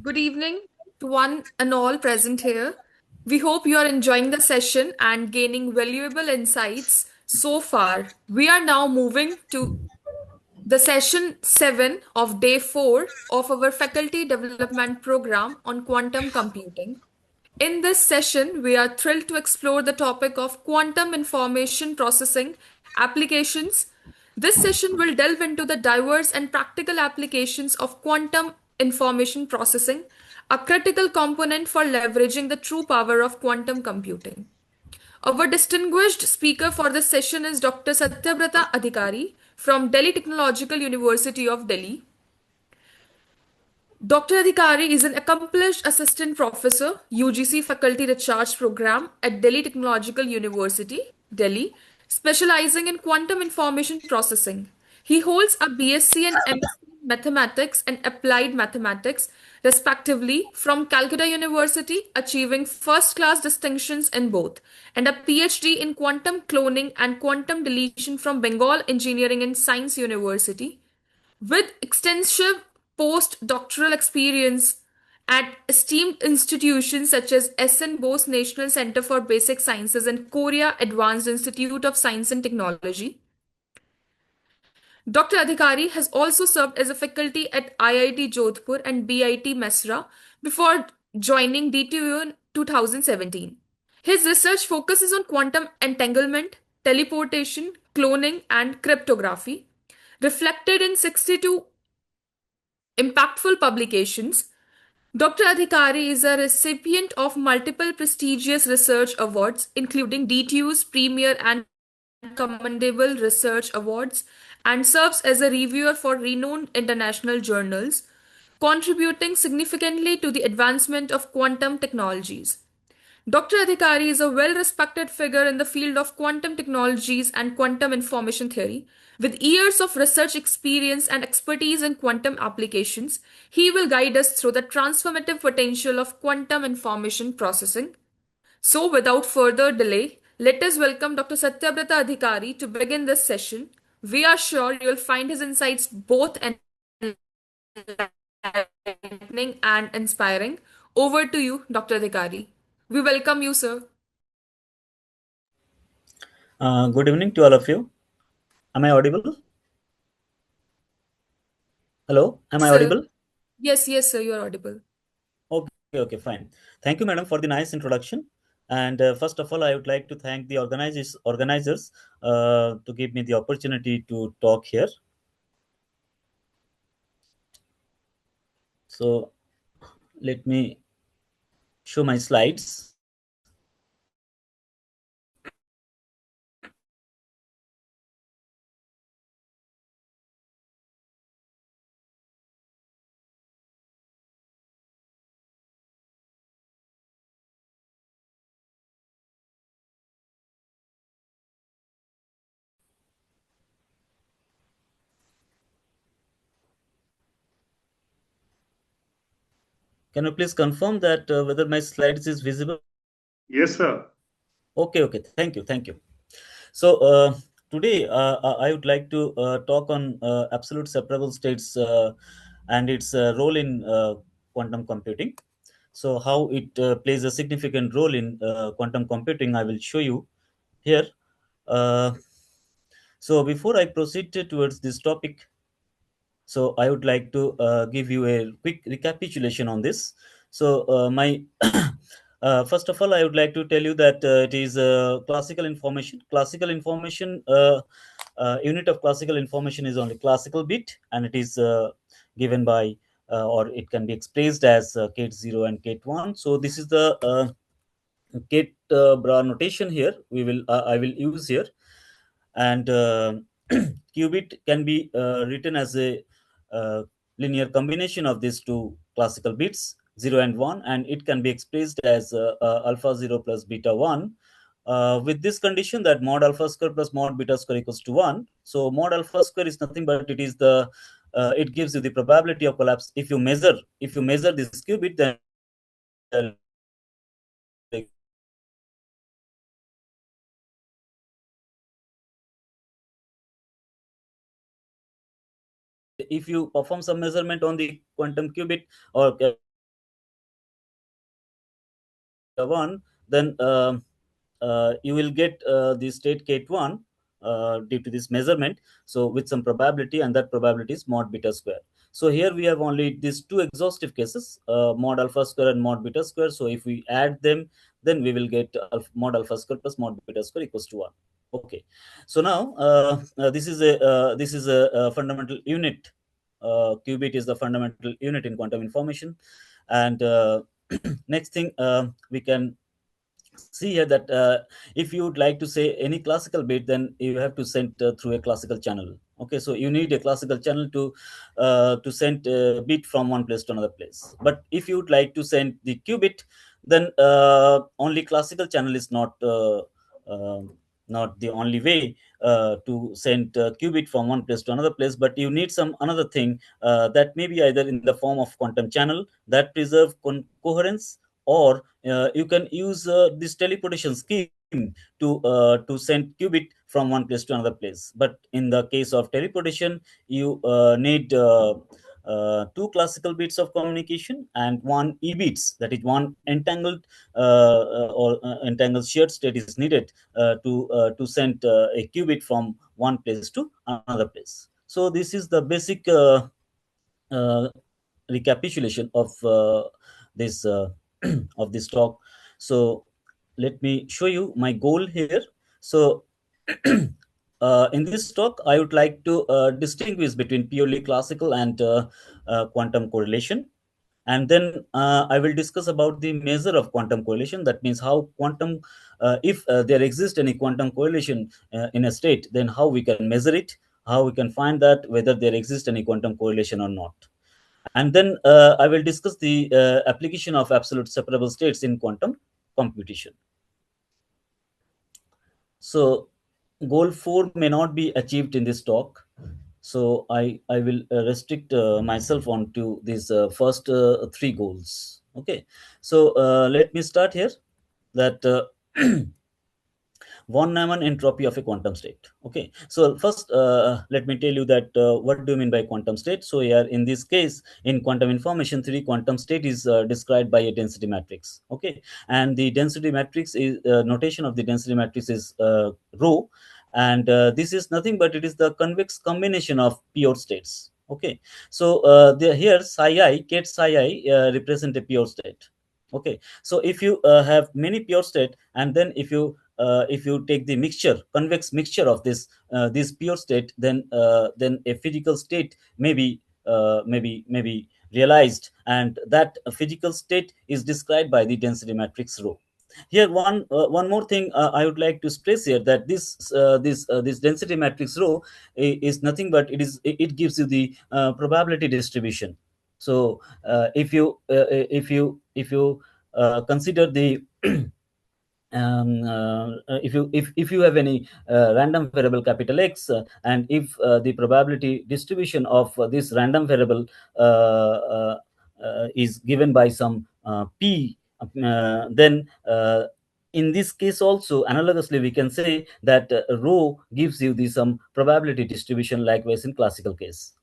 Good evening to one and all present here. We hope you are enjoying the session and gaining valuable insights so far. We are now moving to the session 7 of day 4 of our faculty development program on quantum computing. In this session, we are thrilled to explore the topic of quantum information processing applications. This session will delve into the diverse and practical applications of quantum information processing, a critical component for leveraging the true power of quantum computing. Our distinguished speaker for this session is Dr. Satyabrata Adhikari from Delhi Technological University of Delhi. Dr. Adhikari is an accomplished assistant professor, UGC Faculty Research Program at Delhi Technological University, Delhi, specializing in quantum information processing. He holds a BSc and MSc in Mathematics and Applied Mathematics, respectively, from Calcutta University, achieving first class distinctions in both, and a PhD in quantum cloning and quantum deletion from Bengal Engineering and Science University. With extensive postdoctoral experience at esteemed institutions such as SN Bose National Center for Basic Sciences and Korea Advanced Institute of Science and Technology, Dr. Adhikari has also served as a faculty at IIT Jodhpur and BIT Mesra before joining DTU in 2017. His research focuses on quantum entanglement, teleportation, cloning, and cryptography, reflected in 62 impactful publications. Dr. Adhikari is a recipient of multiple prestigious research awards, including DTU's Premier and Commendable Research Awards, and serves as a reviewer for renowned international journals, contributing significantly to the advancement of quantum technologies. Dr. Adhikari is a well respected figure in the field of quantum technologies and quantum information theory. With years of research experience and expertise in quantum applications, he will guide us through the transformative potential of quantum information processing. So, without further delay, let us welcome Dr. Satyabrata Adhikari to begin this session. We are sure you will find his insights both enlightening and inspiring. Over to you, Dr. Adhikari. We welcome you, sir. Good evening to all of you. Am I audible? Hello, am I Sir. audible? Yes, sir, you are audible. Okay, fine. Thank you, madam, for the nice introduction. And first of all, I would like to thank the organizers to give me the opportunity to talk here. So let me show my slides. Can you please confirm that whether my slides is visible? Yes, sir. Okay. Thank you. So today I would like to talk on absolute separable states and its role in quantum computing. So how it plays a significant role in quantum computing, I will show you here. Uh, so before I proceed towards this topic, so I would like to give you a quick recapitulation on this. So my first of all, I would like to tell you that it is classical information. Classical information unit of classical information is only classical bit, and it is given by or it can be expressed as Kate 0 and Kate 1. So this is the Kate bra notation here. I will use here, and qubit can be written as a linear combination of these two classical bits 0 and 1, and it can be expressed as alpha 0 plus beta 1 with this condition that mod alpha square plus mod beta square equals to 1. So mod alpha square is nothing but it is the it gives you the probability of collapse. If you measure this qubit, then if you perform some measurement on the quantum qubit or 1, then you will get the state Kate 1 due to this measurement. So with some probability, and that probability is mod beta square. So here we have only these two exhaustive cases, mod alpha square and mod beta square. So if we add them, then we will get mod alpha square plus mod beta square equals to 1. Okay. So now this is a fundamental unit. Qubit is the fundamental unit in quantum information. And next thing, we can see here that if you would like to say any classical bit, then you have to send through a classical channel. Okay, so you need a classical channel to send a bit from one place to another place. But if you would like to send the qubit, then only classical channel is uh, not the only way to send qubit from one place to another place, but you need some another thing that may be either in the form of quantum channel that preserve coherence, or you can use this teleportation scheme to send qubit from one place to another place. But in the case of teleportation, you need two classical bits of communication and one e bits, that is one entangled or entangled shared state is needed to send a qubit from one place to another place. So this is the basic uh, recapitulation of this of this talk. So let me show you my goal here. So in this talk, I would like to distinguish between purely classical and quantum correlation. And then I will discuss about the measure of quantum correlation. That means how quantum, if there exists any quantum correlation in a state, then how we can measure it, how we can find that whether there exists any quantum correlation or not. And then I will discuss the application of absolute separable states in quantum computation. So goal 4 may not be achieved in this talk. So I will restrict myself on to these first three goals. Okay. So let me start here that von Neumann entropy of a quantum state. Okay, so first let me tell you that what do you mean by quantum state. So here in this case, in quantum information theory, quantum state is described by a density matrix. Okay, and the density matrix is notation of the density matrix is rho, and this is nothing but it is the convex combination of pure states. Okay, so here psi I, ket psi I represent a pure state. Okay, so if you have many pure state, and then if you take the mixture, convex mixture of this pure state, then a physical state may be realized, and that physical state is described by the density matrix rho. Here one more thing I would like to stress here, that this density matrix rho is nothing but it gives you the probability distribution. So if you consider the if you have any random variable capital X, and if the probability distribution of this random variable is given by some p, then in this case also analogously we can say that rho gives you the some probability distribution, likewise in classical case.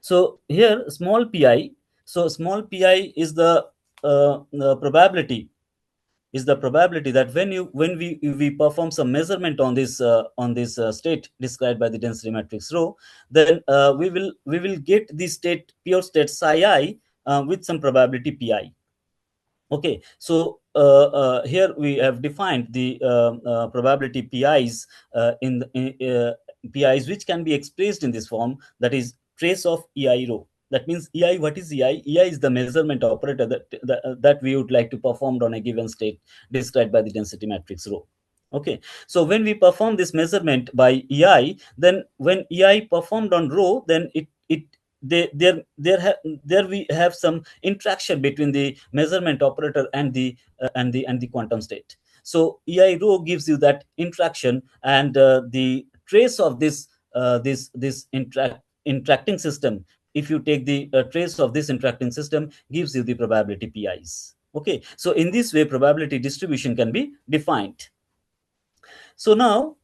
So here small pi, so small pi is the probability that when we perform some measurement on this state described by the density matrix rho, then we will get the state pure state psi I with some probability pi. Okay, so here we have defined the probability PIs PIs which can be expressed in this form, that is trace of EI rho. That means EI, what is EI? EI is the measurement operator that we would like to perform on a given state described by the density matrix rho. Okay, so when we perform this measurement by EI, then when EI performed on rho, then it there we have some interaction between the measurement operator and the quantum state. So ei rho gives you that interaction, and the trace of this interacting system, if you take the trace of this interacting system, gives you the probability PIs. Okay, so in this way probability distribution can be defined. So now,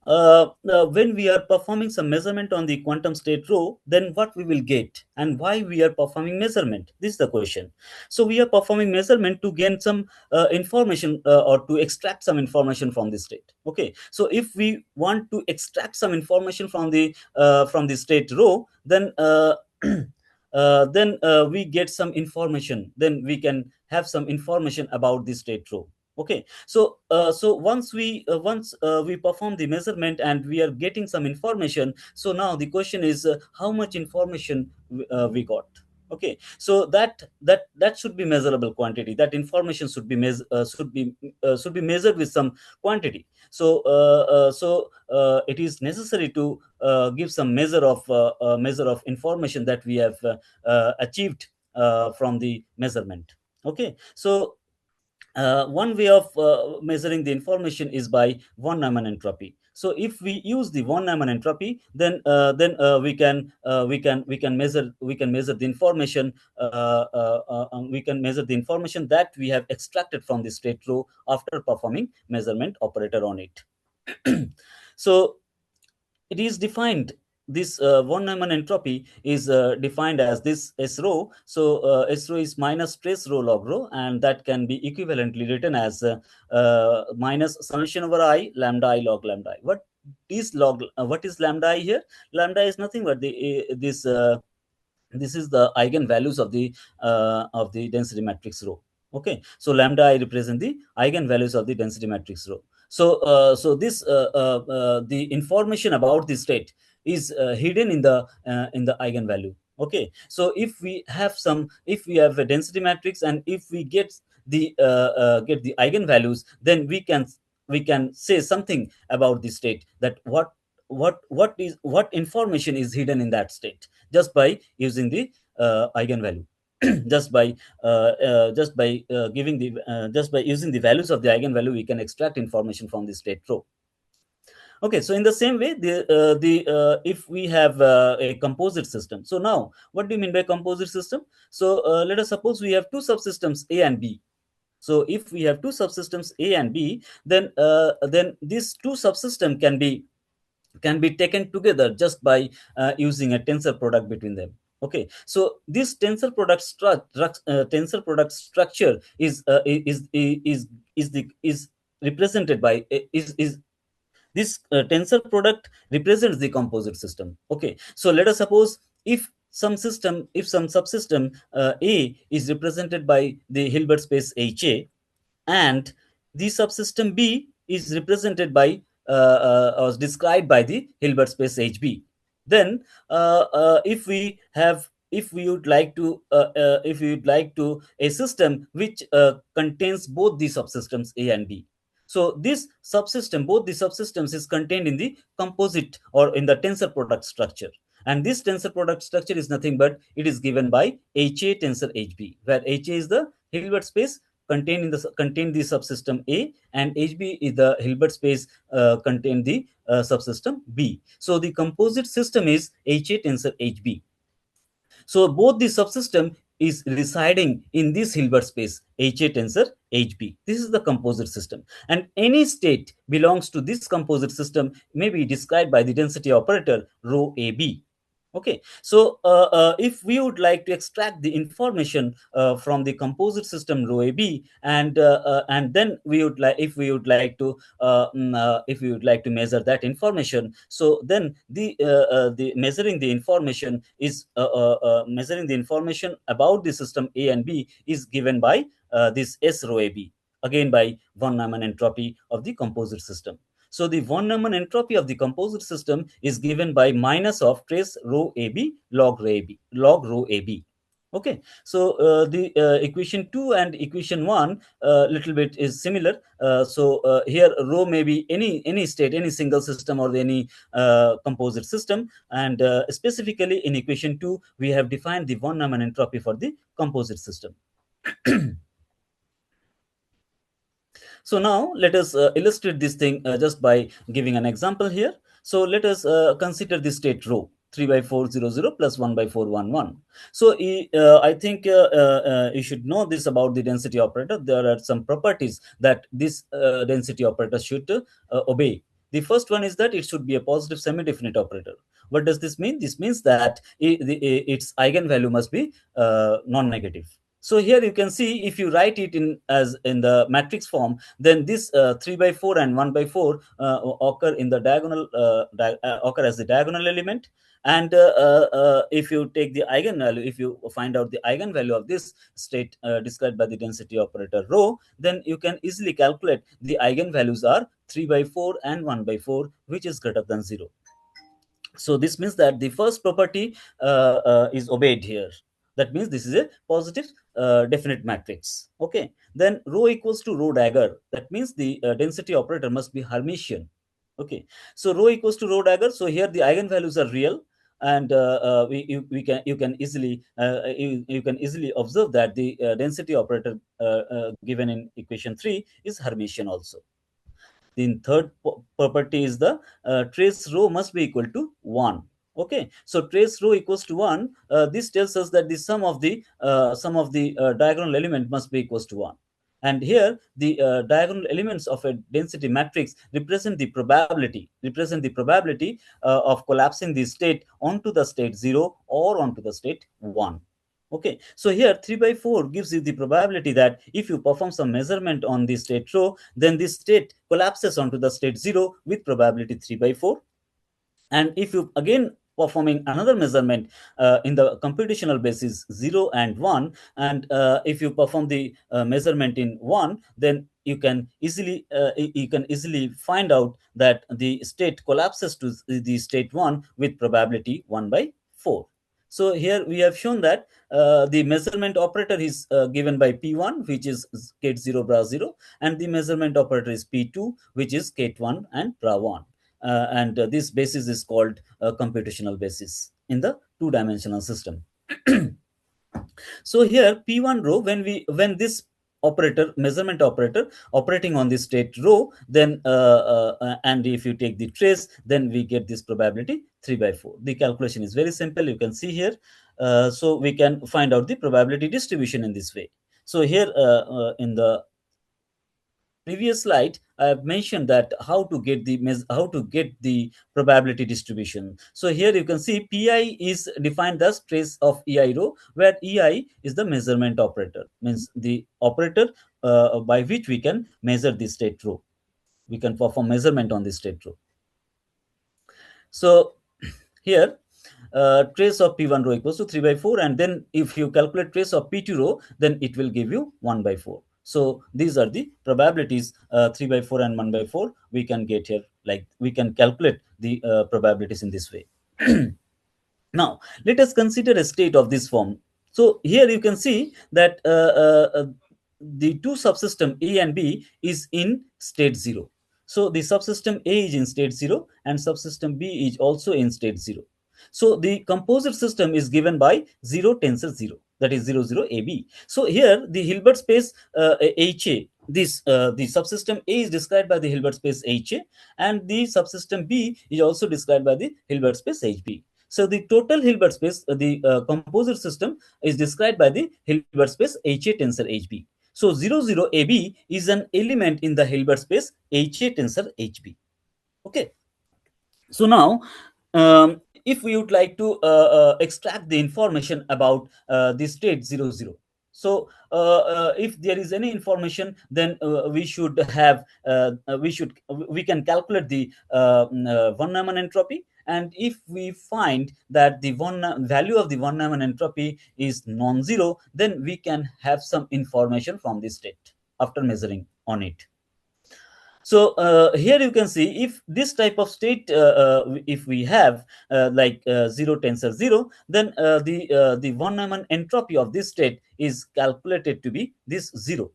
when we are performing some measurement on the quantum state row, then what we will get and why we are performing measurement? This is the question. So we are performing measurement to gain some information or to extract some information from the state. Okay. So if we want to extract some information from the state row, then we get some information. Then we can have some information about the state row. Okay. So once we perform the measurement and we are getting some information, so now the question is, how much information we got. Okay. So that should be measurable quantity. That information should be measured with some quantity. So it is necessary to give some measure of information that we have achieved from the measurement. Okay. So one way of measuring the information is by von Neumann entropy. So if we use the von Neumann entropy, then we can measure the information. We can measure the information that we have extracted from the state row after performing measurement operator on it. So it is defined, this von Neumann entropy is defined as this S rho. So S rho is minus trace rho log rho, and that can be equivalently written as minus summation over I lambda I log lambda I. What is lambda I here? Lambda is nothing but this is the eigenvalues of the density matrix rho. Okay. So lambda I represent the eigenvalues of the density matrix rho. So this the information about this state is hidden in the eigenvalue. Okay. So if we have a density matrix, and if we get the eigenvalues, then we can say something about the state, that what information is hidden in that state, just by using the eigenvalue. Just by using the values of the eigenvalue, we can extract information from the state row. Okay. So in the same way, if we have a composite system. So now, what do you mean by composite system? So let us suppose we have two subsystems A and B. So if we have two subsystems A and B, then these two subsystem can be taken together just by using a tensor product between them. Okay. So this tensor product structure is represented by is this tensor product represents the composite system. Okay. So let us suppose, if some subsystem A is represented by the Hilbert space HA, and the subsystem B is represented by or described by the Hilbert space HB. Then if we would like to a system which contains both the subsystems A and B. So this subsystem, both the subsystems, is contained in the composite or in the tensor product structure. And this tensor product structure is nothing but it is given by HA tensor HB, where HA is the Hilbert space contain the subsystem A, and HB is the Hilbert space contain the subsystem B. So the composite system is HA tensor HB. So both the subsystem is residing in this Hilbert space HA tensor HB. This is the composite system, and any state belongs to this composite system may be described by the density operator rho AB. Okay. So if we would like to extract the information from the composite system rho AB, and then we would like if we would like to if we would like to measure that information, so then the measuring the information about the system A and B is given by this S rho AB, again by von Neumann entropy of the composite system. So the von Neumann entropy of the composite system is given by minus of trace rho AB log rho AB. Okay. So the equation 2 and equation 1 little bit is similar. So here rho may be any state, any single system, or any composite system, and specifically in equation 2 we have defined the von Neumann entropy for the composite system. So now let us illustrate this thing just by giving an example here. So let us consider the state rho 3 by 400 plus 1 by 411. So I think you should know this about the density operator. There are some properties that this density operator should obey. The first one is that it should be a positive semi-definite operator. What does this mean? This means that its eigenvalue must be non-negative. So here you can see, if you write it in the matrix form, then this 3 by 4 and 1 by 4 occur in the diagonal, occur as the diagonal element. And if you take the eigenvalue, if you find out the eigenvalue of this state described by the density operator rho, then you can easily calculate the eigenvalues are 3 by 4 and 1 by 4, which is greater than 0. So this means that the first property is obeyed here. That means this is a positive definite matrix. Okay, then rho equals to rho dagger. That means the density operator must be Hermitian. Okay, so rho equals to rho dagger. So here the eigenvalues are real, and you can easily observe that the density operator given in equation 3 is Hermitian also. The third property is the trace row must be equal to 1. Okay, so trace row equals to 1. This tells us that the sum of the diagonal element must be equals to 1. And here the diagonal elements of a density matrix represent the probability of collapsing the state onto the state 0 or onto the state 1. Okay, so here 3 by 4 gives you the probability that if you perform some measurement on the state row, then this state collapses onto the state 0 with probability 3 by 4. And if you again performing another measurement in the computational basis 0 and 1, and if you perform the measurement in 1, then you can easily find out that the state collapses to the state 1 with probability 1 by 4. So here we have shown that the measurement operator is given by P1, which is Ket 0 bra 0, and the measurement operator is P2, which is Ket 1 and bra 1. And this basis is called computational basis in the two-dimensional system. So here P1 row, when this operator, measurement operator, operating on the state row, then and if you take the trace, then we get this probability 3 by 4. The calculation is very simple, you can see here. So we can find out the probability distribution in this way. So here in the previous slide, I have mentioned that how to get the probability distribution. So here you can see Pi is defined as trace of Ei row, where Ei is the measurement operator, means the operator by which we can measure the state row. We can perform measurement on the state row. So here trace of P1 row equals to 3 by 4, and then if you calculate trace of P2 row, then it will give you 1 by 4. So these are the probabilities 3 by 4 and 1 by 4 we can get here. Like we can calculate the probabilities in this way. Now let us consider a state of this form. So here you can see that the two subsystem A and B is in state 0. So the subsystem A is in state 0 and subsystem B is also in state 0. So the composite system is given by 0 tensor 0, that is 0, 0, AB. So here the Hilbert space HA, the subsystem A is described by the Hilbert space HA, and the subsystem B is also described by the Hilbert space HB. So the total Hilbert space, the composite system is described by the Hilbert space HA tensor HB. So 0, 0, AB is an element in the Hilbert space HA tensor HB. Okay. So now, if we would like to extract the information about the state 0, 0. So if there is any information, then we can calculate the von Neumann entropy. And if we find that the value of the von Neumann entropy is non-zero, then we can have some information from the state after measuring on it. So here you can see, if this type of state, if we have 0 tensor 0, then the von Neumann entropy of this state is calculated to be this 0.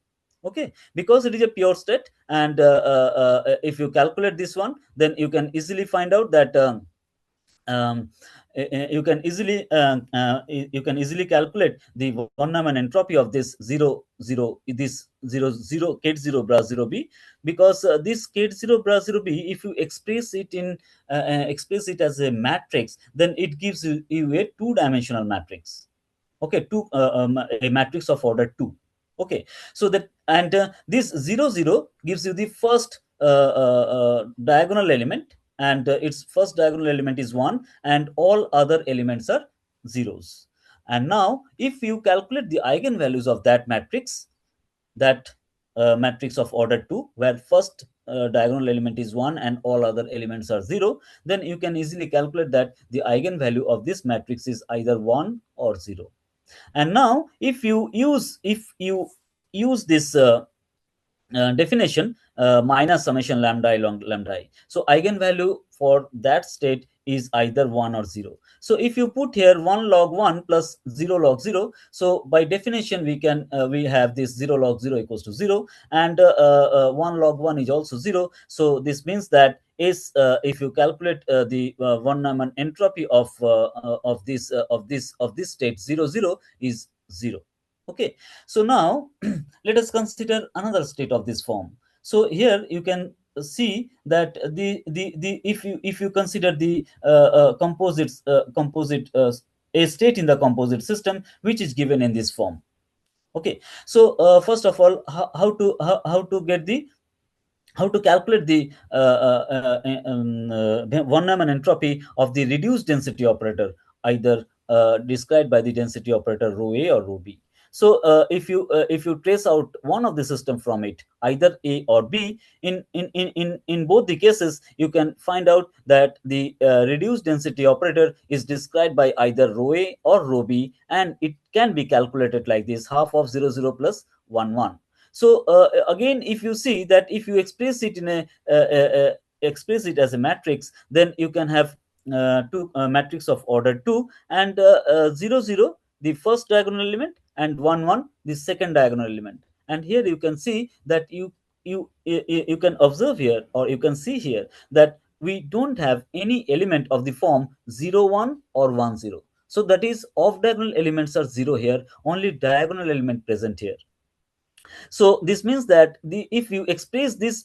Okay, because it is a pure state, and if you calculate this one, then you can easily find out that you can easily calculate the von Neumann entropy of this 0, 0, this 0, 0, Ket 0 bra 0 B, because this Ket 0 bra 0 B, if you express it as a matrix, then it gives you a two-dimensional matrix. Okay, a matrix of order 2. Okay, so that, and this 0, 0 gives you the first diagonal element, and its first diagonal element is 1, and all other elements are zeros. And now if you calculate the eigenvalues of that matrix, that matrix of order 2, where first diagonal element is 1 and all other elements are 0, then you can easily calculate that the eigenvalue of this matrix is either 1 or 0. And now if you use this definition, minus summation lambda along lambda I. So eigenvalue for that state is either 1 or 0. So if you put here 1 log 1 plus 0 log 0, so by definition we have this 0 log 0 equals to 0, and 1 log 1 is also 0. So this means that is if you calculate the von Neumann entropy of this state 0 0 is 0. Okay, so now let us consider another state of this form. So here you can see that the if you consider the composite a state in the composite system which is given in this form. Okay, so first of all, how to calculate the von Neumann entropy of the reduced density operator, either described by the density operator rho A or rho B. So if you trace out one of the system from it, either A or B, in both the cases you can find out that the reduced density operator is described by either rho A or rho B, and it can be calculated like this: half of 0 0 plus 1 1. So again, if you see that if you express it in express it as a matrix, then you can have two matrix of order 2, and 0 0 the first diagonal element, and 1 1 the second diagonal element. And here you can see that you can observe here, or you can see here, that we don't have any element of the form 0 1 or 1 0. So that is, off diagonal elements are 0 here, only diagonal element present here. So this means that if you express this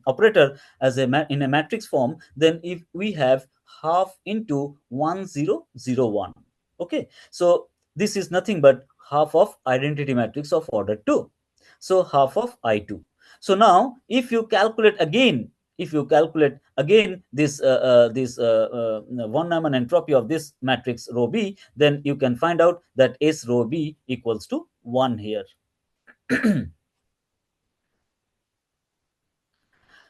operator as in a matrix form, then if we have half into 1 0 0 1. Okay, so this is nothing but half of identity matrix of order 2, so half of I2. So now if you calculate again, this von Neumann entropy of this matrix rho B, then you can find out that S rho B equals to 1 here.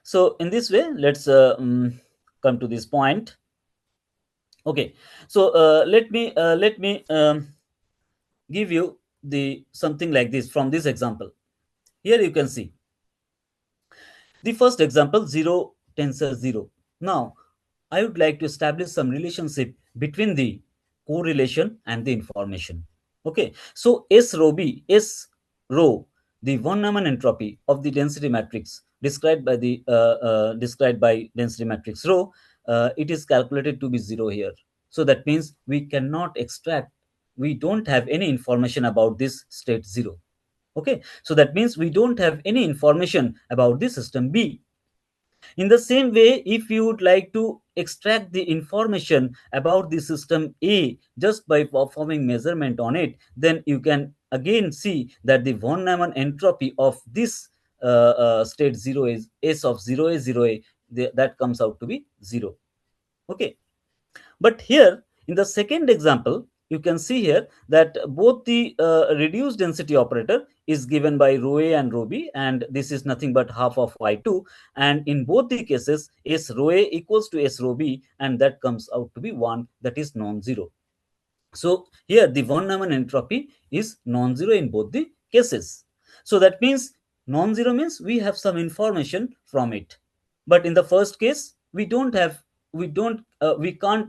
So in this way, let's come to this point. Okay, so let me give you the something like this from this example. Here you can see the first example, 0 tensor 0. Now I would like to establish some relationship between the correlation and the information. Okay, so S rho B, S rho, the von Neumann entropy of the density matrix described by density matrix rho, it is calculated to be 0 here. So that means we cannot extract, we don't have any information about this state 0. Okay, so that means we don't have any information about the system B. In the same way, if you would like to extract the information about the system A just by performing measurement on it, then you can again see that the von Neumann entropy of this state 0 is S of 0A 0A, that comes out to be 0. Okay, but here in the second example, you can see here that both the reduced density operator is given by rho A and rho B, and this is nothing but half of Y2. And in both the cases, S rho A equals to S rho B, and that comes out to be 1, that is non-zero. So here the von Neumann entropy is non-zero in both the cases. So that means non-zero means we have some information from it. But in the first case, we can't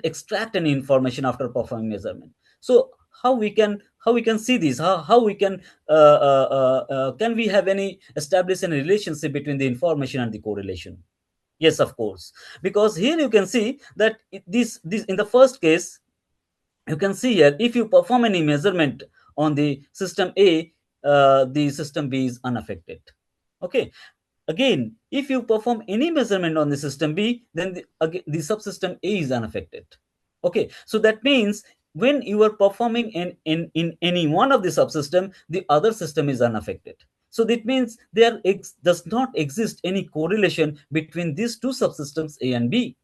extract any information after performing measurement. So how we can see this? How we can we have any establish any relationship between the information and the correlation? Yes, of course, because here you can see that this in the first case, you can see here, if you perform any measurement on the system A, the system B is unaffected. Okay, again, if you perform any measurement on the system B, then the subsystem A is unaffected. Okay, so that means when you are performing in any one of the subsystem, the other system is unaffected. So that means there does not exist any correlation between these two subsystems A and B.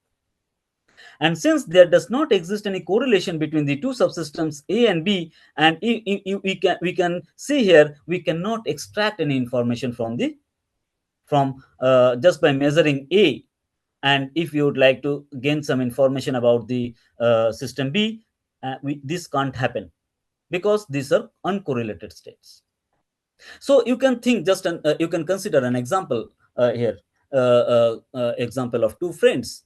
And since there does not exist any correlation between the two subsystems A and B, and we can see here, we cannot extract any information from just by measuring A. And if you would like to gain some information about the system B, this can't happen because these are uncorrelated states. So you can think just you can consider an example here, example of two friends.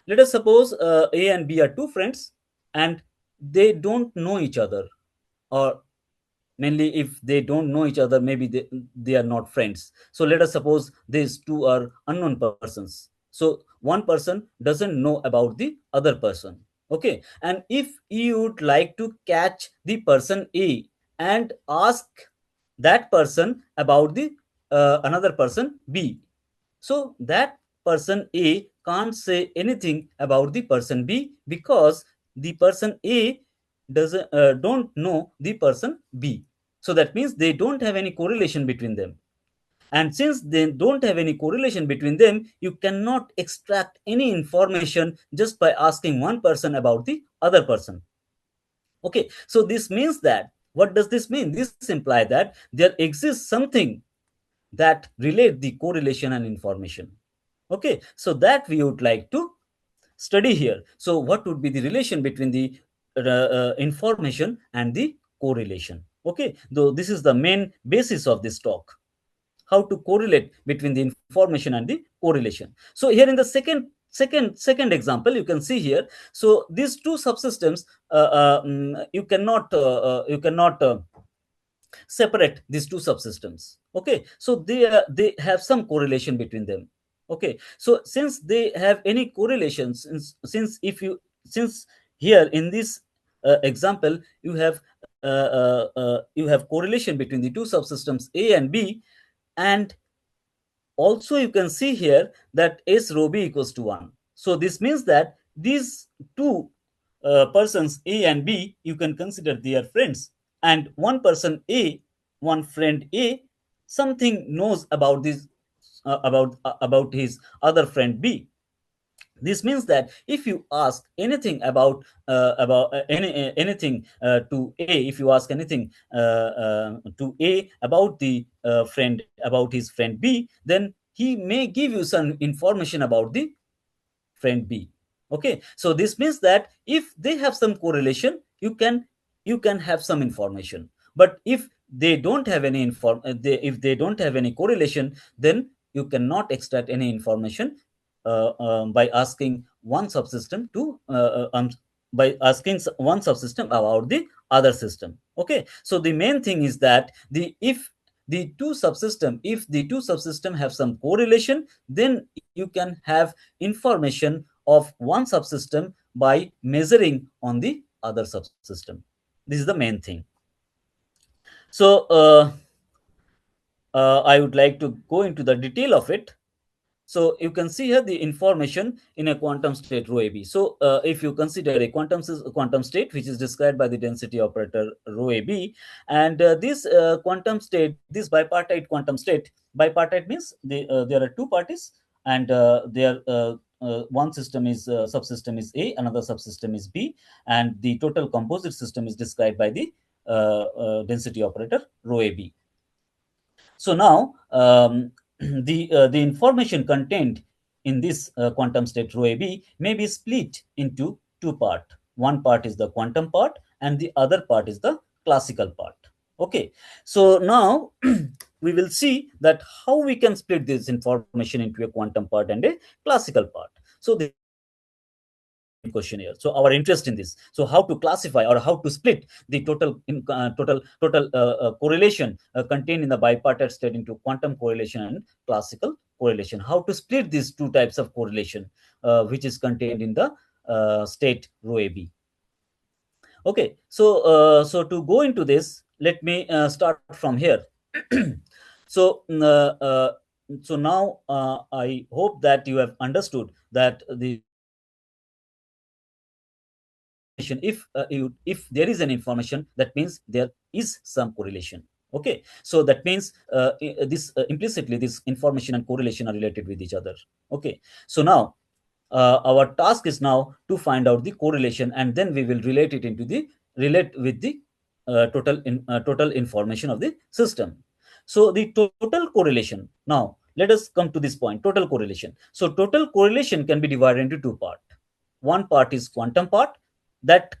Let us suppose A and B are two friends, and they don't know each other, or mainly if they don't know each other, maybe they are not friends. So let us suppose these two are unknown persons. So one person doesn't know about the other person. Okay, and if you would like to catch the person A and ask that person about the another person B, so that person A can't say anything about the person B because the person A doesn't don't know the person B. So that means they don't have any correlation between them. And since they don't have any correlation between them, you cannot extract any information just by asking one person about the other person. Okay, so this means that, what does this mean? This implies that there exists something that relate the correlation and information. Okay, so that we would like to study here. So what would be the relation between the information and the correlation? Okay, though this is the main basis of this talk, how to correlate between the information and the correlation. So here in the second example, you can see here, so these two subsystems, you cannot separate these two subsystems. Okay, so they have some correlation between them. Okay, so since they have any correlation, since here in this example you have correlation between the two subsystems A and B. And also you can see here that S rho B equals to 1. So this means that these two persons A and B, you can consider they are friends. And one person A, one friend A, something knows about this, about his other friend B. This means that if you ask anything about anything to A, if you ask anything to A about the friend, about his friend B, then he may give you some information about the friend B. Okay, so this means that if they have some correlation, you can have some information. But if they don't have any if they don't have any correlation, then you cannot extract any information by asking one subsystem to by asking one subsystem about the other system. Okay, so the main thing is that if the two subsystem have some correlation, then you can have information of one subsystem by measuring on the other subsystem. This is the main thing. So I would like to go into the detail of it. So you can see here the information in a quantum state rho AB. So if you consider a quantum state which is described by the density operator rho AB, and this quantum state, this bipartite quantum state, bipartite means there are two parties, and one system is subsystem is A, another subsystem is B, and the total composite system is described by the density operator rho AB. So now the information contained in this quantum state rho AB may be split into two parts. One part is the quantum part, and the other part is the classical part. Okay, so now we will see that how we can split this information into a quantum part and a classical part. So this is the main question here. So our interest in this. So how to classify or how to split the total correlation contained in the bipartite state into quantum correlation and classical correlation. How to split these two types of correlation which is contained in the state rho AB. Okay, so to go into this, let me start from here. so so now I hope that you have understood that the information, if there is an information, that means there is some correlation. Okay, so that means this implicitly this information and correlation are related with each other. Okay, so now our task is now to find out the correlation, and then we will relate with the total information of the system. So the total correlation, now let us come to this point, total correlation. So total correlation can be divided into two parts. One part is quantum part, that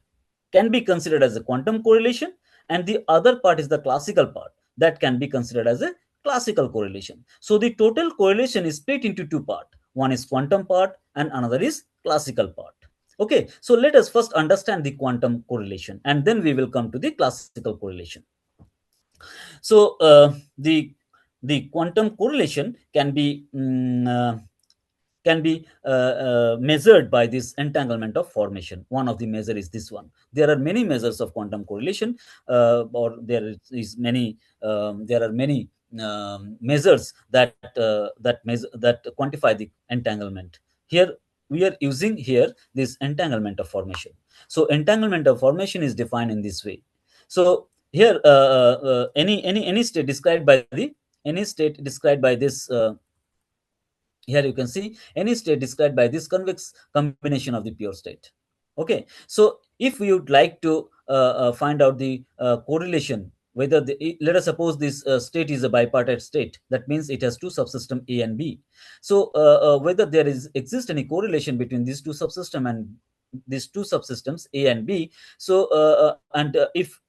can be considered as a quantum correlation, and the other part is the classical part, that can be considered as a classical correlation. So the total correlation is split into two parts. One is quantum part and another is classical part. Okay, so let us first understand the quantum correlation, and then we will come to the classical correlation. So the quantum correlation can be measured by this entanglement of formation. One of the measure is this one. There are many measures of quantum correlation, or there are many measures that quantify the entanglement. Here we are using here this entanglement of formation. So entanglement of formation is defined in this way. So here any state described by this here you can see any state described by this convex combination of the pure state. Okay, so if we would like to find out the correlation, whether let us suppose this state is a bipartite state, that means it has two subsystem A and B. So whether there is exist any correlation between these two subsystem and these two subsystems A and B. So and if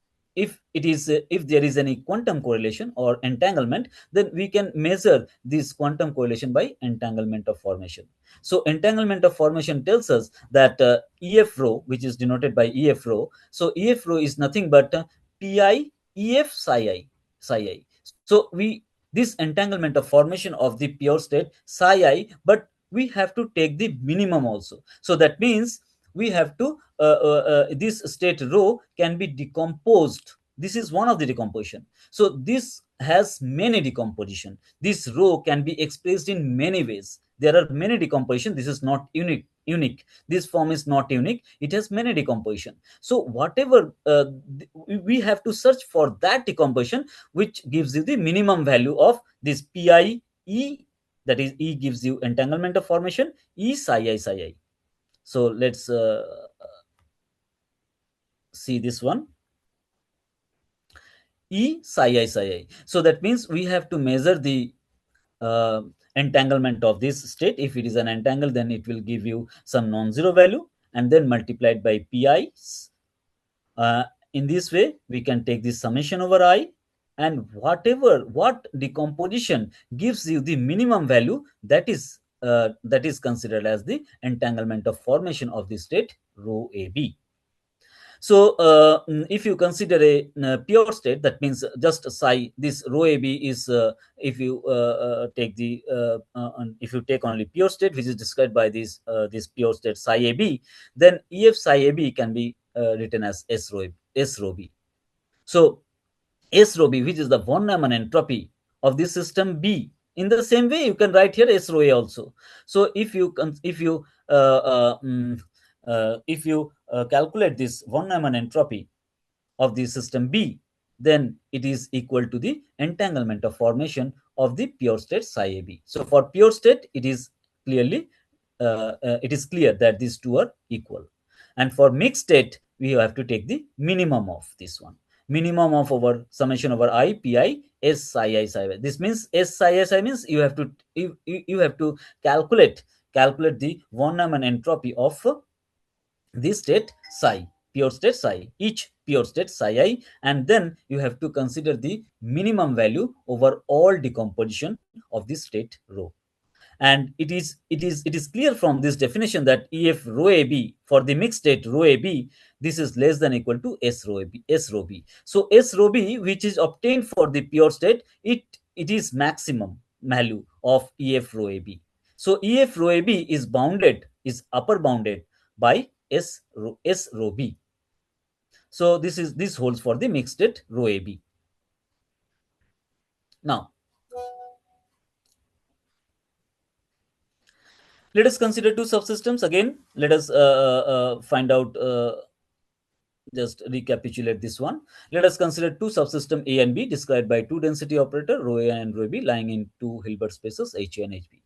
there is any quantum correlation or entanglement, then we can measure this quantum correlation by entanglement of formation. So entanglement of formation tells us that EF rho, which is denoted by EF rho, so EF rho is nothing but pi EF psi I psi I. So we this entanglement of formation of the pure state psi I, but we have to take the minimum also. So that means we have to this state rho can be decomposed. This is one of the decomposition. So this has many decomposition. This rho can be expressed in many ways. There are many decomposition. This is not unique. This form is not unique. It has many decomposition. So whatever we have to search for that decomposition which gives you the minimum value of this pi e, that is E gives you entanglement of formation, E psi I psi I. So let's see this one, E psi I psi I. So that means we have to measure the uh, entanglement of this state. If it is an entangle, then it will give you some non-zero value, and then multiplied by pi. Uh, in this way, we can take this summation over I, and what decomposition gives you the minimum value, that is considered as the entanglement of formation of the state rho AB. So if you consider a pure state, that means just psi, this rho AB is if you if you take only pure state, which is described by this pure state psi AB, then EF psi AB can be written as S rho B. So S rho B, which is the von Neumann entropy of this system B. In the same way, you can write here S rho A also. So if you calculate this von Neumann entropy of the system B, then it is equal to the entanglement of formation of the pure state psi AB. So for pure state, it is clear that these two are equal. And for mixed state, we have to take the minimum of this one. Minimum of our summation over I pi S psi I psi I. This means S psi I psi means you have to calculate the von Neumann entropy of this state psi, pure state psi, each pure state psi I, and then you have to consider the minimum value over all decomposition of this state rho. And it is clear from this definition that EF rho AB for the mixed state rho AB, this is less than equal to S rho B. So S rho B, which is obtained for the pure state, it is maximum value of EF rho AB. So EF rho AB is upper bounded by S rho B. So this holds for the mixed state rho AB. Now let us consider two subsystems again. Let us find out just recapitulate this one. Let us consider two subsystem A and B described by two density operator rho A and rho B lying in two Hilbert spaces H A and HB.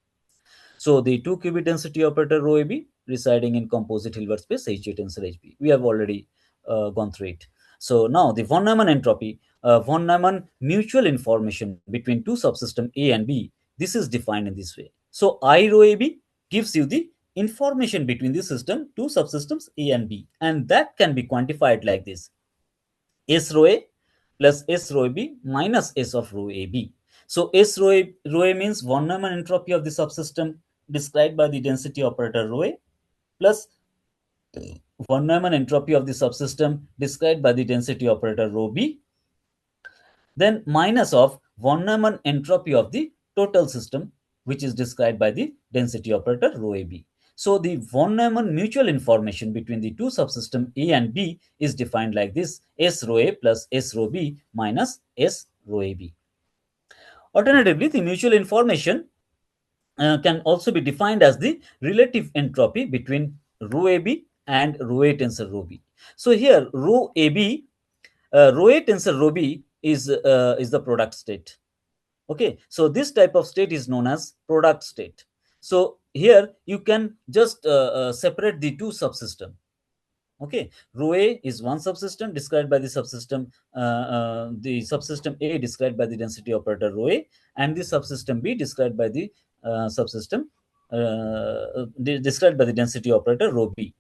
So the two qubit density operator rho AB residing in composite Hilbert space H8 tensor HB. We have already gone through it. So now the von Neumann entropy, von Neumann mutual information between two subsystem A and B. This is defined in this way. So I rho AB gives you the information between the system, two subsystems A and B, and that can be quantified like this: S rho A plus S rho B minus S of rho AB. So S rho A means von Neumann entropy of the subsystem described by the density operator rho A plus von Neumann entropy of the subsystem described by the density operator rho B, then minus of von Neumann entropy of the total system, which is described by the density operator rho AB. So the von Neumann mutual information between the two subsystem A and B is defined like this: S rho A plus S rho B minus S rho AB. Alternatively, the mutual information can also be defined as the relative entropy between rho AB and rho A tensor rho B. So here rho AB, rho A tensor rho B is the product state. Okay, so this type of state is known as product state. So here you can just separate the two subsystem. Okay, rho A is one subsystem described by the subsystem A described by the density operator rho A, and the subsystem B described by the subsystem described by the density operator rho B.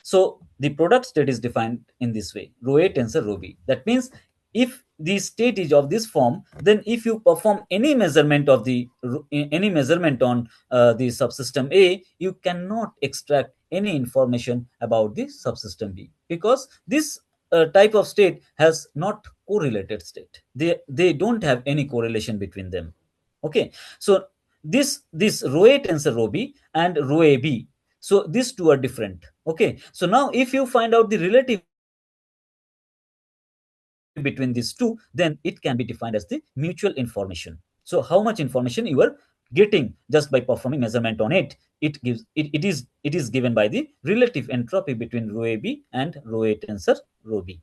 So the product state is defined in this way: rho A tensor rho B. That means if the state is of this form, then if you perform any measurement of the any measurement on the subsystem A, you cannot extract any information about the subsystem B, because this type of state has not correlated state. They don't have any correlation between them. Okay, so this rho A tensor rho B and rho AB, so these two are different. Okay, so now if you find out the relative between these two, then it can be defined as the mutual information. So how much information you are getting just by performing measurement on it, it is given by the relative entropy between rho AB and rho A tensor rho B.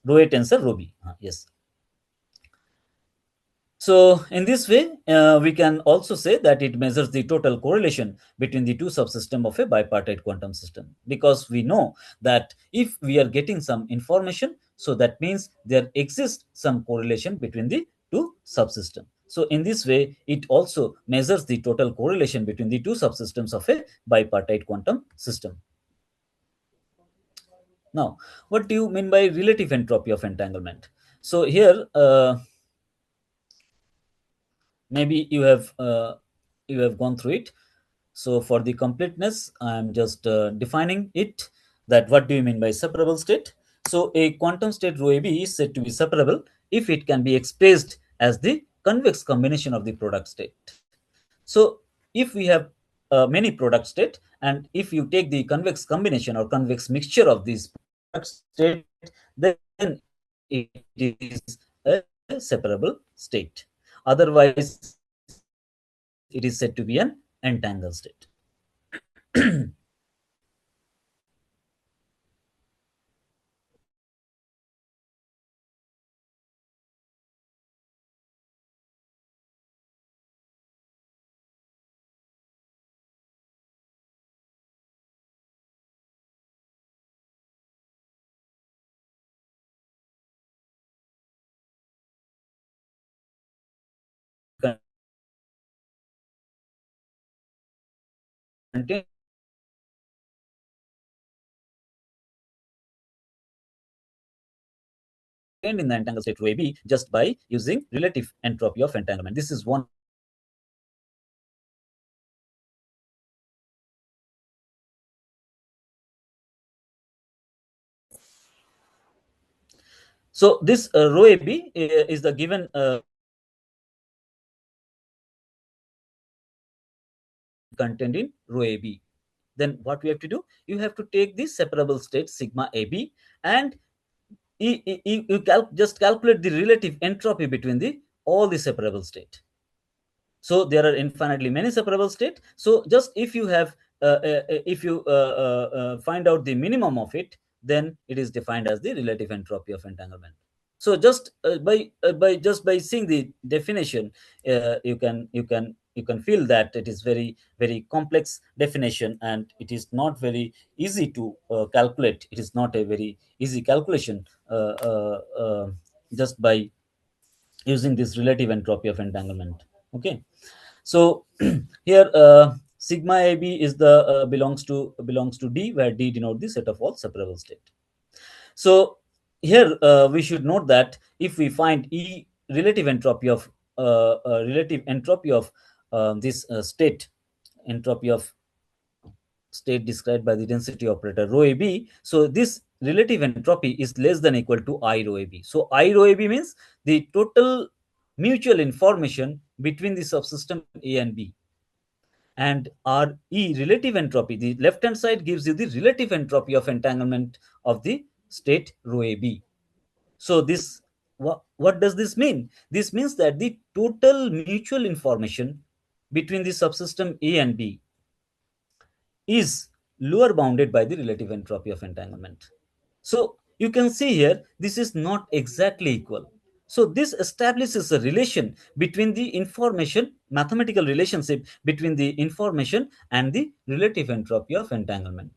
Rho A tensor rho B. Yes. So in this way, we can also say that it measures the total correlation between the two subsystems of a bipartite quantum system, because we know that if we are getting some information, so that means there exists some correlation between the two subsystems. So in this way, it also measures the total correlation between the two subsystems of a bipartite quantum system. Now, what do you mean by relative entropy of entanglement? So here, maybe you have gone through it. So for the completeness, I'm just defining it, that what do you mean by separable state. So a quantum state rho AB is said to be separable if it can be expressed as the convex combination of the product state. So if we have many product state, and if you take the convex combination or convex mixture of these product state, then it is a separable state. Otherwise, it is said to be an entangled state. Contained in the entangled state rho AB just by using relative entropy of entanglement. This is one. So this rho AB is the given contained in rho AB. Then what we have to do? You have to take this separable state sigma AB, and you just calculate the relative entropy between the all the separable state. So there are infinitely many separable state. So just if you have if you find out the minimum of it, then it is defined as the relative entropy of entanglement. So just by seeing the definition, you can feel that it is very complex definition, and it is not very easy to calculate. It is not a very easy calculation just by using this relative entropy of entanglement. Okay, so here sigma ab is the belongs to D, where D denote the set of all separable state. So here we should note that if we find E relative entropy of this entropy of state described by the density operator rho AB. So this relative entropy is less than equal to I rho AB. So I rho AB means the total mutual information between the subsystem A and B. And RE relative entropy, the left hand side gives you the relative entropy of entanglement of the state rho AB. So this what does this mean? This means that the total mutual information between the subsystem A and B is lower bounded by the relative entropy of entanglement. So you can see here, this is not exactly equal. So this establishes a relation between the information, mathematical relationship between the information and the relative entropy of entanglement.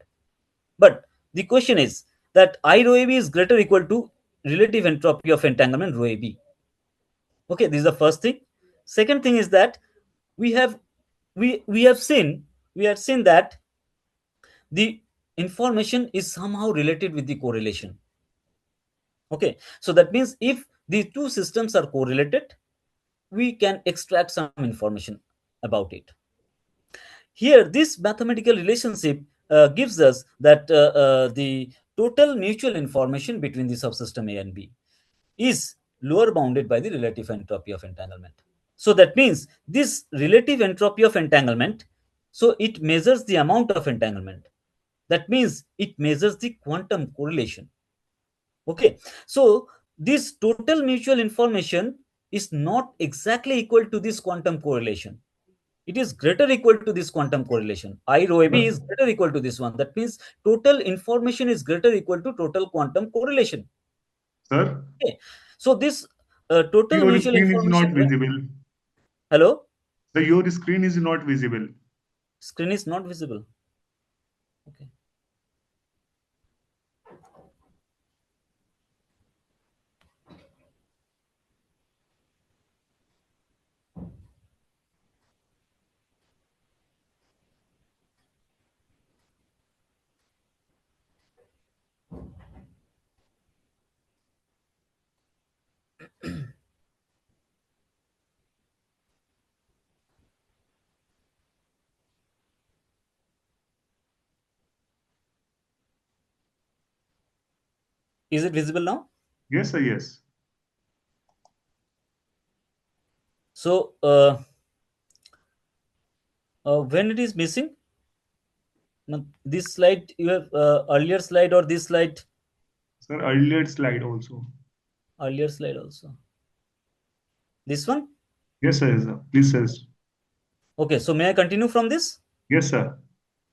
But the question is that I rho AB is greater or equal to relative entropy of entanglement rho AB. Okay, this is the first thing. Second thing is that we have we have seen that the information is somehow related with the correlation. Okay, so that means if the two systems are correlated, we can extract some information about it. Here this mathematical relationship gives us that the total mutual information between the subsystem A and B is lower bounded by the relative entropy of entanglement. So that means this relative entropy of entanglement, so it measures the amount of entanglement. That means it measures the quantum correlation. Okay, so this total mutual information is not exactly equal to this quantum correlation. It is greater equal to this quantum correlation. I rho AB Sir, is greater equal to this one. That means total information is greater equal to total quantum correlation. sir, Okay, so this total your mutual screen is information. not visible. Hello, Sir, your screen is not visible. screen is not visible. Okay, is it visible now? Yes, sir, yes. So when it is missing, now, this slide you have earlier slide or this slide, Sir, earlier slide also. earlier slide also. This one. Yes, sir, yes, sir. Please, sir. Okay, so may I continue from this? Yes, sir.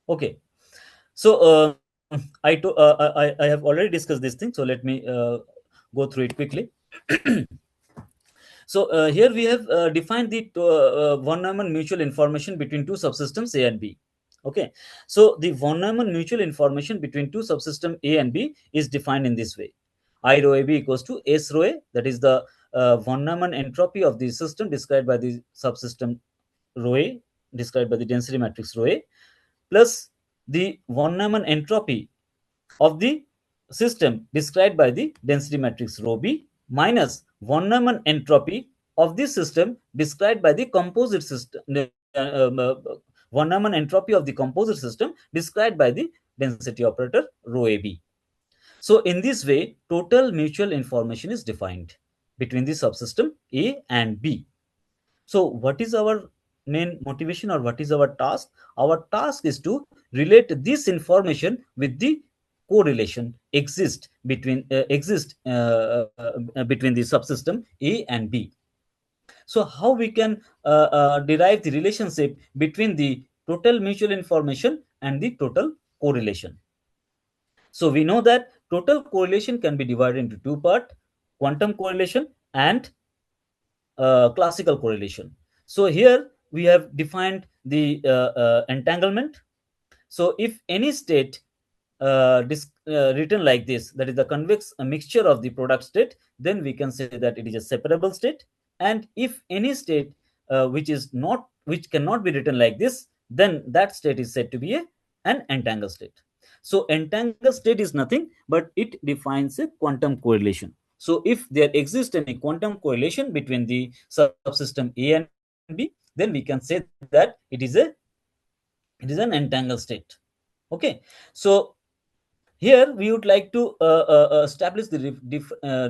Okay, so I have already discussed this thing. So let me go through it quickly. So here we have defined the von Neumann mutual information between two subsystems A and B. Okay, so the von Neumann mutual information between two subsystems A and B is defined in this way: I rho AB equals to S rho A, that is the von Neumann entropy of the system described by the subsystem rho A, described by the density matrix rho A, plus the von Neumann entropy of the system described by the density matrix rho B, minus von Neumann entropy of this system described by the composite system, von Neumann entropy of the composite system described by the density operator rho AB. So in this way, total mutual information is defined between the subsystem A and B. So what is our main motivation, or what is our task? Our task is to relate this information with the correlation between the subsystem A and B. So how we can derive the relationship between the total mutual information and the total correlation? So we know that total correlation can be divided into two parts: quantum correlation and classical correlation. So here we have defined the entanglement. So if any state written like this, that is the convex mixture of the product state, then we can say that it is a separable state. And if any state which cannot be written like this, then that state is said to be an entangled state. So entangled state is nothing but it defines a quantum correlation. So if there exists any quantum correlation between the subsystem A and B, then we can say that it is an entangled state. Okay, so here we would like to establish the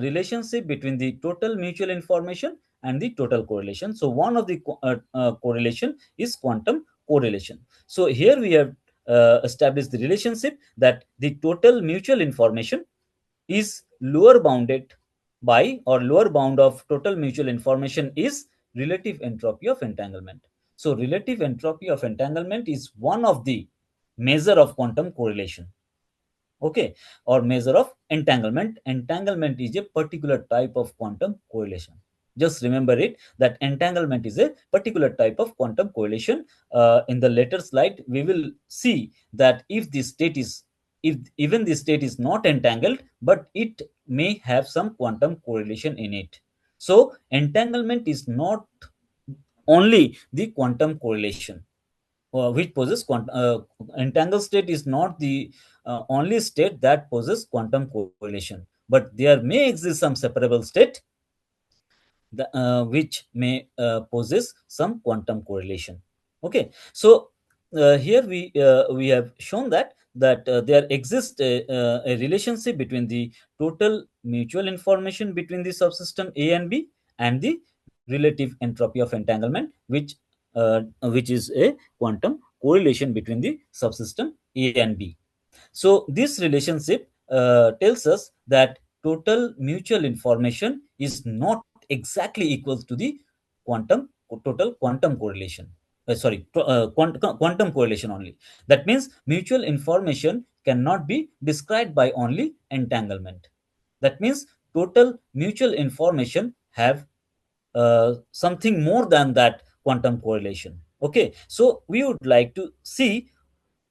relationship between the total mutual information and the total correlation. So one of the correlation is quantum correlation. So here we have established the relationship that the total mutual information is lower bounded by, or lower bound of total mutual information is relative entropy of entanglement. So relative entropy of entanglement is one of the measure of quantum correlation. Okay, or measure of entanglement. Entanglement is a particular type of quantum correlation. Just remember it, that entanglement is a particular type of quantum correlation. In the later slide we will see that if even the state is not entangled, but it may have some quantum correlation in it. So entanglement is not only the quantum correlation which poses entangled state is not the only state that poses quantum correlation, but there may exist some separable state which may possess some quantum correlation. Okay, so here we have shown that there exists a relationship between the total mutual information between the subsystem A and B and the relative entropy of entanglement, which is a quantum correlation between the subsystem A and B. So this relationship tells us that total mutual information is not exactly equal to the quantum total quantum correlation. Quantum correlation only. That means mutual information cannot be described by only entanglement. That means total mutual information have something more than that quantum correlation. Okay, so we would like to see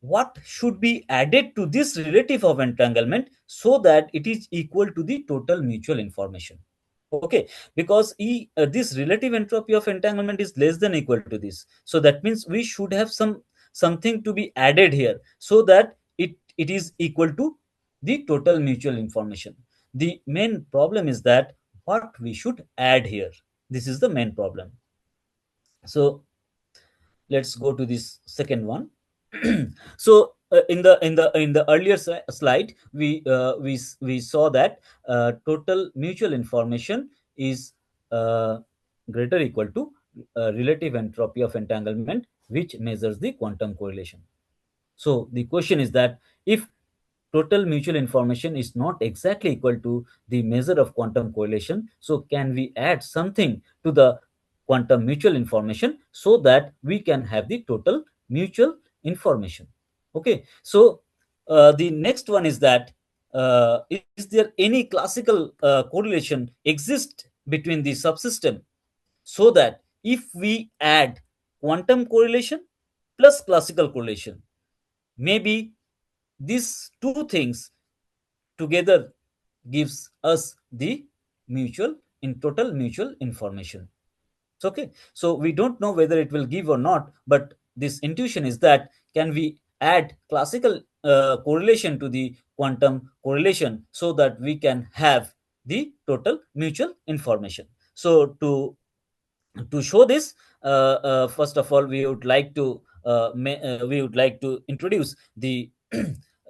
what should be added to this relative of entanglement so that it is equal to the total mutual information. Okay, because this relative entropy of entanglement is less than equal to this, so that means we should have something to be added here so that it is equal to the total mutual information. The main problem is that what we should add here, this is the main problem. So let's go to this second one. So in the earlier slide we saw that total mutual information is uh, greater equal to relative entropy of entanglement, which measures the quantum correlation. So the question is that if total mutual information is not exactly equal to the measure of quantum correlation, so can we add something to the quantum mutual information so that we can have the total mutual information? Okay, so the next one is that is there any classical correlation exist between the subsystem, so that if we add quantum correlation plus classical correlation, maybe these two things together gives us the mutual in total mutual information. It's okay, so we don't know whether it will give or not, but this intuition is that can we add classical correlation to the quantum correlation so that we can have the total mutual information. So to show this, first of all we would like to introduce the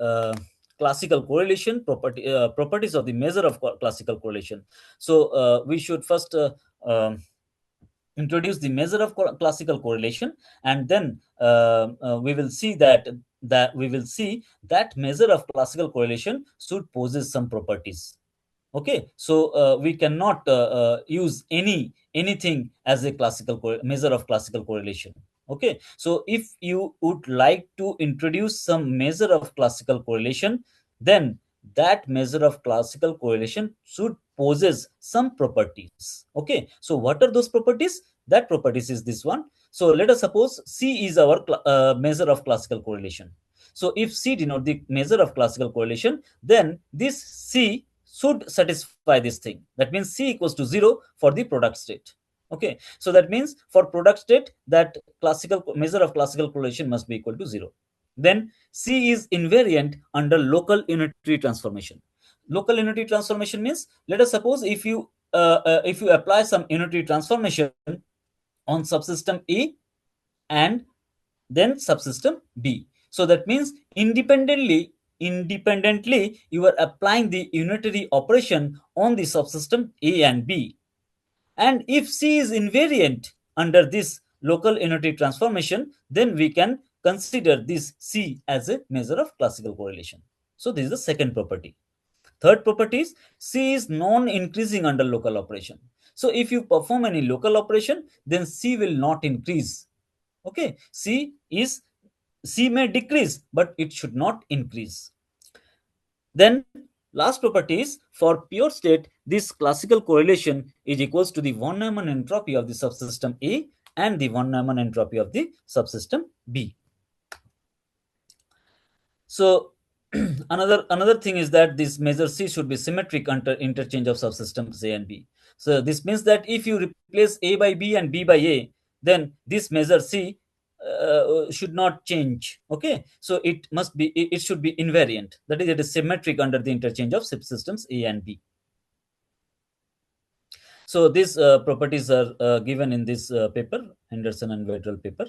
uh, classical correlation properties of the measure of classical correlation. So we should first introduce the measure of classical correlation, and then we will see that measure of classical correlation should possess some properties. Okay, so we cannot use anything as a measure of classical correlation. Okay, so if you would like to introduce some measure of classical correlation, then that measure of classical correlation should possess some properties. Okay, so what are those properties? That properties is this one. So let us suppose C is our measure of classical correlation. So if C denote the measure of classical correlation, then this C should satisfy this thing. That means C equals to 0 for the product state. Okay, so that means for product state, that classical measure of classical correlation must be equal to 0. Then C is invariant under local unitary transformation. Local unitary transformation means, let us suppose if you apply some unitary transformation on subsystem A and then subsystem B. So that means independently you are applying the unitary operation on the subsystem A and B. And if C is invariant under this local unitary transformation, then we can consider this C as a measure of classical correlation. So this is the second property. Third property is C is non-increasing under local operation. So if you perform any local operation, then C will not increase. Okay, C may decrease, but it should not increase. Then last property is, for pure state, this classical correlation is equals to the von Neumann entropy of the subsystem A and the von Neumann entropy of the subsystem B. So another thing is that this measure C should be symmetric under interchange of subsystems A and B. So this means that if you replace A by B and B by A, then this measure C should not change. Okay, so it should be invariant. That is, it is symmetric under the interchange of subsystems A and B. So these properties are given in this paper, Henderson and Vedral paper.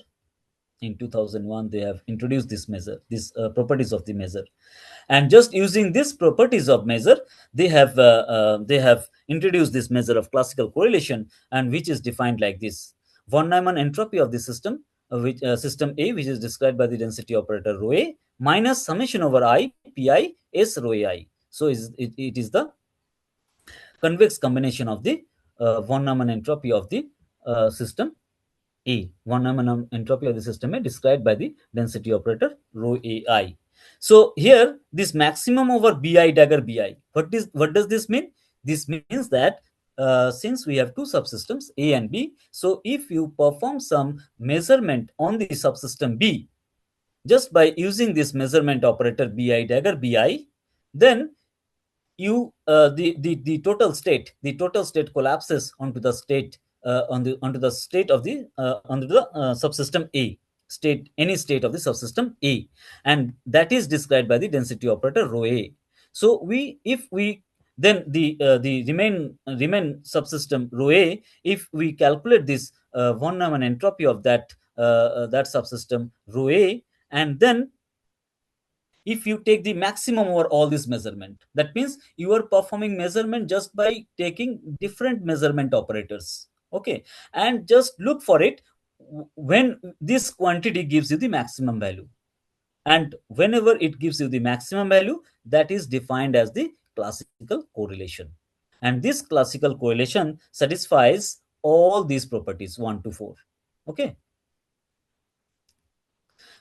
In 2001, they have introduced this measure, these properties of the measure, and just using these properties of measure, they have introduced this measure of classical correlation, and which is defined like this: von Neumann entropy of the system, which system A, which is described by the density operator rho A minus summation over I pi s rho ai. So it is the convex combination of the von Neumann entropy of the system A. Von Neumann entropy of the system A described by the density operator rho ai. So here this maximum over bi dagger bi. What does this mean? This means that since we have two subsystems A and B, so if you perform some measurement on the subsystem B, just by using this measurement operator bi dagger bi, then you the total state collapses onto the state onto the state of the onto the subsystem A state, any state of the subsystem A, and that is described by the density operator rho A. So if we then the remain subsystem rho A, if we calculate this von Neumann entropy of that subsystem rho A, and then if you take the maximum over all this measurement, that means you are performing measurement just by taking different measurement operators. Okay, and just look for it when this quantity gives you the maximum value, and whenever it gives you the maximum value, that is defined as the classical correlation, and this classical correlation satisfies all these properties 1 to 4. Okay,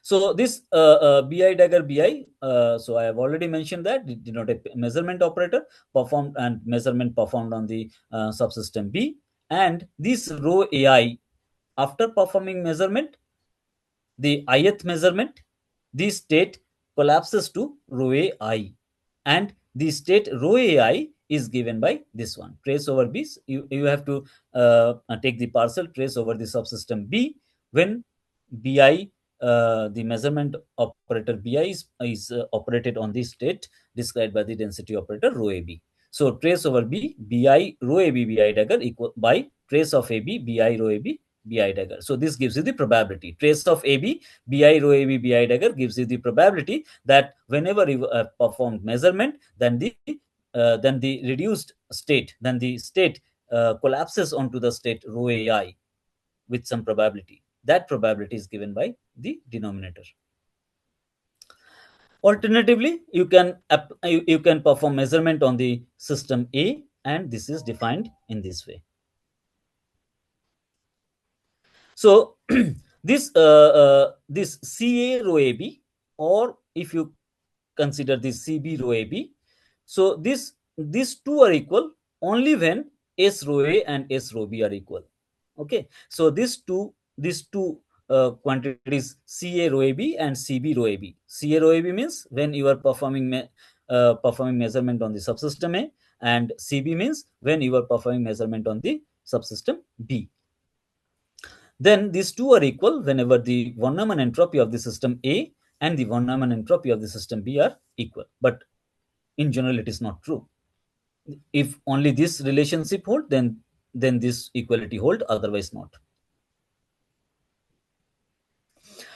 so this bi dagger bi, so I have already mentioned that it denote a measurement operator performed and measurement performed on the subsystem B, and this rho ai, after performing measurement, the ith measurement, the state collapses to rho ai, and the state rho ai is given by this one, trace over B. You have to take the partial trace over the subsystem B when bi the measurement operator bi is operated on the state described by the density operator rho ab. So trace over B bi rho ab bi dagger equal by trace of ab bi rho ab bi dagger. So this gives you the probability. Trace of AB bi rho AB bi dagger gives you the probability that whenever you performed measurement, then the reduced state, then the state collapses onto the state rho ai with some probability. That probability is given by the denominator. Alternatively, you can perform measurement on the system A, and this is defined in this way. So this CA rho AB, or if you consider this CB rho AB, So these two are equal only when S rho A and S rho B are equal. Okay, so these two quantities Ca rho AB and Cb rho AB. Ca rho AB means when you are performing measurement on the subsystem A, and Cb means when you are performing measurement on the subsystem B. Then these two are equal whenever the von Neumann entropy of the system A and the von Neumann entropy of the system B are equal. But in general, it is not true. If only this relationship hold, then this equality hold, otherwise not.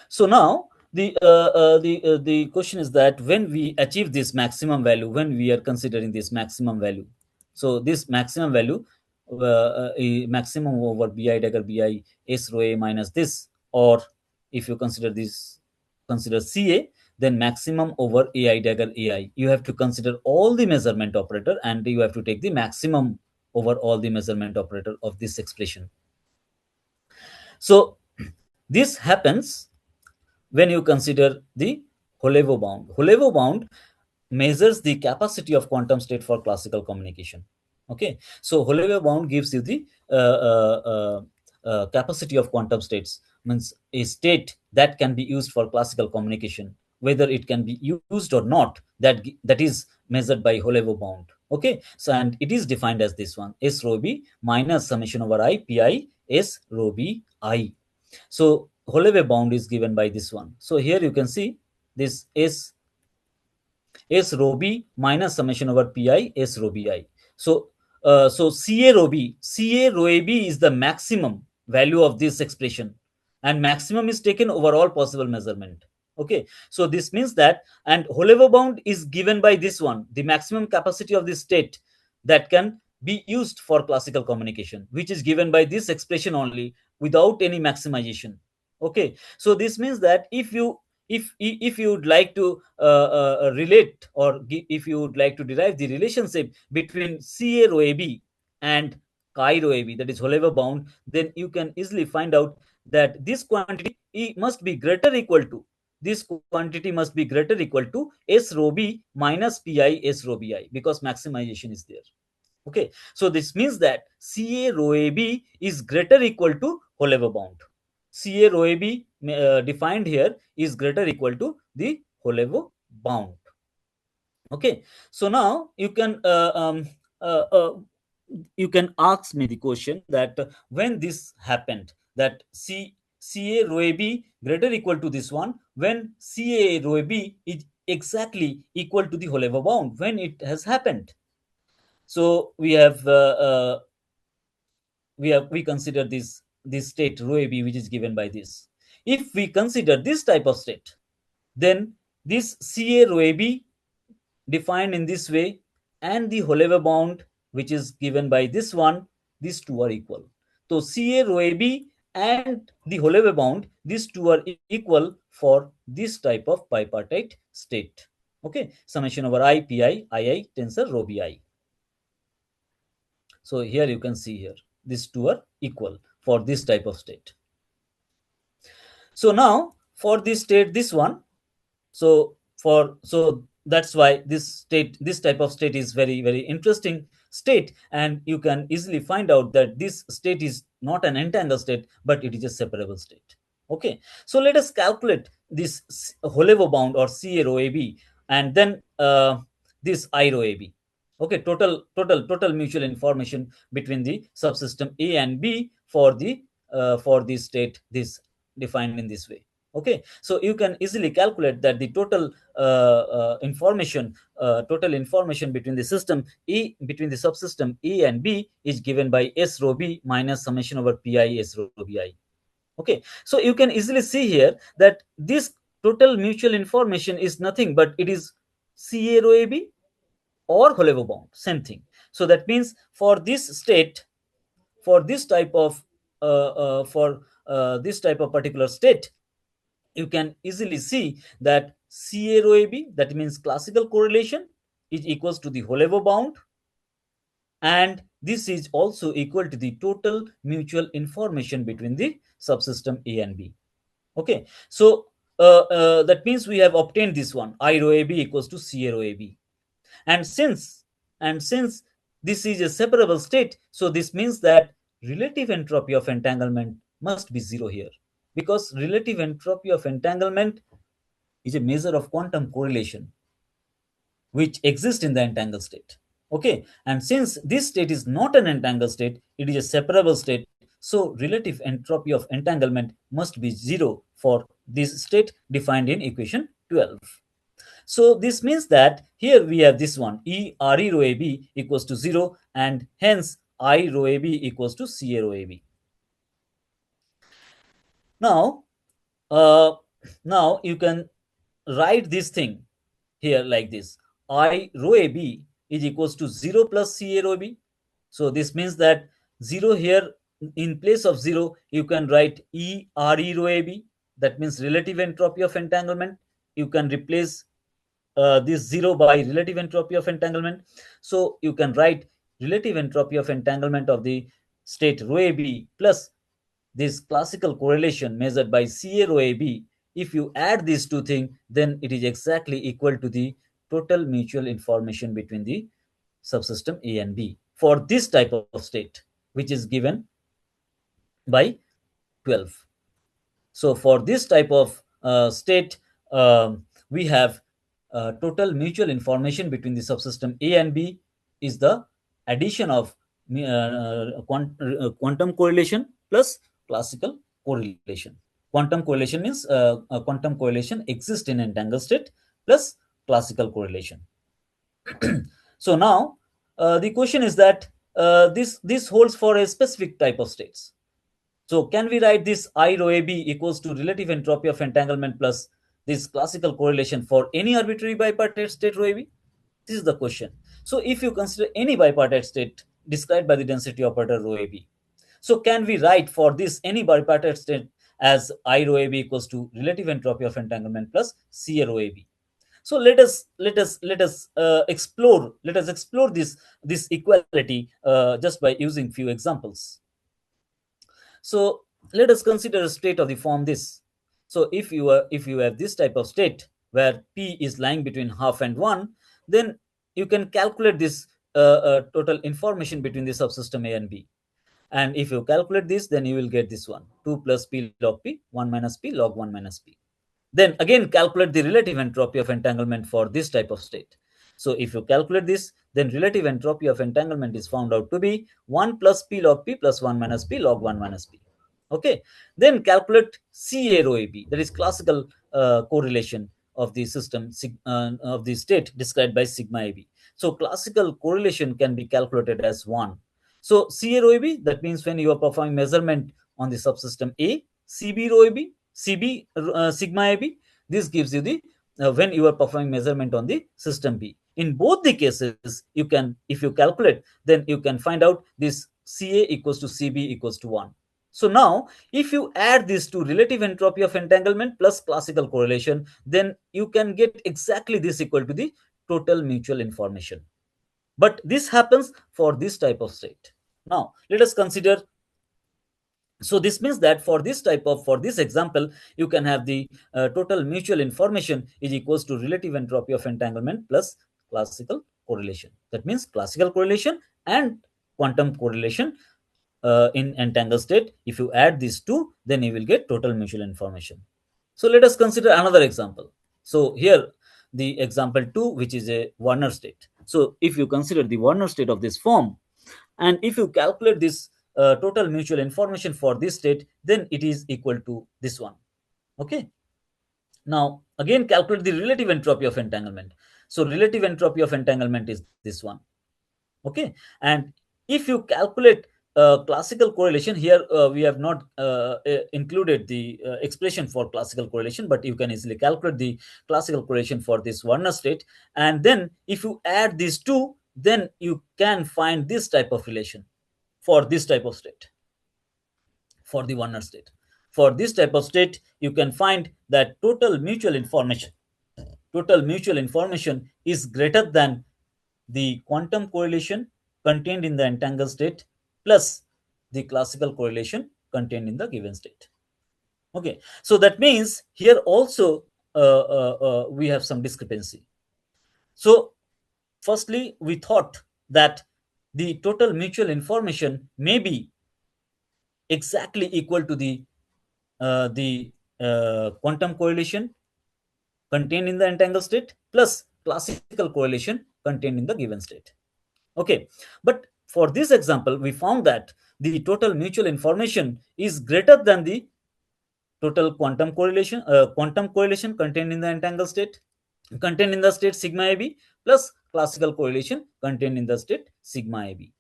So now the question is that when we achieve this maximum value, when we are considering this maximum value, so this maximum value, maximum over bi dagger bi s rho a minus this, or if you consider ca, then maximum over ai dagger ai, you have to consider all the measurement operator and you have to take the maximum over all the measurement operator of this expression. So this happens when you consider the Holevo bound. Holevo bound measures the capacity of quantum state for classical communication. Okay, so Holevo bound gives you the capacity of quantum states, means a state that can be used for classical communication. Whether it can be used or not, that is measured by Holevo bound. Okay, so and it is defined as this one: S rho b minus summation over I pi S rho b I. So Holloway bound is given by this one. So here you can see this S rho b minus summation over pi S rho bi. So Ca rho b, Ca rho ab is the maximum value of this expression, and maximum is taken over all possible measurement. Okay, so this means that, and Holevo bound is given by this one, the maximum capacity of this state that can be used for classical communication, which is given by this expression only without any maximization. Okay, so this means that if you would like to relate, or if you would like to derive the relationship between Ca rho AB and chi rho AB, that is Holevo bound, then you can easily find out that this quantity must be greater equal to, this quantity must be greater equal to S rho B minus pi S rho bi, because maximization is there. Okay, so this means that Ca rho AB is greater equal to Holevo bound. Ca rho AB defined here is greater equal to the Holevo bound. Okay, so now uh, uh, you can ask me the question that when this happened, that Ca rho AB greater equal to this one, when Ca rho AB is exactly equal to the Holevo bound, when it has happened. So we consider this state rho AB, which is given by this. If we consider this type of state, then this Ca rho AB defined in this way and the Holevo bound, which is given by this one, these two are equal. So Ca rho AB and the Holevo bound, these two are equal for this type of bipartite state. Okay, summation over I pi II tensor rho bi. So here you can see here these two are equal for this type of state. So now for this state, this one, so that's why this type of state is very interesting state, and you can easily find out that this state is not an entangled state, but it is a separable state. Okay, so let us calculate this Holevo bound or Ca rho AB, and then this I rho AB. Okay, total mutual information between the subsystem A and B for the state this defined in this way. Okay, so you can easily calculate that the total information between the system E, between the subsystem A and B, is given by S rho B minus summation over pi S rho bi. Okay, so you can easily see here that this total mutual information is nothing but it is Ca rho AB or Holevo bound, same thing. So that means for this state, for this type of for this type of particular state, you can easily see that Ca rho AB, that means classical correlation, is equals to the Holevo bound, and this is also equal to the total mutual information between the subsystem A and B. Okay, so that means we have obtained this one, I rho AB equals to Ca rho AB. And since this is a separable state, so this means that relative entropy of entanglement must be zero here, because relative entropy of entanglement is a measure of quantum correlation which exists in the entangled state. Okay, and since this state is not an entangled state, it is a separable state. So relative entropy of entanglement must be zero for this state defined in equation 12. So this means that here we have this one, E RE rho AB equals to 0, and hence I rho AB equals to CA rho AB. Now, uh, now you can write this thing here like this: I rho AB is equals to 0 plus CA rho AB. So this means that 0 here, in place of 0, you can write E RE rho AB. That means relative entropy of entanglement. You can replace this 0 by relative entropy of entanglement. So you can write relative entropy of entanglement of the state rho AB plus this classical correlation measured by CA rho AB. If you add these two things, then it is exactly equal to the total mutual information between the subsystem A and B for this type of state, which is given by 12. So for this type of state, we have total mutual information between the subsystem A and B is the addition of quantum correlation plus classical correlation. Quantum correlation means quantum correlation exists in entangled state plus classical correlation. So now the question is that this holds for a specific type of states. So can we write this I rho AB equals to relative entropy of entanglement plus this classical correlation for any arbitrary bipartite state rho AB? This is the question. So if you consider any bipartite state described by the density operator rho AB, so can we write for this any bipartite state as I rho AB equals to relative entropy of entanglement plus C rho AB? So let us explore this equality just by using few examples. So let us consider a state of the form this. So if you have this type of state where P is lying between half and 1, then you can calculate this total information between the subsystem A and B. And if you calculate this, then you will get this one, 2 plus P log P, 1 minus P log 1 minus P. Then again calculate the relative entropy of entanglement for this type of state. So if you calculate this, then relative entropy of entanglement is found out to be 1 plus P log P plus 1 minus P log 1 minus P. Okay. Then calculate CA rho AB, that is classical correlation of the system of the state described by sigma AB. So classical correlation can be calculated as 1. So CA rho AB, that means when you are performing measurement on the subsystem A, CB rho AB, CB sigma AB, this gives you the when you are performing measurement on the system B. In both the cases, you can, if you calculate, then you can find out this CA equals to CB equals to 1. So now, if you add this to relative entropy of entanglement plus classical correlation, then you can get exactly this equal to the total mutual information. But this happens for this type of state. Now, let us consider. So this means that for this example, you can have the total mutual information is equals to relative entropy of entanglement plus classical correlation. That means classical correlation and quantum correlation in entangled state. If you add these two, then you will get total mutual information. So let us consider another example. So here the example 2, which is a Warner state. So if you consider the Warner state of this form, and if you calculate this total mutual information for this state, then it is equal to this one. Okay. Now again calculate the relative entropy of entanglement. So relative entropy of entanglement is this one. Okay. And if you calculate classical correlation here, we have not included the expression for classical correlation, but you can easily calculate the classical correlation for this Warner state. And then if you add these two, then you can find this type of relation for this type of state, for the Warner state. For this type of state, you can find that total mutual information is greater than the quantum correlation contained in the entangled state plus the classical correlation contained in the given state. Okay, so that means here also we have some discrepancy. So firstly, we thought that the total mutual information may be exactly equal to the quantum correlation contained in the entangled state plus classical correlation contained in the given state. Okay, but for this example, we found that the total mutual information is greater than the total quantum correlation contained in the entangled state, contained in the state sigma AB plus classical correlation contained in the state sigma AB.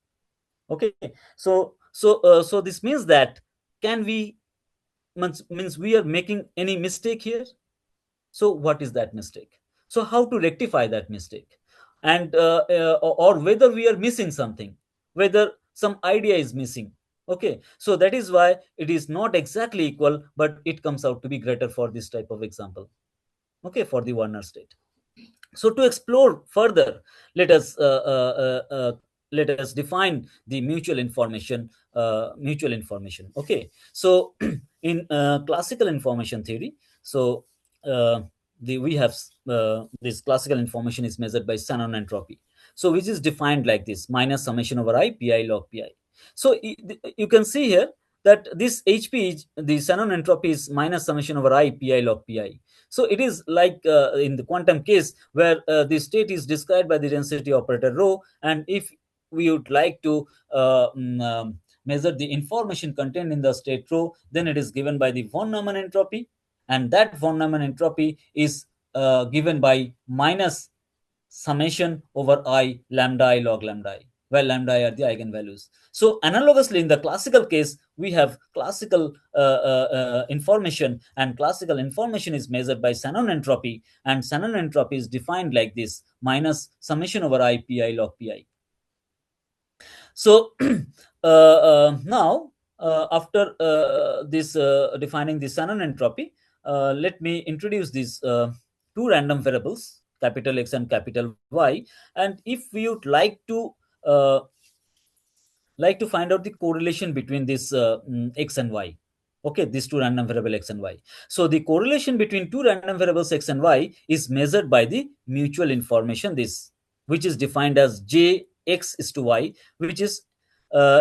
Okay, so this means that can we means we are making any mistake here. So what is that mistake? So how to rectify that mistake? And or whether we are missing something, whether some idea is missing. Okay, so that is why it is not exactly equal, but it comes out to be greater for this type of example. Okay, for the Warner state. So to explore further, let us let us define the mutual information. Okay, so in classical information theory, so uh, we have this classical information is measured by Shannon entropy, so which is defined like this: minus summation over I pi log pi. So you can see here that this hp, the Shannon entropy, is minus summation over I pi log pi. So it is like in the quantum case where the state is described by the density operator rho, and if we would like to measure the information contained in the state rho, then it is given by the von Neumann entropy, and that von Neumann entropy is given by minus summation over I lambda I log lambda I, where lambda I are the eigenvalues. So analogously, in the classical case, we have classical information, and classical information is measured by Shannon entropy, and Shannon entropy is defined like this: minus summation over I pi log pi. So now, after this defining the Shannon entropy, let me introduce these two random variables, capital X and capital Y. And if we would uh, like to find out the correlation between this X and Y, okay, these two random variable X and Y. So the correlation between two random variables X and Y is measured by the mutual information, this, which is defined as Jx is to Y, which is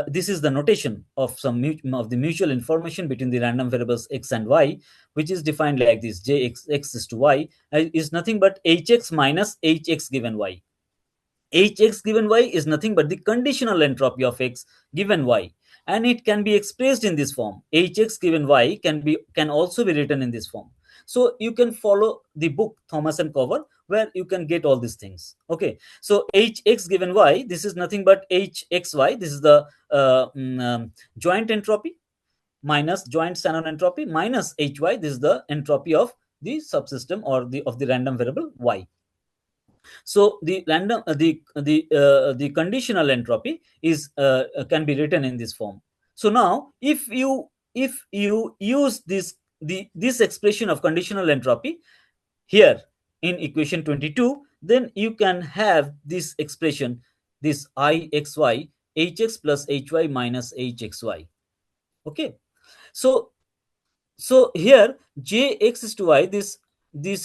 this is the notation of of the mutual information between the random variables X and Y, which is defined like this: Jx x is to Y is nothing but Hx minus Hx given Y. Hx given Y is nothing but the conditional entropy of X given Y, and it can be expressed in this form. Hx given Y can also be written in this form. So you can follow the book Thomas and Cover, where you can get all these things. Okay, so Hx given Y, this is nothing but Hxy, this is the joint entropy, minus joint Shannon entropy, minus Hy, this is the entropy of the subsystem or the random variable Y. So the conditional entropy is can be written in this form. So now, if you use this expression of conditional entropy here in equation 22, then you can have this expression, this Ixy Hx plus Hy minus Hxy. Okay, so here Jx is to Y, this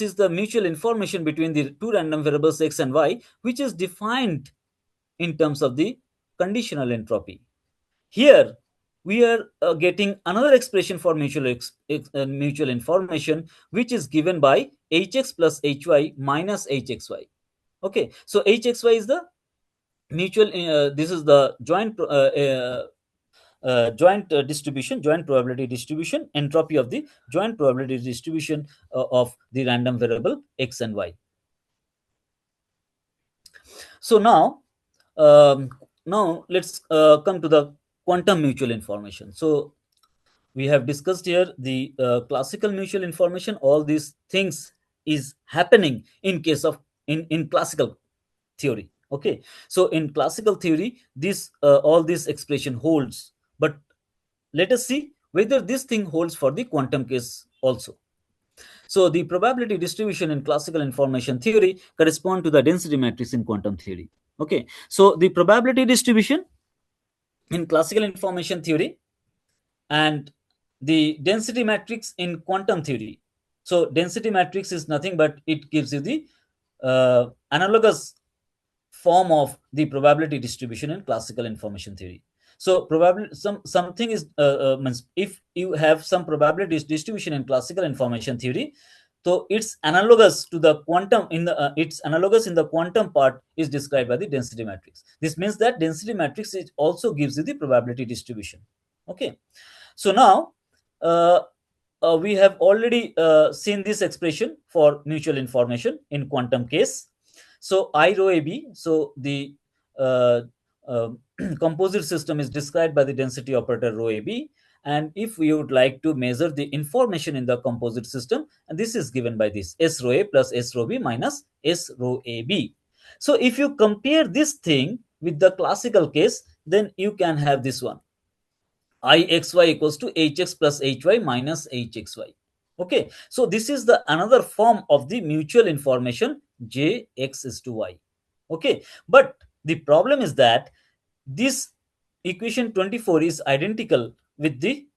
is the mutual information between the two random variables X and Y, which is defined in terms of the conditional entropy. Here we are getting another expression for mutual information, which is given by Hx plus Hy minus Hxy. Okay, so Hxy is the mutual this is the joint distribution, joint probability distribution, entropy of the joint probability distribution of the random variable X and Y. So now let's come to the quantum mutual information. So we have discussed here the classical mutual information. All these things is happening in case of in classical theory. Okay, so in classical theory, this all this expression holds, but let us see whether this thing holds for the quantum case also. So the probability distribution in classical information theory correspond to the density matrix in quantum theory. Okay, so the probability distribution in classical information theory and the density matrix in quantum theory. So density matrix is nothing but it gives you the analogous form of the probability distribution in classical information theory. So probably something is means if you have some probability distribution in classical information theory, so it's analogous to the quantum in the it's analogous in the quantum part is described by the density matrix. This means that density matrix is also gives you the probability distribution. Okay, so now uh, we have already seen this expression for mutual information in quantum case. So I rho AB, so the uh, uh, composite system is described by the density operator rho AB. And if we would like to measure the information in the composite system, and this is given by this S rho A plus S rho B minus S rho AB. So if you compare this thing with the classical case, then you can have this one. Ixy equals to hx plus hy minus hxy. Okay, so this is the another form of the mutual information jx is to y. Okay, but the problem is that this equation 24 is identical with the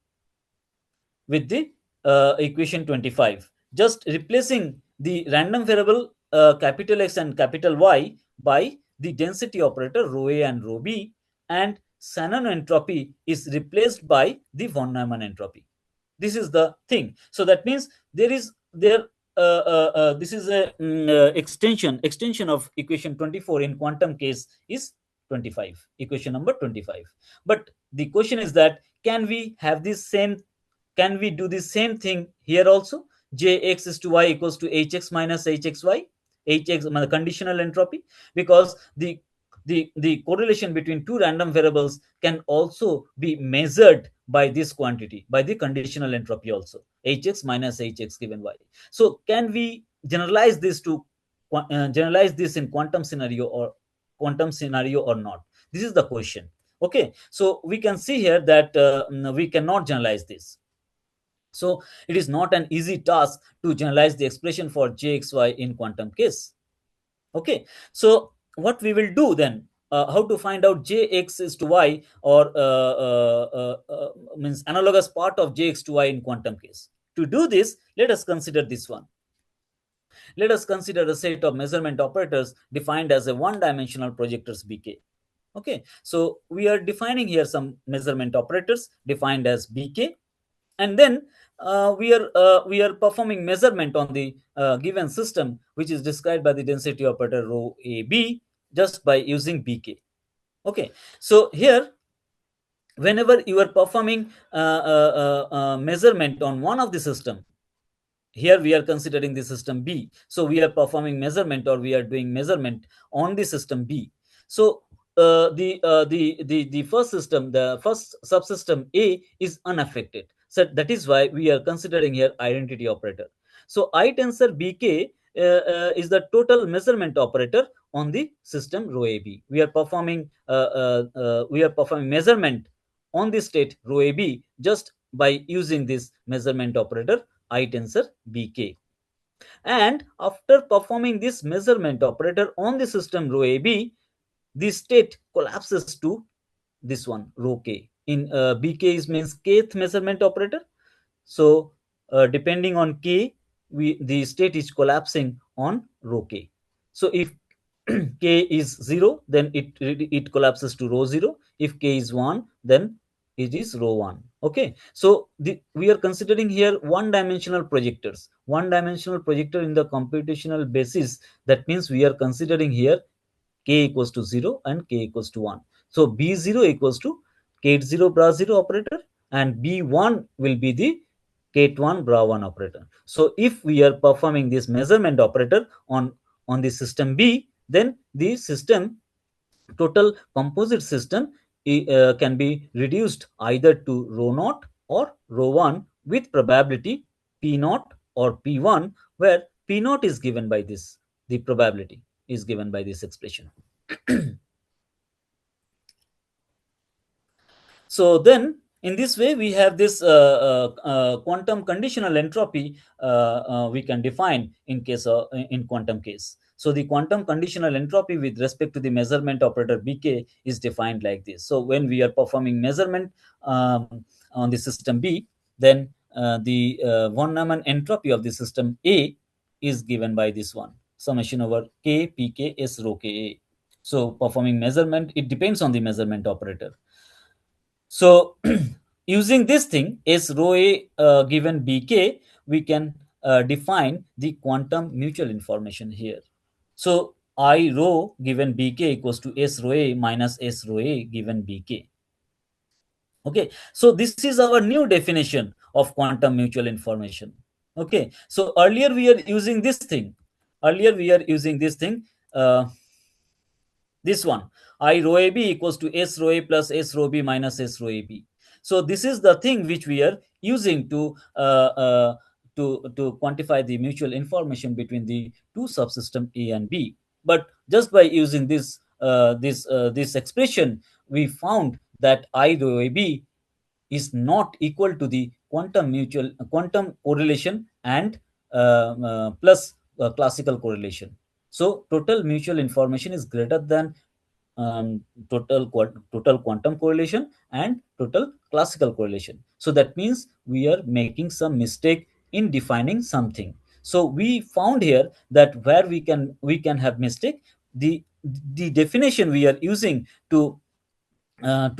equation 25, just replacing the random variable capital X and capital Y by the density operator rho A and rho B, and Shannon entropy is replaced by the von Neumann entropy. This is the thing. So that means this is a extension of equation 24 in quantum case is 25, equation number 25. But the question is that can we do the same thing here also? Jx is to y equals to hx minus hxy, hx conditional entropy, because the correlation between two random variables can also be measured by this quantity, by the conditional entropy also, hx minus hx given y. So can we generalize this to generalize this in quantum scenario or not? This is the question. Okay, so we can see here that we cannot generalize this. So it is not an easy task to generalize the expression for jxy in quantum case. Okay, so what we will do then, how to find out jx is to y, or means analogous part of jx to y in quantum case. To do this, let us consider this one. Let us consider a set of measurement operators defined as a one-dimensional projectors bk. Okay, so we are defining here some measurement operators defined as bk, and then we are performing measurement on the given system, which is described by the density operator rho AB, just by using bk. Okay, so here whenever you are performing measurement on one of the system, here we are considering the system B, so we are performing measurement, or we are doing measurement on the system B. So the first system, the first subsystem A is unaffected, so that is why we are considering here identity operator. So I tensor bk is the total measurement operator on the system rho AB. We are performing measurement on the state rho AB just by using this measurement operator I tensor bk. And after performing this measurement operator on the system rho AB, the state collapses to this one rho k. In bk is means kth measurement operator. So depending on k, the state is collapsing on rho k. So if k is 0, then it collapses to rho 0. If k is 1, then it is rho 1. Okay, so we are considering here one-dimensional projectors. One-dimensional projector in the computational basis, that means we are considering here k equals to 0 and k equals to 1. So b0 equals to k0 bra 0 operator, and b1 will be the k1 bra 1 operator. So if we are performing this measurement operator on the system B, then the system total composite system can be reduced either to rho naught or rho 1 with probability p naught or p1, where p naught is given by this, the probability is given by this expression. So then in this way we have this quantum conditional entropy we can define in quantum case. So the quantum conditional entropy with respect to the measurement operator bk is defined like this. So when we are performing measurement on the system B, then the von Neumann entropy of the system A is given by this one, summation over k pk s rho ka. So performing measurement, it depends on the measurement operator. So using this thing S rho A given Bk, we can define the quantum mutual information here. So I rho given Bk equals to S rho A minus S rho A given Bk. Okay, so this is our new definition of quantum mutual information. Okay, so earlier we are using this thing. Earlier we are using this thing. This one, I rho ab equals to S rho a plus S rho b minus S rho ab. So this is the thing which we are using to quantify the mutual information between the two subsystem A and B. But just by using this expression, we found that I rho ab is not equal to the quantum correlation and plus classical correlation. So total mutual information is greater than total quantum correlation and total classical correlation. So that means we are making some mistake in defining something. So we found here that where we can have mistake, the definition we are using to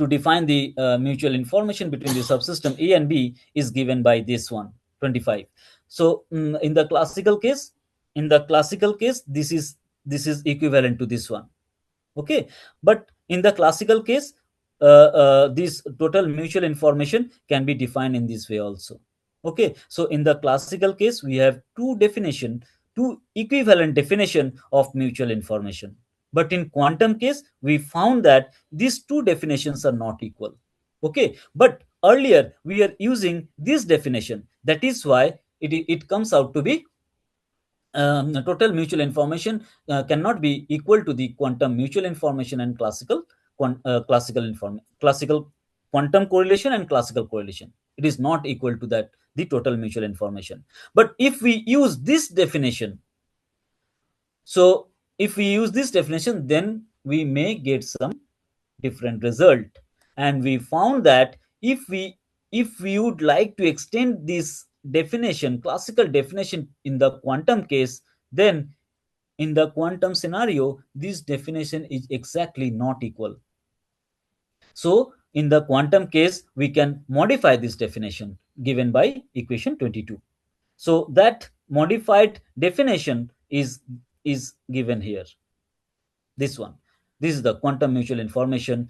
define the mutual information between the subsystem A and B is given by this one, 25. So in the classical case, this is equivalent to this one. Okay, but in the classical case, this total mutual information can be defined in this way also. Okay, so in the classical case, we have two equivalent definition of mutual information. But in quantum case, we found that these two definitions are not equal. Okay, but earlier we are using this definition. That is why it comes out to be total mutual information cannot be equal to the quantum mutual information and classical quantum correlation and classical correlation. It is not equal to that, the total mutual information. But if we use this definition, so if we use this definition, then we may get some different result. And we found that if we would like to extend this definition, classical definition, in the quantum case, then in the quantum scenario, this definition is exactly not equal. So in the quantum case, we can modify this definition given by equation 22. So that modified definition is given here. This one, this is the quantum mutual information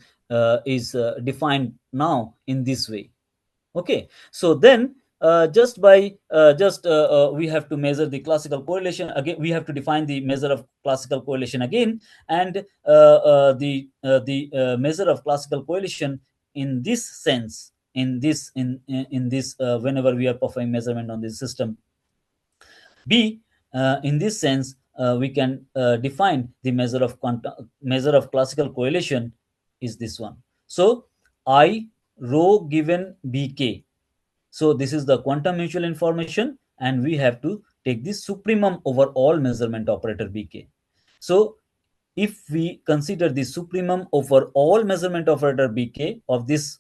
is defined now in this way. Okay, so then just by just we have to measure the classical correlation again. We have to define the measure of classical correlation again, and the measure of classical correlation in this sense, in this whenever we are performing measurement on this system B, in this sense, we can define the measure of classical correlation is this one. So I rho given Bk. So this is the quantum mutual information, and we have to take the supremum over all measurement operator Bk. So if we consider the supremum over all measurement operator Bk of this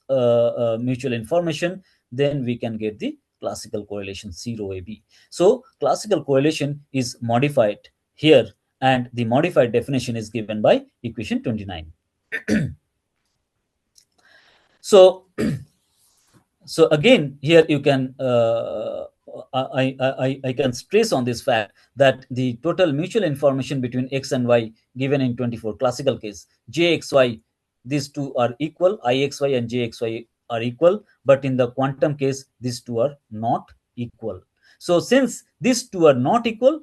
mutual information, then we can get the classical correlation C rho AB. So classical correlation is modified here, and the modified definition is given by equation 29. So so again, here you can I can stress on this fact that the total mutual information between x and y given in 24 classical case, jxy, these two are equal, ixy and jxy are equal, but in the quantum case, these two are not equal. So since these two are not equal,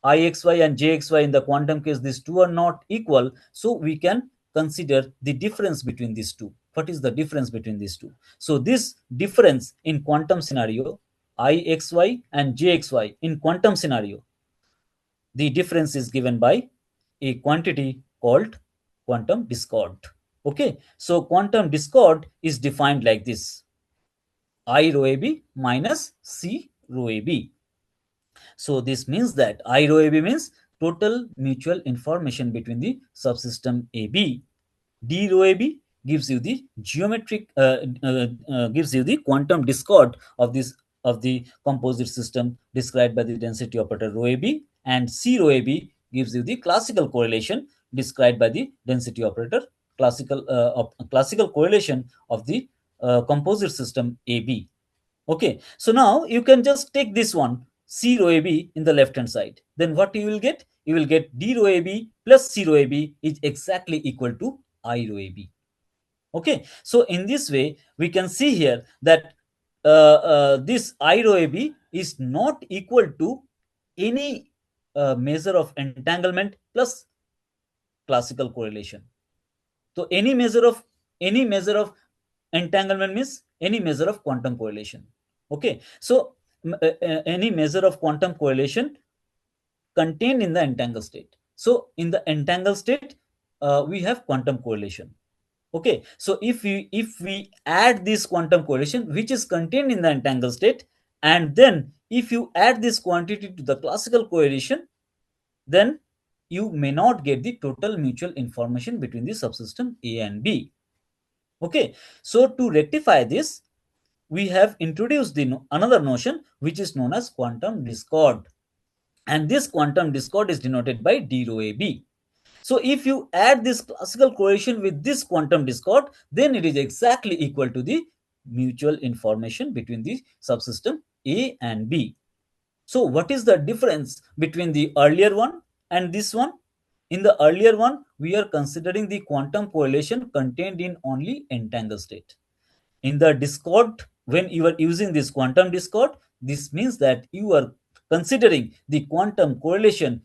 ixy and jxy, in the quantum case, these two are not equal, so we can consider the difference between these two. What is the difference between these two? So this difference in quantum scenario, ixy and jxy, in quantum scenario, the difference is given by a quantity called quantum discord. Okay, so quantum discord is defined like this: I rho ab minus C rho ab. So this means that I rho AB means total mutual information between the subsystem AB. D rho AB gives you the gives you the quantum discord of the composite system described by the density operator rho AB, and C rho AB gives you the classical correlation described by the density operator, classical correlation of the composite system AB. Okay, so now you can just take this one, C rho AB in the left hand side. Then what you will get? You will get D rho AB plus C rho AB is exactly equal to I rho AB. Okay, so in this way, we can see here that this I rho AB is not equal to any measure of entanglement plus classical correlation. So any measure of entanglement means any measure of quantum correlation. Okay, so any measure of quantum correlation contained in the entangled state. So in the entangled state, we have quantum correlation. Okay, so if we add this quantum correlation which is contained in the entangled state, and then if you add this quantity to the classical correlation, then you may not get the total mutual information between the subsystem A and B. Okay, so to rectify this, we have introduced the another notion which is known as quantum discord, and this quantum discord is denoted by d rho AB. So if you add this classical correlation with this quantum discord, then it is exactly equal to the mutual information between the subsystem A and B. So what is the difference between the earlier one and this one? In the earlier one, we are considering the quantum correlation contained in only entangled state. In the discord, when you are using this quantum discord, this means that you are considering the quantum correlation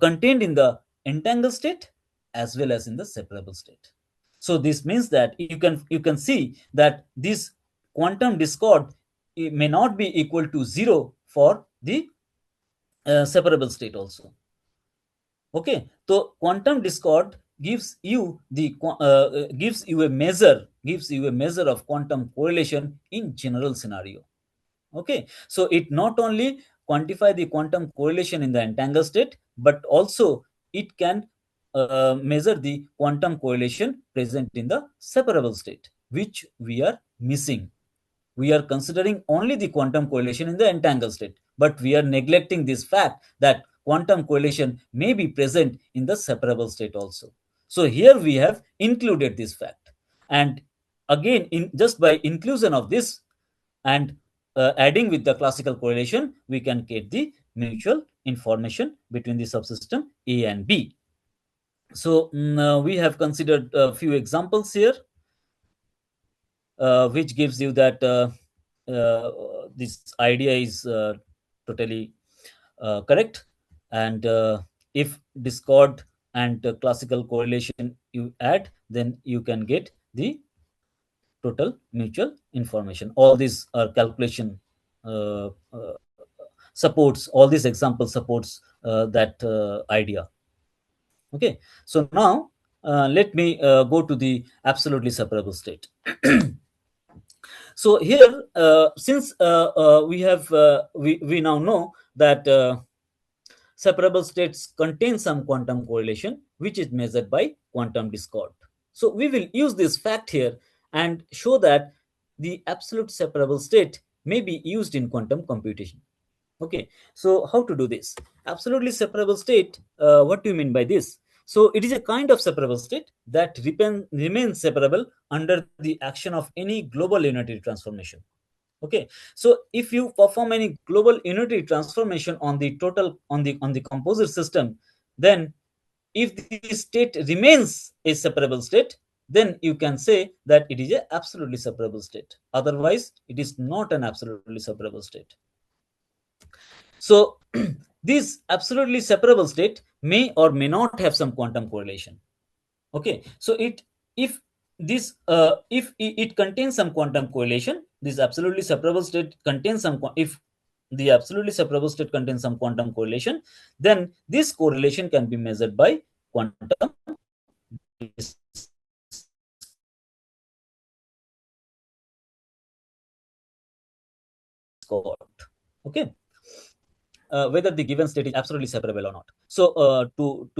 contained in the entangled state as well as in the separable state. So this means that you can see that this quantum discord may not be equal to 0 for the separable state also. Okay, so quantum discord gives you a measure of quantum correlation in general scenario. Okay, so it not only quantify the quantum correlation in the entangled state, but also it can measure the quantum correlation present in the separable state, which we are missing. We are considering only the quantum correlation in the entangled state, but we are neglecting this fact that quantum correlation may be present in the separable state also. So here we have included this fact, and again, in just by inclusion of this and adding with the classical correlation, we can get the mutual information between the subsystem A and B. So we have considered a few examples here, which gives you that this idea is totally correct. And if discord and classical correlation you add, then you can get the total mutual information. All these are calculation supports, all these examples supports that idea. Okay, so now let me go to the absolutely separable state. So here, since we now know that separable states contain some quantum correlation which is measured by quantum discord. So we will use this fact here and show that the absolute separable state may be used in quantum computation. Okay, so how to do this? Absolutely separable state, what do you mean by this? So it is a kind of separable state that remains separable under the action of any global unitary transformation. Okay, so if you perform any global unitary transformation on the composite system, then if the state remains a separable state, then you can say that it is a absolutely separable state. Otherwise, it is not an absolutely separable state. So this absolutely separable state may or may not have some quantum correlation. Okay, so if this if it contains some quantum correlation, this absolutely separable state contains some if the absolutely separable state contains some quantum correlation, then this correlation can be measured by quantum discord. Okay, whether the given state is absolutely separable or not. So to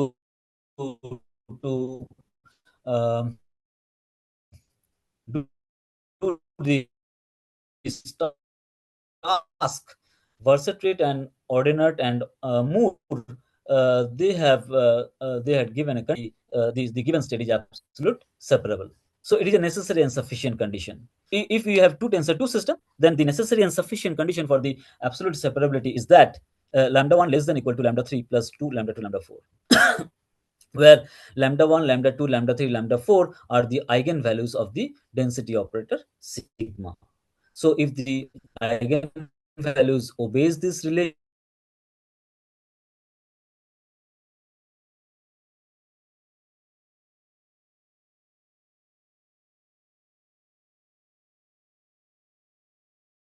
do this task, Versatrit and Ordinate and Moore they had given a the given state is absolute separable. So it is a necessary and sufficient condition. If we have two tensor 2 system, then the necessary and sufficient condition for the absolute separability is that lambda 1 less than equal to lambda 3 plus 2 lambda 2 lambda 4, where lambda 1, lambda 2, lambda 3, lambda 4 are the eigenvalues of the density operator sigma. So if the eigenvalues obeys this relation, then the absolute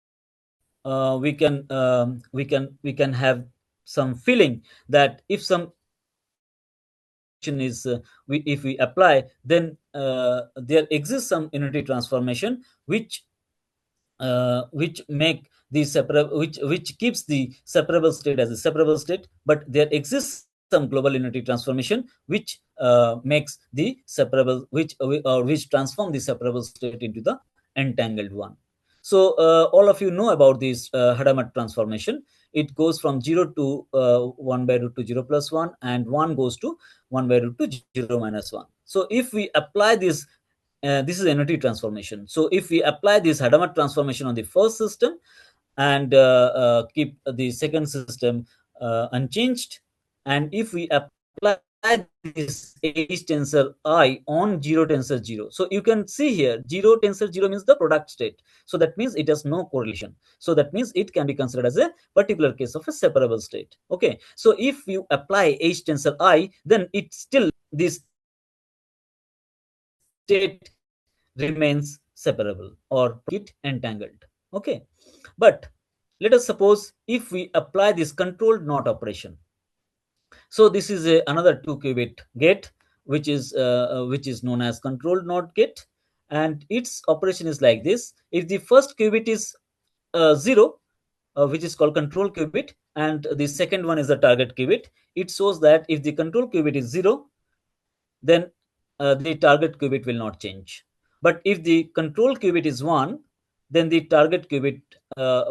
separability is absolute. We can have some feeling that if some condition is if we apply, then there exists some unity transformation which make the separable, which keeps the separable state as a separable state, but there exists some global unity transformation which makes the separable, which transform the separable state into the entangled one. So all of you know about this Hadamard transformation. It goes from 0 to 1 by root to 0 plus 1, and 1 goes to 1 by root to 0 minus 1. So if we apply this is unity transformation. So if we apply this Hadamard transformation on the first system and keep the second system unchanged, and if we apply this H tensor I on 0 tensor 0, so you can see here 0 tensor 0 means the product state. So that means it has no correlation. So that means it can be considered as a particular case of a separable state. Okay. So if you apply H tensor I, then it still, this state remains separable or get entangled. Okay. But let us suppose if we apply this controlled knot operation. So this is another 2-qubit gate which is known as controlled knot gate, and its operation is like this. If the first qubit is 0, which is called control qubit, and the second one is the target qubit, it shows that if the control qubit is 0, then the target qubit will not change. But if the control qubit is 1, then the target qubit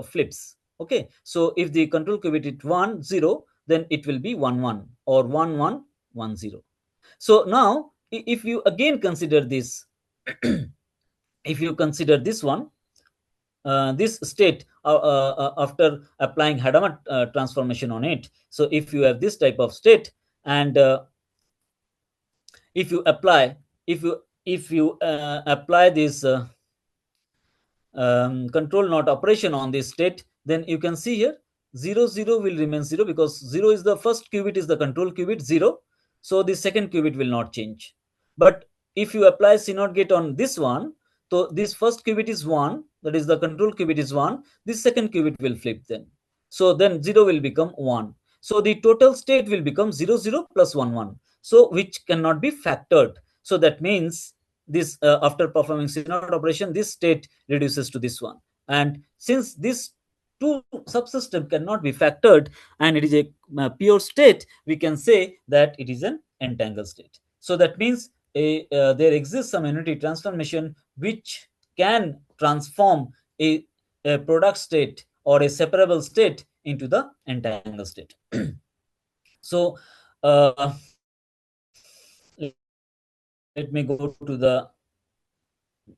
flips. Okay. So if the control qubit is 1, 0, then it will be 1, 1 or 1, 1, 1, 0. So now, if you again consider this, if you consider this one, this state after applying Hadamard transformation on it. So if you have this type of state, and if you apply apply this control knot operation on this state, then you can see here 0 0 will remain 0, because 0 is the first qubit, is the control qubit 0. So the second qubit will not change. But if you apply CNOT gate on this one, so this first qubit is 1, that is the control qubit is 1, this second qubit will flip then. So then 0 will become 1. So the total state will become 0 0 plus 1 1. So which cannot be factored. So that means this after performing CNOT operation, this state reduces to this one. And since this two subsystem cannot be factored and it is a pure state, we can say that it is an entangled state. So that means there exists some unity transformation which can transform a product state or a separable state into the entangled state. So let me go to the,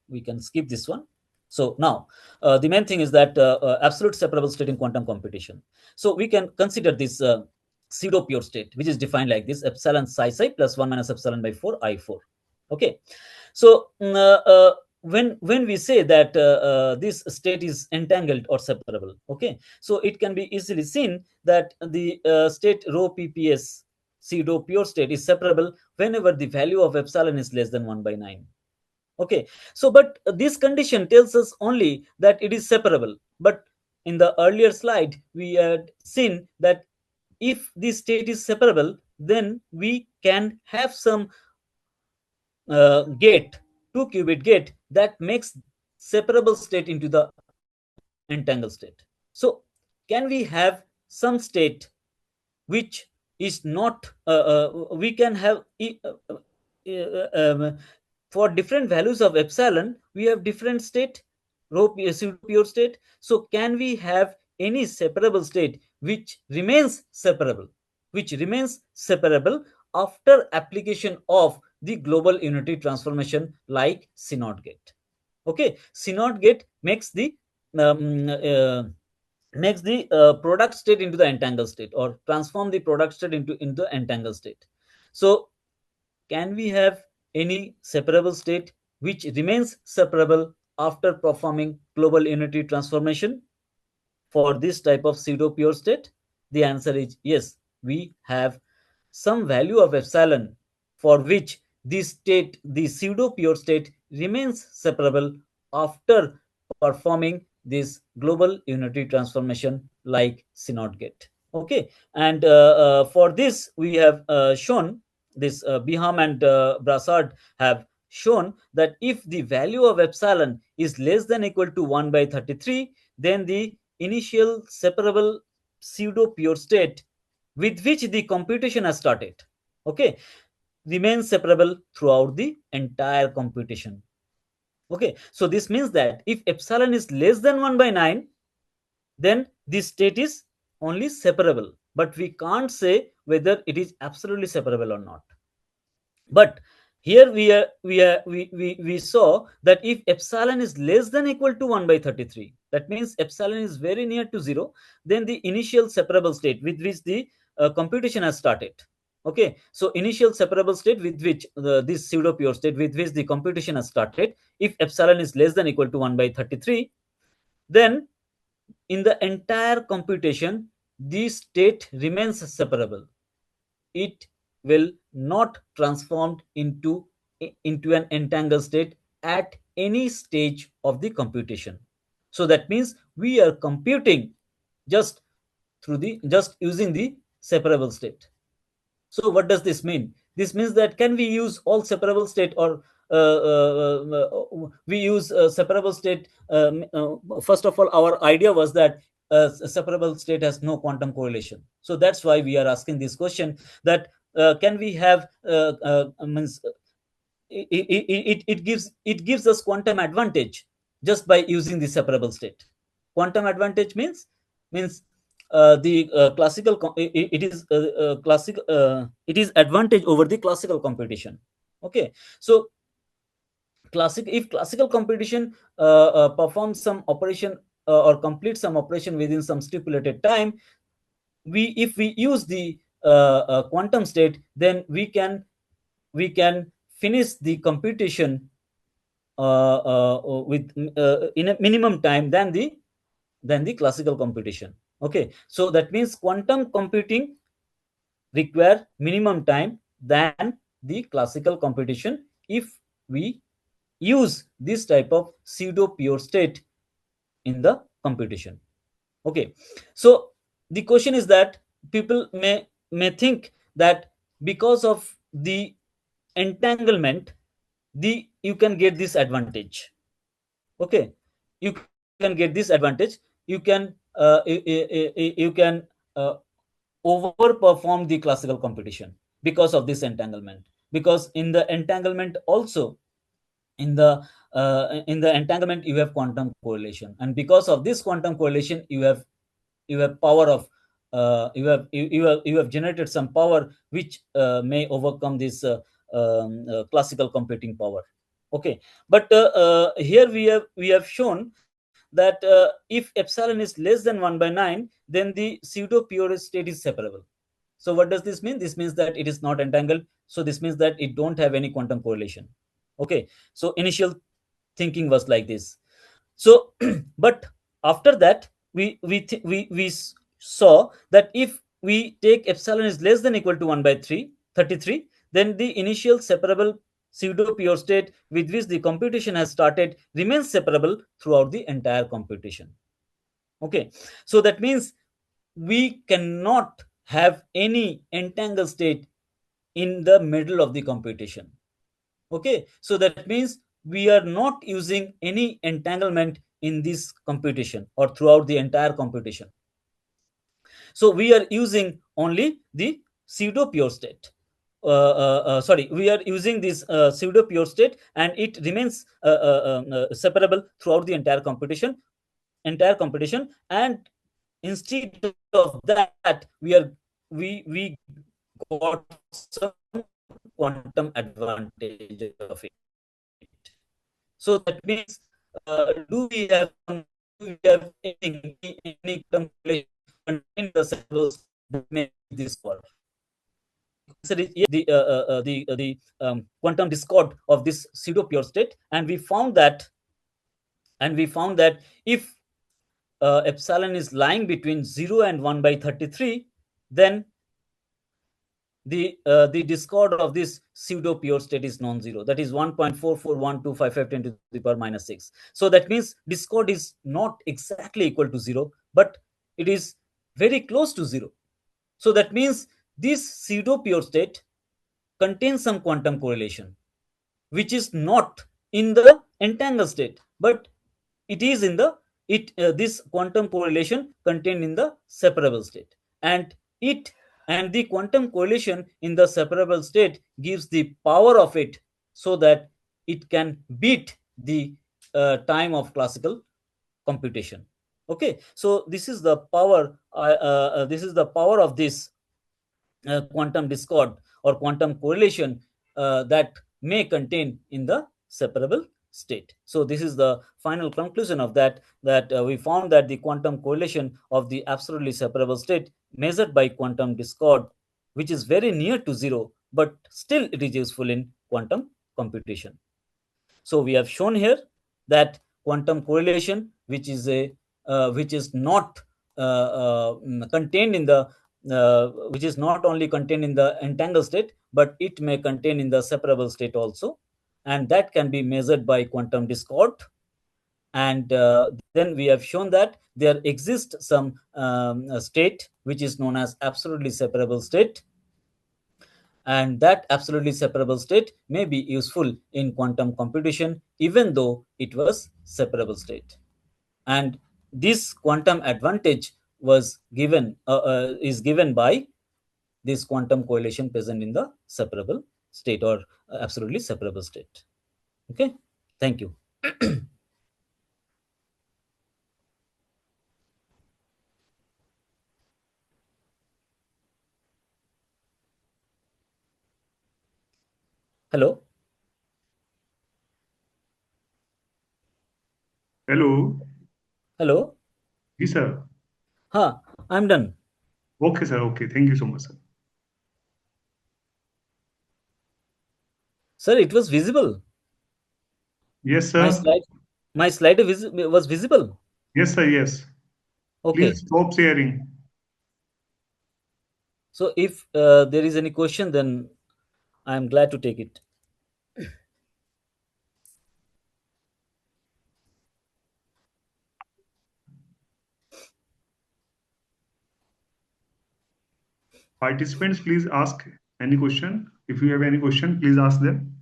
we can skip this one. So now the main thing is that absolute separable state in quantum computation. So we can consider this pseudo pure state, which is defined like this: epsilon psi psi plus 1 minus epsilon by 4 I4. Okay. So when we say that this state is entangled or separable, okay, so it can be easily seen that the state rho pps pseudo pure state is separable whenever the value of epsilon is less than 1 by 9. Okay. So but this condition tells us only that it is separable. But in the earlier slide we had seen that if this state is separable, then we can have some gate, 2-qubit gate, that makes separable state into the entangled state. So can we have some state which is not we can have for different values of epsilon, we have different state, rho pure state. So can we have any separable state which remains separable? which remains separable after application of the global unity transformation like CNOT gate. Okay, CNOT gate um, uh, makes the product state into the entangled state, or transform the product state into entangled state. So can we have any separable state which remains separable after performing global unity transformation for this type of pseudo pure state? The answer is yes. We have some value of epsilon for which the pseudo pure state remains separable after performing this global unity transformation like CNOT gate. Okay, and for this we have shown this, Biham and Brassard have shown that if the value of epsilon is less than equal to 1 by 33, then the initial separable pseudo pure state with which the computation has started, okay, remains separable throughout the entire computation. Okay, so this means that if epsilon is less than 1 by 9, then this state is only separable, but we can't say whether it is absolutely separable or not. But here we saw that if epsilon is less than equal to 1 by 33, that means epsilon is very near to 0, then the initial separable state with which the computation has started. Okay, so initial separable state with which this pseudo pure state with which the computation has started, if epsilon is less than equal to 1 by 33, then in the entire computation the state remains separable. It will not transform into an entangled state at any stage of the computation. So that means we are computing just just using the separable state. So what does this mean? This means that can we use all separable state, or we use separable state? First of all, our idea was that a separable state has no quantum correlation. So that's why we are asking this question, that can we have means it gives us quantum advantage just by using the separable state. Quantum advantage means the classical it is classic it is advantage over the classical computation. Okay, so if classical computation performs some operation or completes some operation within some stipulated time, if we use the quantum state, then we can finish the computation with in a minimum time than the classical computation. Okay, so that means quantum computing require minimum time than the classical computation if we use this type of pseudo pure state in the computation. Okay, so the question is that people may think that because of the entanglement, you can get this advantage. Okay, you can get this advantage. You can overperform the classical competition because of this entanglement, because in the entanglement also, in the entanglement you have quantum correlation, and because of this quantum correlation you have power of you have generated some power which may overcome this classical computing power. Okay, but here we have shown that if epsilon is less than 1 by 9, then the pseudo pure state is separable. So what does this mean? This means that it is not entangled. So this means that it don't have any quantum correlation. Okay, so initial thinking was like this. So but after that we saw that if we take epsilon is less than equal to 1 by 33, then the initial separable pseudo pure state with which the computation has started remains separable throughout the entire computation. Okay, so that means we cannot have any entangled state in the middle of the computation. Okay, so that means we are not using any entanglement in this computation or throughout the entire computation. So we are using only the pseudo pure state. Sorry, we are using this pseudo pure state, and it remains separable throughout the entire computation. And instead of that, we are we got some quantum advantage of it. So that means, do we have any calculation in the samples that make this work? The quantum discord of this pseudo pure state, and we found that if epsilon is lying between 0 and 1 by 33, then the discord of this pseudo pure state is non-zero, that is 1.441255 to the power minus 6. So that means discord is not exactly equal to 0, but it is very close to 0. So that means this pseudo pure state contains some quantum correlation, which is not in the entangled state, but it is in the this quantum correlation contained in the separable state, and it and the quantum correlation in the separable state gives the power of it, so that it can beat the time of classical computation. Okay, so this is the power of this quantum discord or quantum correlation that may contain in the separable state. So this is the final conclusion of that we found that the quantum correlation of the absolutely separable state measured by quantum discord, which is very near to zero, but still it is useful in quantum computation. So we have shown here that quantum correlation, which is not contained in the which is not only contained in the entangled state, but it may contain in the separable state also, and that can be measured by quantum discord. And then we have shown that there exists some state which is known as absolutely separable state, and that absolutely separable state may be useful in quantum computation even though it was separable state. And this quantum advantage was given is given by this quantum correlation present in the separable state or absolutely separable state. Okay, thank you. Hello. Hello. Hello. Yes, sir. I'm done. Okay, sir. Okay. Thank you so much, sir. Sir, it was visible. Yes, My sir. slide, was visible. Yes, sir. Yes. Okay. Please stop sharing. So if there is any question, then I'm glad to take it. Participants, please ask any question. If you have any question, please ask them.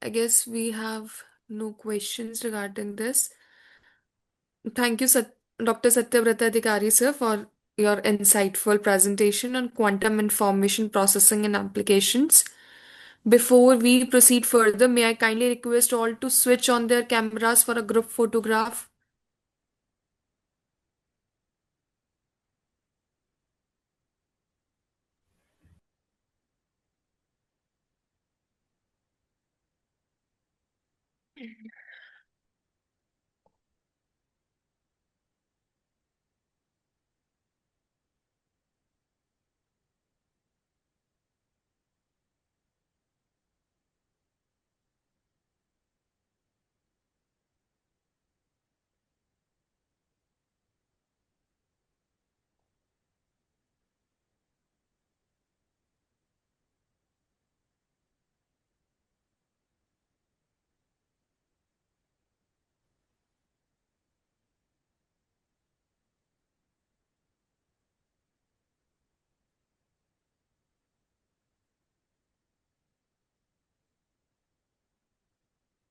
I guess we have no questions regarding this. Thank you, Dr. Satyavrata Adhikari, sir, for your insightful presentation on quantum information processing and applications. Before we proceed further, may I kindly request all to switch on their cameras for a group photograph?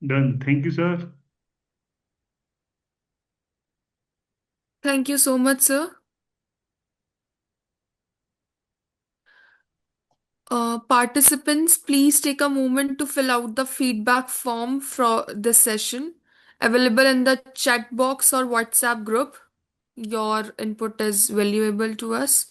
Done. Thank you, sir. Thank you so much, sir. Participants, please take a moment to fill out the feedback form for this session, available in the chat box or WhatsApp group. Your input is valuable to us.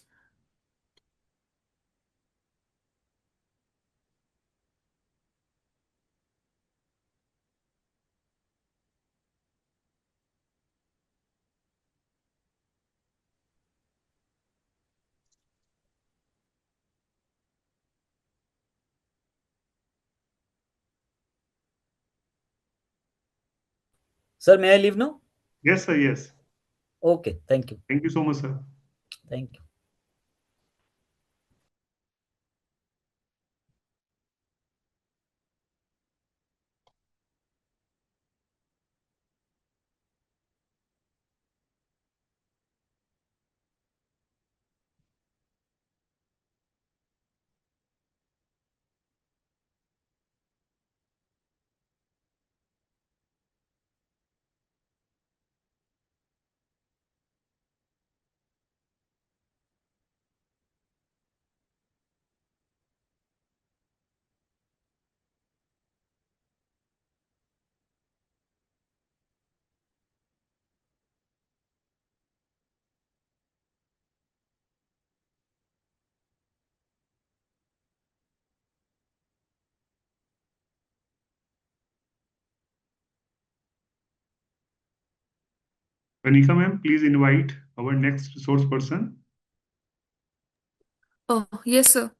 Sir, may I leave now? Yes, sir. Yes. Okay, thank you. Thank you so much, sir. Thank you. Vanika ma'am, please invite our next resource person. Oh, yes, sir.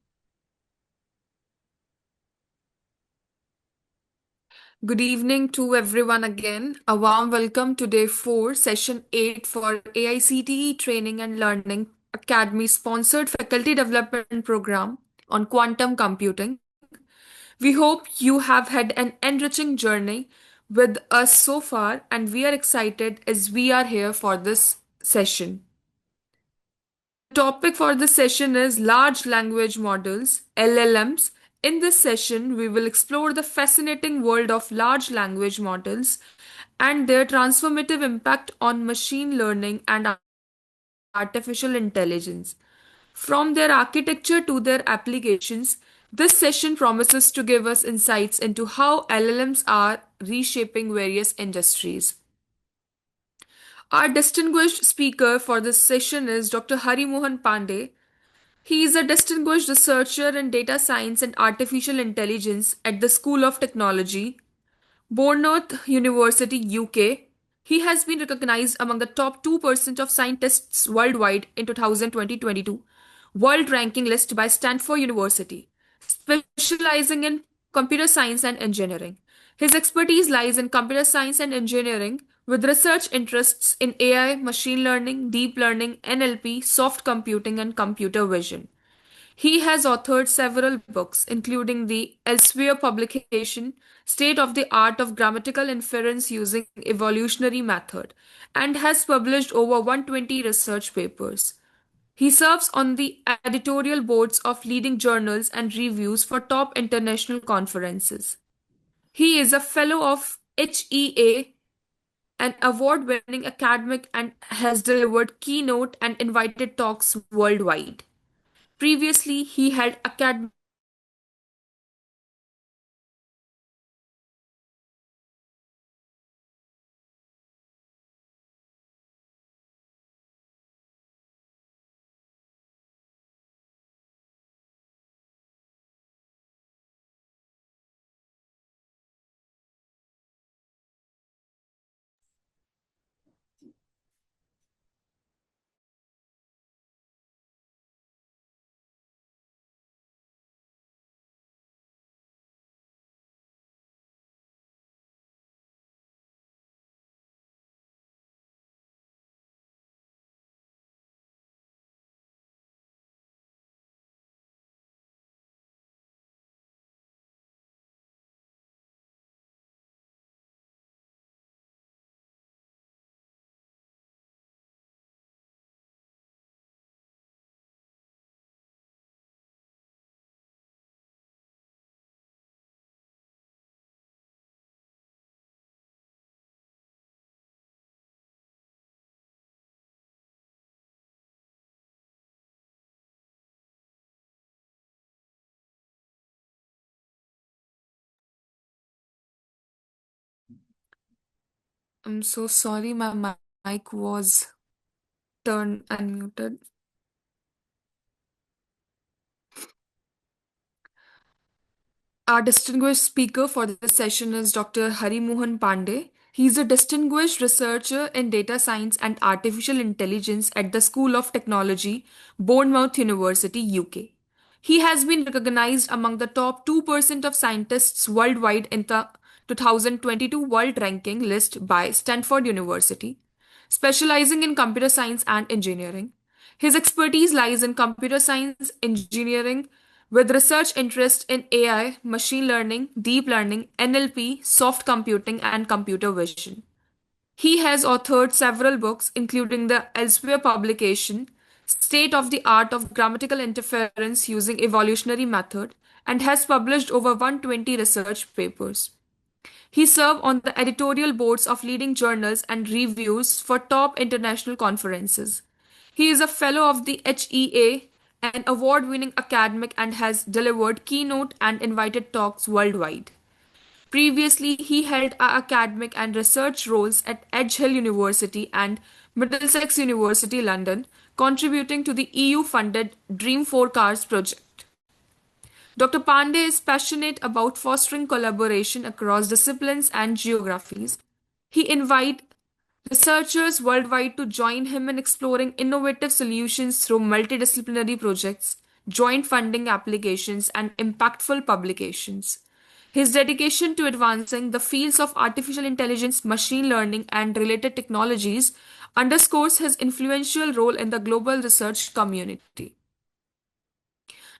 Good evening to everyone again. A warm welcome to day 4, session 8 for AICTE Training and Learning Academy sponsored faculty development program on quantum computing. We hope you have had an enriching journey with us so far, and we are excited as we are here for this session. The topic for this session is large language models, LLMs. In this session, we will explore the fascinating world of large language models and their transformative impact on machine learning and artificial intelligence. From their architecture to their applications, this session promises to give us insights into how LLMs are reshaping various industries. Our distinguished speaker for this session is Dr. Hari Mohan Pandey. He is a distinguished researcher in data science and artificial intelligence at the School of Technology, Bournemouth University, UK. He has been recognized among the top 2% of scientists worldwide in 2022 World Ranking List by Stanford University, specializing in computer science and engineering. His expertise lies in computer science and engineering, with research interests in AI, machine learning, deep learning, NLP, soft computing, and computer vision. He has authored several books, including the Elsevier publication State of the Art of Grammatical Inference Using Evolutionary Method, and has published over 120 research papers. He serves on the editorial boards of leading journals and reviews for top international conferences. He is a fellow of HEA, an award winning academic, and has delivered keynote and invited talks worldwide. Previously, he held academic I'm so sorry, my mic was turned unmuted. Our distinguished speaker for this session is Dr. Hari Mohan Pandey. He is a distinguished researcher in data science and artificial intelligence at the School of Technology, Bournemouth University, UK. He has been recognized among the top 2% of scientists worldwide in the 2022 World Ranking list by Stanford University, specializing in computer science and engineering. His expertise lies in computer science, engineering, with research interest in AI, machine learning, deep learning, NLP, soft computing, and computer vision. He has authored several books, including the Elsewhere publication, State of the Art of Grammatical Interference Using Evolutionary Method, and has published over 120 research papers. He served on the editorial boards of leading journals and reviews for top international conferences. He is a fellow of the HEA, an award winning academic, and has delivered keynote and invited talks worldwide. Previously, he held academic and research roles at Edge Hill University and Middlesex University, London, contributing to the EU funded Dream 4 Cars project. Dr. Pandey is passionate about fostering collaboration across disciplines and geographies. He invites researchers worldwide to join him in exploring innovative solutions through multidisciplinary projects, joint funding applications, and impactful publications. His dedication to advancing the fields of artificial intelligence, machine learning, and related technologies underscores his influential role in the global research community.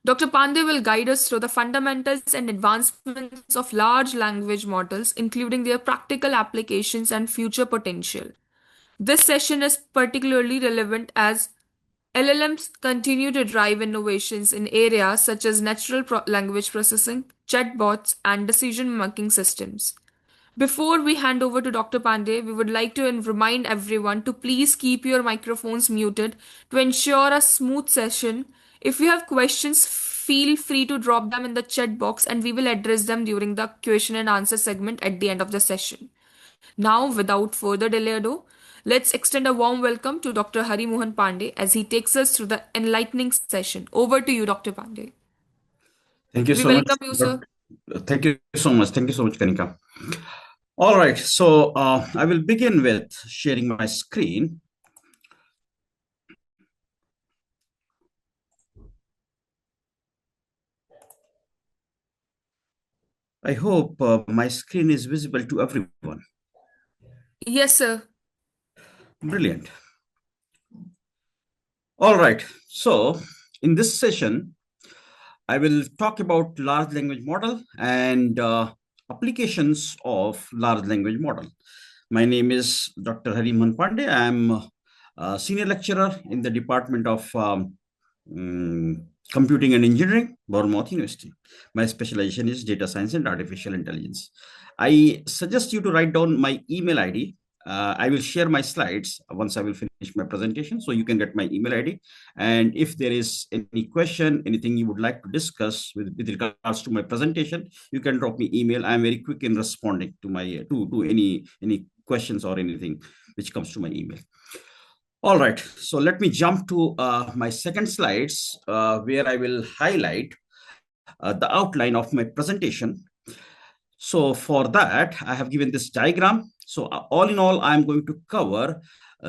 Dr. Pandey will guide us through the fundamentals and advancements of large language models, including their practical applications and future potential. This session is particularly relevant as LLMs continue to drive innovations in areas such as natural language processing, chatbots, and decision making systems. Before we hand over to Dr. Pandey, we would like to remind everyone to please keep your microphones muted to ensure a smooth session. If you have questions, feel free to drop them in the chat box and we will address them during the question and answer segment at the end of the session. Now, without further delay, though, let's extend a warm welcome to Dr. Hari Mohan Pandey as he takes us through the enlightening session. Over to you, Dr. Pandey. Thank you We so much. welcome you, sir. Thank you so much. Thank you so much, Kanika. All right. So I will begin with sharing my screen. I hope my screen is visible to everyone. Yes, sir. Brilliant. All right. So in this session, I will talk about large language model and applications of large language model. My name is Dr. Hari Mohan Pandey. I am a senior lecturer in the Department of Computing and Engineering, Bournemouth University. My specialization is data science and artificial intelligence. I suggest you to write down my email ID. I will share my slides once I will finish my presentation, so you can get my email ID. And if there is any question, anything you would like to discuss with regards to my presentation, you can drop me email. I am very quick in responding to my to any questions or anything which comes to my email. All right, so let me jump to my second slides where I will highlight the outline of my presentation. So for that, I have given this diagram. So all in all, I'm going to cover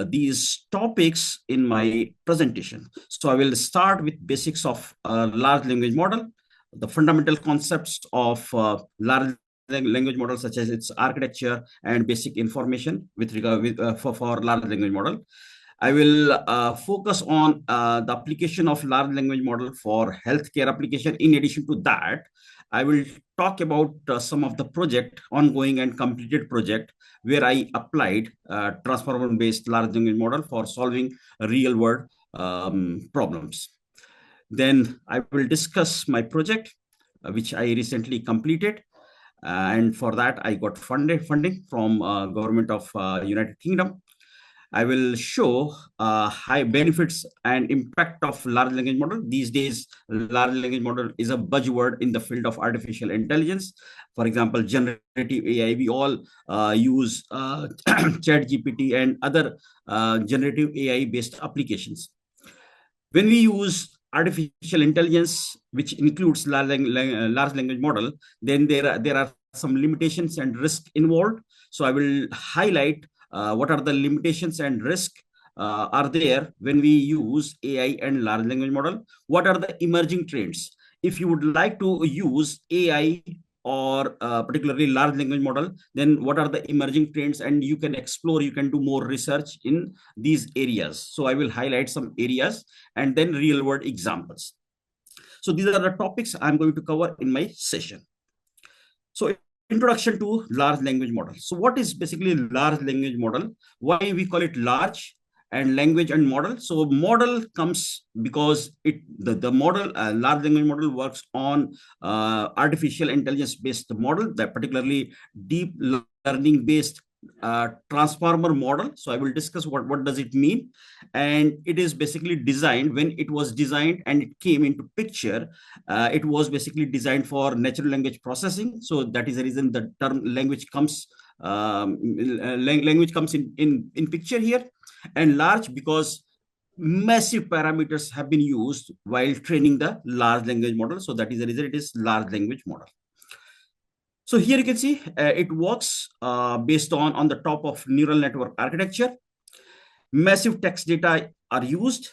these topics in my presentation. So I will start with basics of large language model, the fundamental concepts of large language model, such as its architecture and basic information with regard for large language model. I will focus on the application of large language model for healthcare application. In addition to that, I will talk about some of the project, ongoing and completed project, where I applied transformer-based large language model for solving real-world problems. Then I will discuss my project, which I recently completed. And for that, I got funding from government of United Kingdom. I will show high benefits and impact of large language model. These days, large language model is a buzzword in the field of artificial intelligence. For example, generative AI, we all use ChatGPT and other generative AI based applications. When we use artificial intelligence, which includes large language model, then there are some limitations and risk involved. So I will highlight what are the limitations and risk are there when we use AI and large language model. What are the emerging trends? If you would like to use AI or particularly large language model, then what are the emerging trends, and you can explore, you can do more research in these areas. So I will highlight some areas and then real world examples. So these are the topics I'm going to cover in my session. So introduction to large language model. So what is basically large language model? Why we call it large and language and model? So model comes because the model, large language model works on artificial intelligence based model, that particularly deep learning based transformer model. So I will discuss what does it mean. And it is basically designed, when it was designed and it came into picture, it was basically designed for natural language processing. So that is the reason the term language comes in picture here. And large because massive parameters have been used while training the large language model. So that is the reason it is large language model. So here you can see it works based on the top of neural network architecture. Massive text data are used.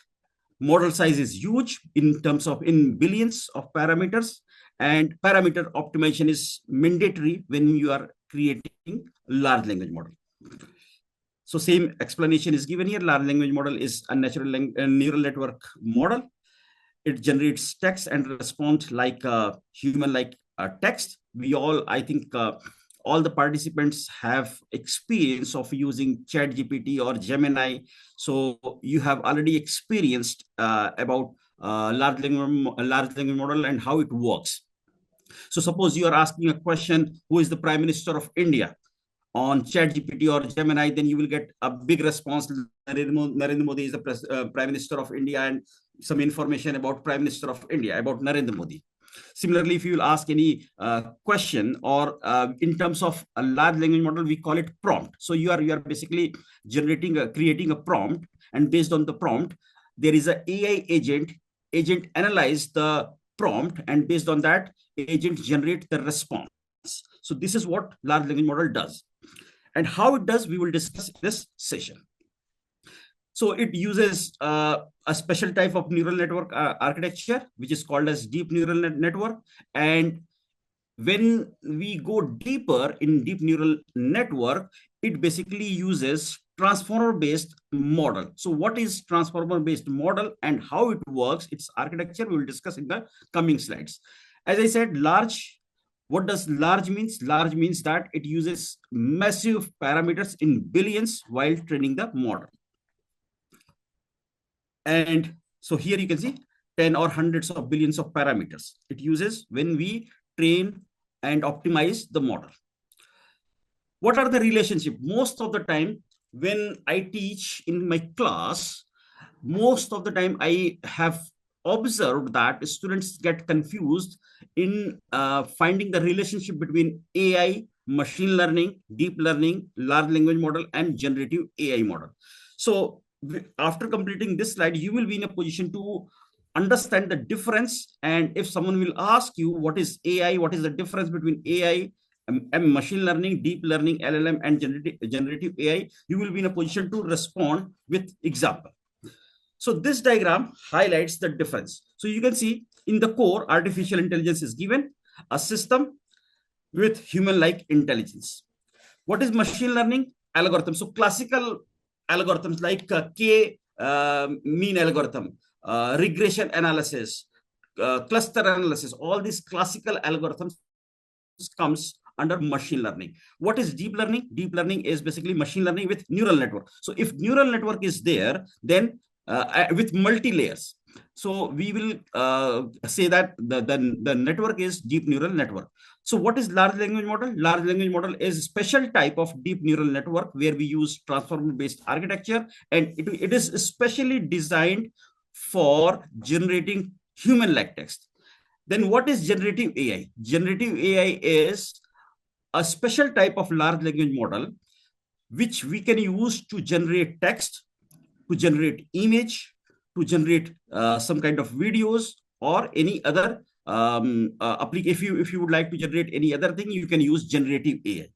Model size is huge in terms of in billions of parameters, and parameter optimization is mandatory when you are creating large language model. So same explanation is given here. Large language model is a neural network model. It generates text and response like human-like text. We all, I think, all the participants have experience of using ChatGPT or Gemini. So you have already experienced about large language model and how it works. So suppose you are asking a question, who is the Prime Minister of India? On ChatGPT or Gemini, then you will get a big response. Narendra Modi is the Prime Minister of India, and some information about Prime Minister of India, about Narendra Modi. Similarly, if you will ask any question or in terms of a large language model, we call it prompt. So you are basically creating a prompt, and based on the prompt, there is an AI agent. Agent analyze the prompt, and based on that, agent generate the response. So this is what large language model does. And how it does, we will discuss in this session. So it uses a special type of neural network architecture, which is called as deep neural network. And when we go deeper in deep neural network, it basically uses transformer-based model. So what is transformer-based model and how it works, its architecture, we will discuss in the coming slides. As I said, large. What does large means? Large means that it uses massive parameters in billions while training the model. And so here you can see 10 or hundreds of billions of parameters it uses when we train and optimize the model. What are the relationship? Most of the time when I teach in my class, most of the time I have observed that students get confused in finding the relationship between AI, machine learning, deep learning, large language model, and generative AI model. So after completing this slide, you will be in a position to understand the difference. And if someone will ask you what is AI, what is the difference between AI and machine learning, deep learning, LLM, and generative AI, you will be in a position to respond with example. So this diagram highlights the difference. So you can see in the core, artificial intelligence is given, a system with human-like intelligence. What is machine learning? Algorithm. So classical algorithms like K-mean algorithm, regression analysis, cluster analysis, all these classical algorithms comes under machine learning. What is deep learning? Deep learning is basically machine learning with neural network. So if neural network is there, then with multi-layers. So we will say that the network is deep neural network. So what is large language model? Large language model is a special type of deep neural network where we use transformer-based architecture, and it is specially designed for generating human-like text. Then what is generative AI? Generative AI is a special type of large language model which we can use to generate text, to generate image, to generate some kind of videos or any other application. If you would like to generate any other thing, you can use generative AI.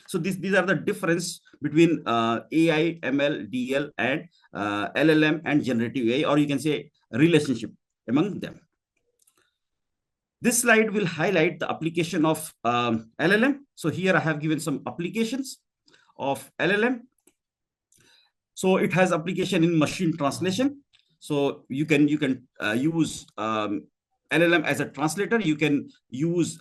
So these are the difference between AI, ML, DL, and LLM and generative AI, or you can say relationship among them. This slide will highlight the application of LLM. So here I have given some applications of LLM. So it has application in machine translation. So you can use LLM as a translator. You can use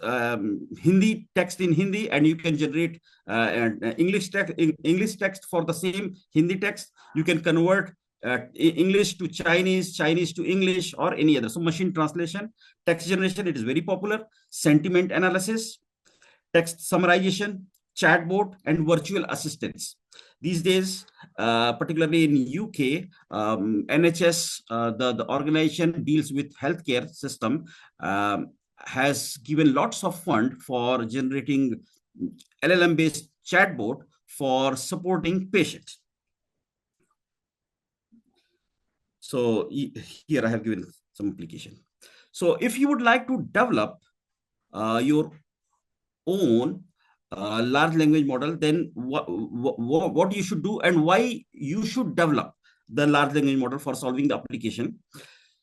Hindi text in Hindi, and you can generate English text for the same Hindi text. You can convert English to Chinese, Chinese to English, or any other. So machine translation, text generation, it is very popular. Sentiment analysis, text summarization, chatbot, and virtual assistants. These days, particularly in UK, NHS, the organization deals with healthcare system, has given lots of fund for generating LLM-based chatbot for supporting patients. So here I have given some application. So if you would like to develop your own large language model, then what you should do and why you should develop the large language model for solving the application.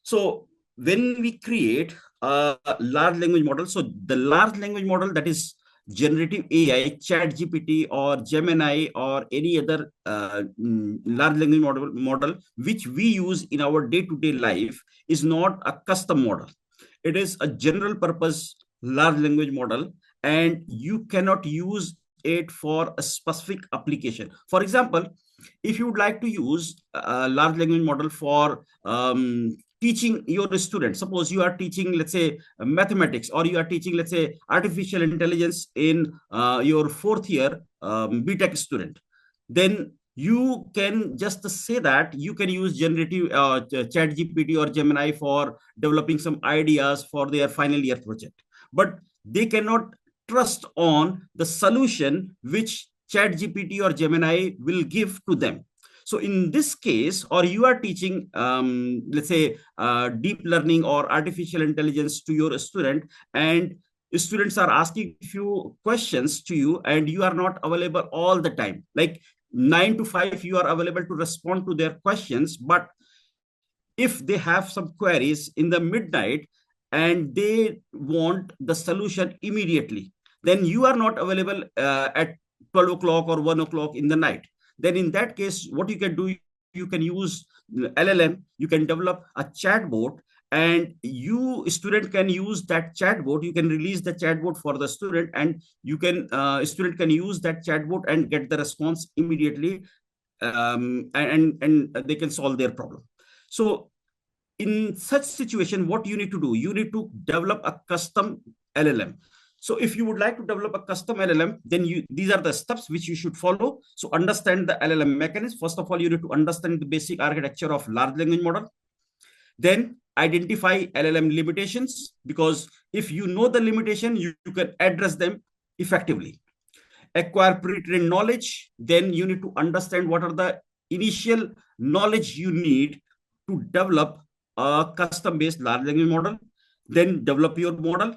So when we create a large language model, so the large language model, that is generative AI, ChatGPT or Gemini or any other large language model which we use in our day-to-day life, is not a custom model. It is a general purpose large language model, and you cannot use it for a specific application. For example, if you would like to use a large language model for teaching your students, suppose you are teaching, let's say, mathematics, or you are teaching, let's say, artificial intelligence in your fourth year BTech student, then you can just say that you can use generative ChatGPT or Gemini for developing some ideas for their final year project, but they cannot trust on the solution which ChatGPT or Gemini will give to them. So in this case, or you are teaching, let's say, deep learning or artificial intelligence to your student, and students are asking few questions to you, and you are not available all the time, like 9 to 5 you are available to respond to their questions, but if they have some queries in the midnight and they want the solution immediately, then you are not available at 12 o'clock or 1 o'clock in the night. Then in that case, what you can do, you can use LLM, you can develop a chatbot, and student can use that chatbot. You can release the chatbot for the student, and you can student can use that chatbot and get the response immediately, and they can solve their problem. So in such situation, what you need to do, you need to develop a custom LLM. So if you would like to develop a custom LLM, then these are the steps which you should follow. So understand the LLM mechanism. First of all, you need to understand the basic architecture of large language model. Then identify LLM limitations, because if you know the limitation, you can address them effectively. Acquire pre-trained knowledge. Then you need to understand what are the initial knowledge you need to develop a custom-based large language model. Then develop your model.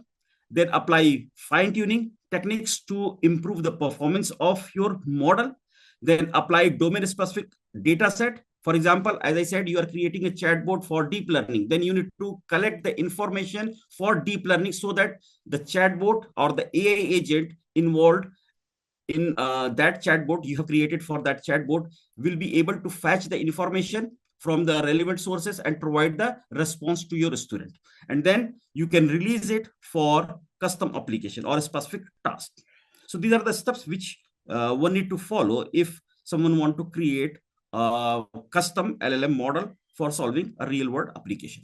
Then apply fine-tuning techniques to improve the performance of your model. Then apply domain-specific data set. For example, as I said, you are creating a chatbot for deep learning. Then you need to collect the information for deep learning so that the chatbot or the AI agent involved in that chatbot you have created for that chatbot will be able to fetch the information from the relevant sources and provide the response to your student. And then you can release it for custom application or a specific task. So these are the steps which one need to follow if someone want to create a custom LLM model for solving a real world application.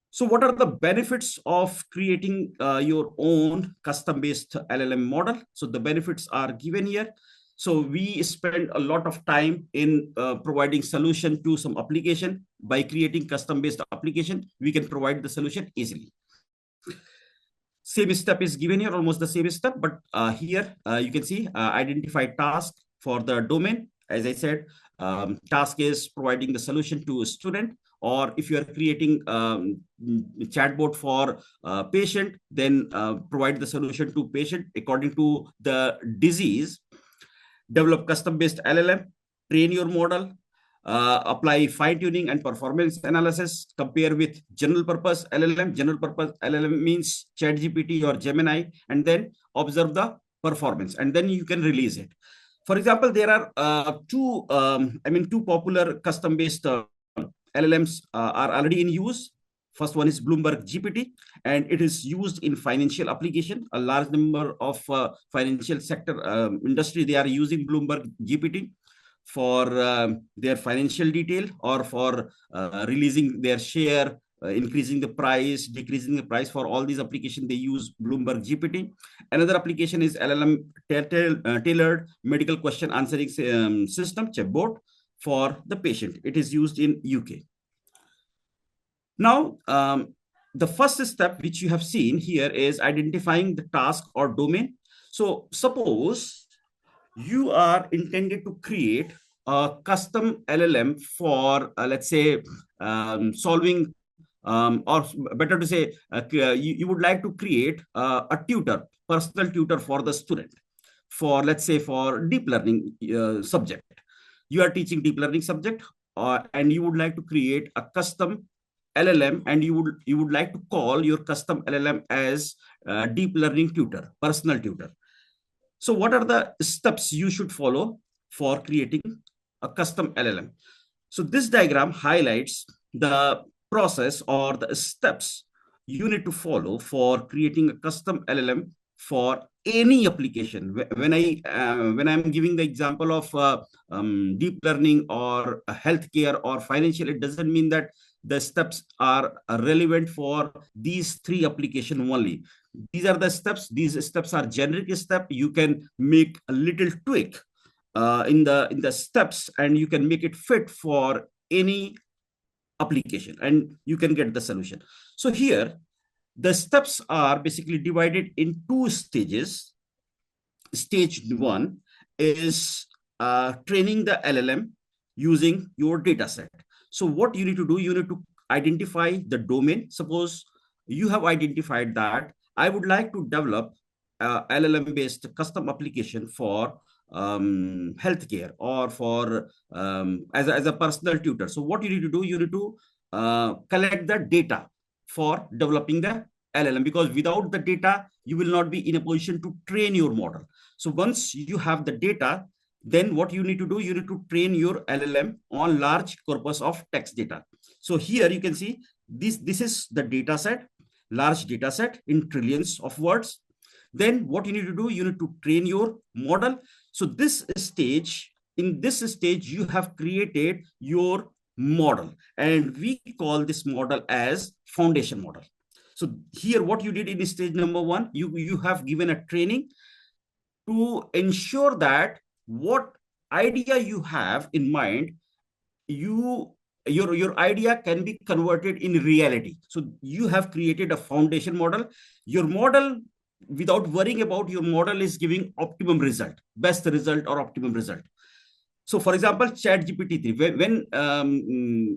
So what are the benefits of creating your own custom-based LLM model? So the benefits are given here. So we spend a lot of time in providing solution to some application. By creating custom-based application, we can provide the solution easily. Same step is given here, almost the same step, but here you can see identify task for the domain. As I said, task is providing the solution to a student, or if you are creating chatbot for patient, then provide the solution to patient according to the disease. Develop custom-based LLM, train your model, apply fine-tuning and performance analysis, compare with general purpose LLM. General purpose LLM means ChatGPT or Gemini, and then observe the performance, and then you can release it. For example, there are two popular custom-based LLMs are already in use. First one is Bloomberg GPT, and it is used in financial application. A large number of financial sector industry, they are using Bloomberg GPT for their financial detail, or for releasing their share, increasing the price, decreasing the price. For all these applications, they use Bloomberg GPT. Another application is LLM tailored medical question answering system, chatbot, for the patient. It is used in UK. Now, the first step which you have seen here is identifying the task or domain. So suppose you are intended to create a custom LLM for, let's say, solving, or better to say, you would like to create a tutor, personal tutor for the student, for, let's say, for deep learning subject. You are teaching deep learning subject, and you would like to create a custom LLM, and you would like to call your custom LLM as deep learning tutor, personal tutor. So what are the steps you should follow for creating a custom LLM? So this diagram highlights the process or the steps you need to follow for creating a custom LLM for any application. When I'm giving the example of deep learning or healthcare or financial, it doesn't mean that the steps are relevant for these three applications only. These are the steps. These steps are generic step. You can make a little tweak in the steps, and you can make it fit for any application, and you can get the solution. So here, the steps are basically divided in two stages. Stage one is training the LLM using your data set. So what you need to do, you need to identify the domain. Suppose you have identified that I would like to develop LLM-based custom application for healthcare, or for as a personal tutor. So what you need to do, you need to collect the data for developing the LLM, because without the data, you will not be in a position to train your model. So once you have the data, then what you need to do, you need to train your LLM on large corpus of text data. So here you can see this is the data set, large data set in trillions of words. Then what you need to do, you need to train your model. So in this stage, you have created your model, and we call this model as foundation model. So here, what you did in stage number one, you have given a training to ensure that what idea you have in mind, your idea can be converted in reality. So you have created a foundation model. Your model, without worrying about, your model is giving optimum result, best result or optimum result. So for example, ChatGPT 3, when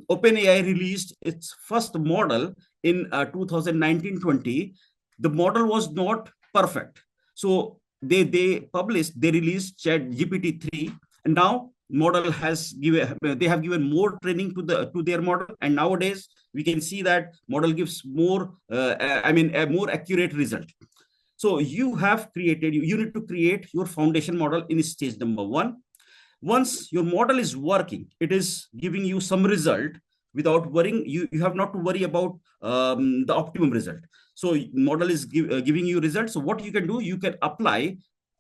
OpenAI released its first model in 2019-20, the model was not perfect. So they released ChatGPT 3, and now model they have given more training to their model, and nowadays we can see that model gives more a more accurate result. So you need to create your foundation model in stage number one. Once your model is working, it is giving you some result. Without worrying, you have not to worry about the optimum result. So model is giving you results. So what you can do, you can apply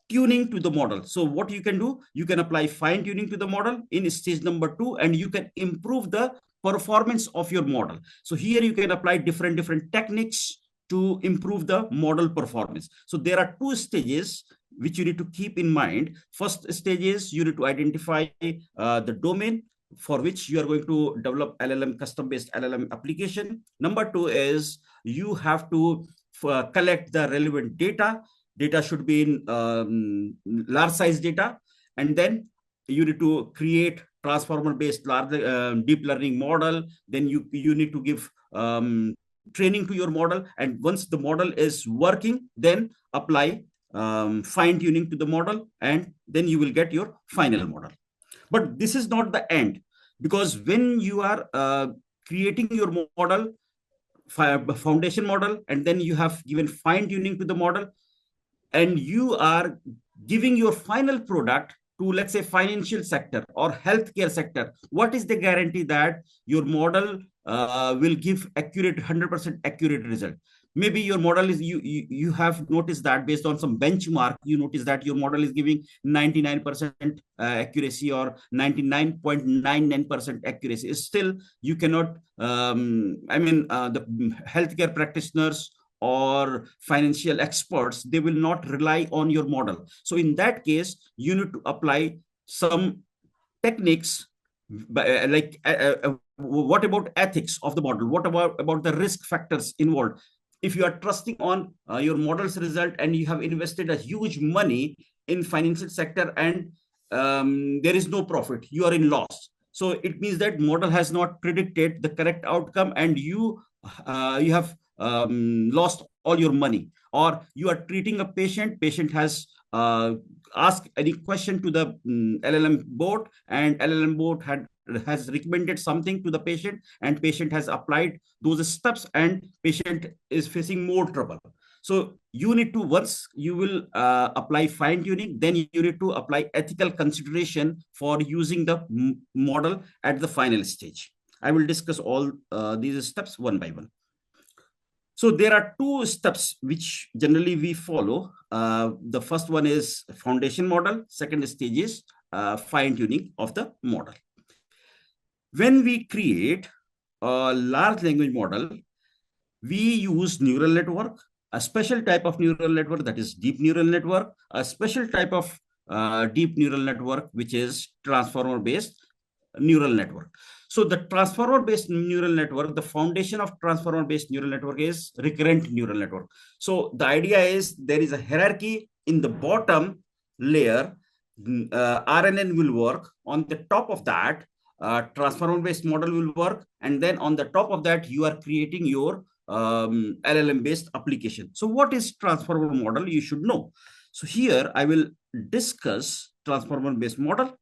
tuning to the model. So what you can do, you can apply fine tuning to the model in stage number 2, and you can improve the performance of your model. So here you can apply different techniques to improve the model performance. So there are 2 stages which you need to keep in mind. First stage is you need to identify the domain for which you are going to develop LLM, custom-based LLM application. Number 2 is you have to collect the relevant data. Data should be in large size data, and then you need to create transformer-based large deep learning model. Then you need to give training to your model, and once the model is working, then apply fine tuning to the model, and then you will get your final model. But this is not the end, because when you are creating your model, foundation model, and then you have given fine tuning to the model, and you are giving your final product to, let's say, financial sector or healthcare sector, what is the guarantee that your model will give accurate 100% accurate result? Maybe your model is, you have noticed that based on some benchmark, you notice that your model is giving 99% accuracy or 99.99% accuracy. Still you cannot the healthcare practitioners or financial experts, they will not rely on your model. So in that case, you need to apply some techniques, what about ethics of the model? What about the risk factors involved? If you are trusting on your model's result and you have invested a huge money in financial sector, and there is no profit, you are in loss. So it means that model has not predicted the correct outcome, and you have lost all your money. Or you are treating a patient has asked any question to the LLM bot, and LLM bot has recommended something to the patient, and patient has applied those steps, and patient is facing more trouble. So you need to, once you will apply fine tuning, then you need to apply ethical consideration for using the model at the final stage. I will discuss all these steps one by one. So there are 2 steps which generally we follow. The first one is foundation model. Second stage is fine tuning of the model. When we create a large language model, we use neural network, a special type of neural network, that is deep neural network, a special type of deep neural network, which is transformer-based neural network. So the transformer-based neural network, the foundation of transformer-based neural network is recurrent neural network. So the idea is there is a hierarchy in the bottom layer. RNN will work. On the top of that, transformer-based model will work. And then on the top of that, you are creating your LLM-based application. So what is transformer model? You should know. So here I will discuss transformer-based model.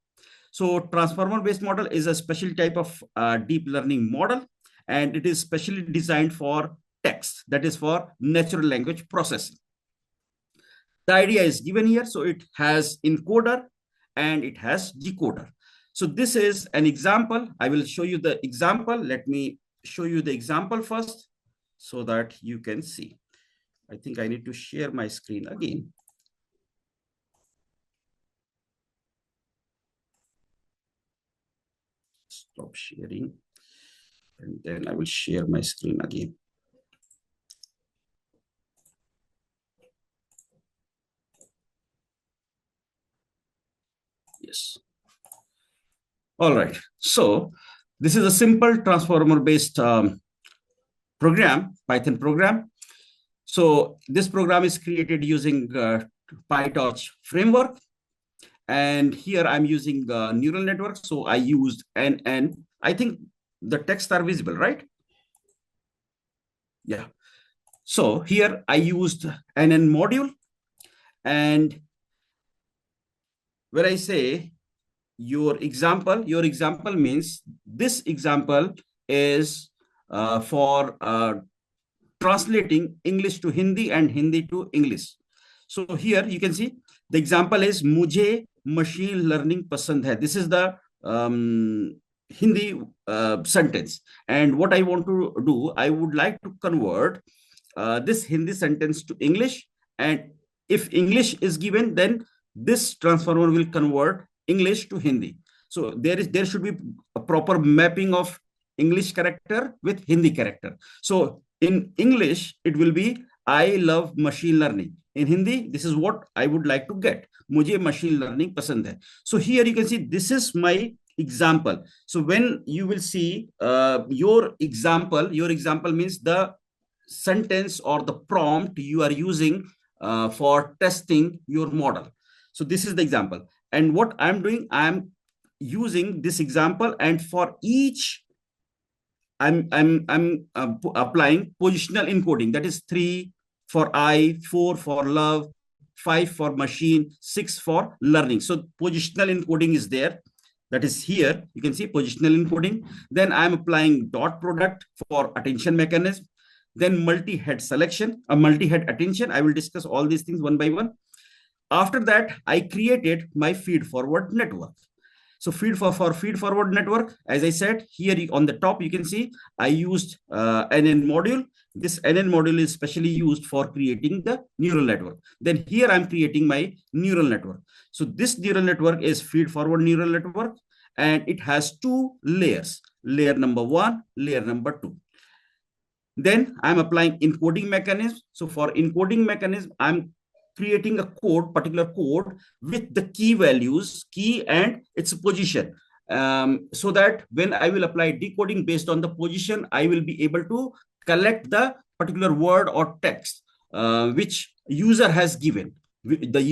So transformer-based model is a special type of deep learning model, and it is specially designed for text, that is for natural language processing. The idea is given here. So it has encoder and it has decoder. So this is an example. I will show you the example. Let me show you the example first so that you can see. I think I need to share my screen again. Stop sharing, and then I will share my screen again. Yes. All right. So this is a simple transformer-based program, Python program. So this program is created using PyTorch framework. And here I'm using neural network. So I used NN. I think the texts are visible, right? Yeah. So here I used NN module. And when I say your example means this example is for translating English to Hindi and Hindi to English. So here you can see the example is Mujhe machine learning pasand hai. This is the Hindi sentence. And what I want to do, I would like to convert this Hindi sentence to English, and If English is given, then this transformer will convert English to Hindi. So there should be a proper mapping of English character with Hindi character. So in English, it will be I love machine learning. In Hindi, this is what I would like to get. मुझे machine learning पसंद है. So here you can see this is my example. So when you will see your example means the sentence or the prompt you are using for testing your model. So this is the example. And what I'm doing, I'm using this example, and for each I'm applying positional encoding. That is 3 for I, 4 for love, 5 for machine, 6 for learning. So positional encoding is there. That is here. You can see positional encoding. Then I'm applying dot product for attention mechanism. Then multi-head selection, a multi-head attention. I will discuss all these things one by one. After that, I created my feed-forward network. So feed-forward network, as I said, here on the top, you can see I used NN module. This NN module is specially used for creating the neural network. Then here I'm creating my neural network. So this neural network is feed-forward neural network, and it has 2 layers, layer number 1, layer number 2. Then I'm applying encoding mechanism. So for encoding mechanism, I'm creating a code, particular code with the key values, key and its position. So that when I will apply decoding based on the position, I will be able to collect the particular word or text which user has given, the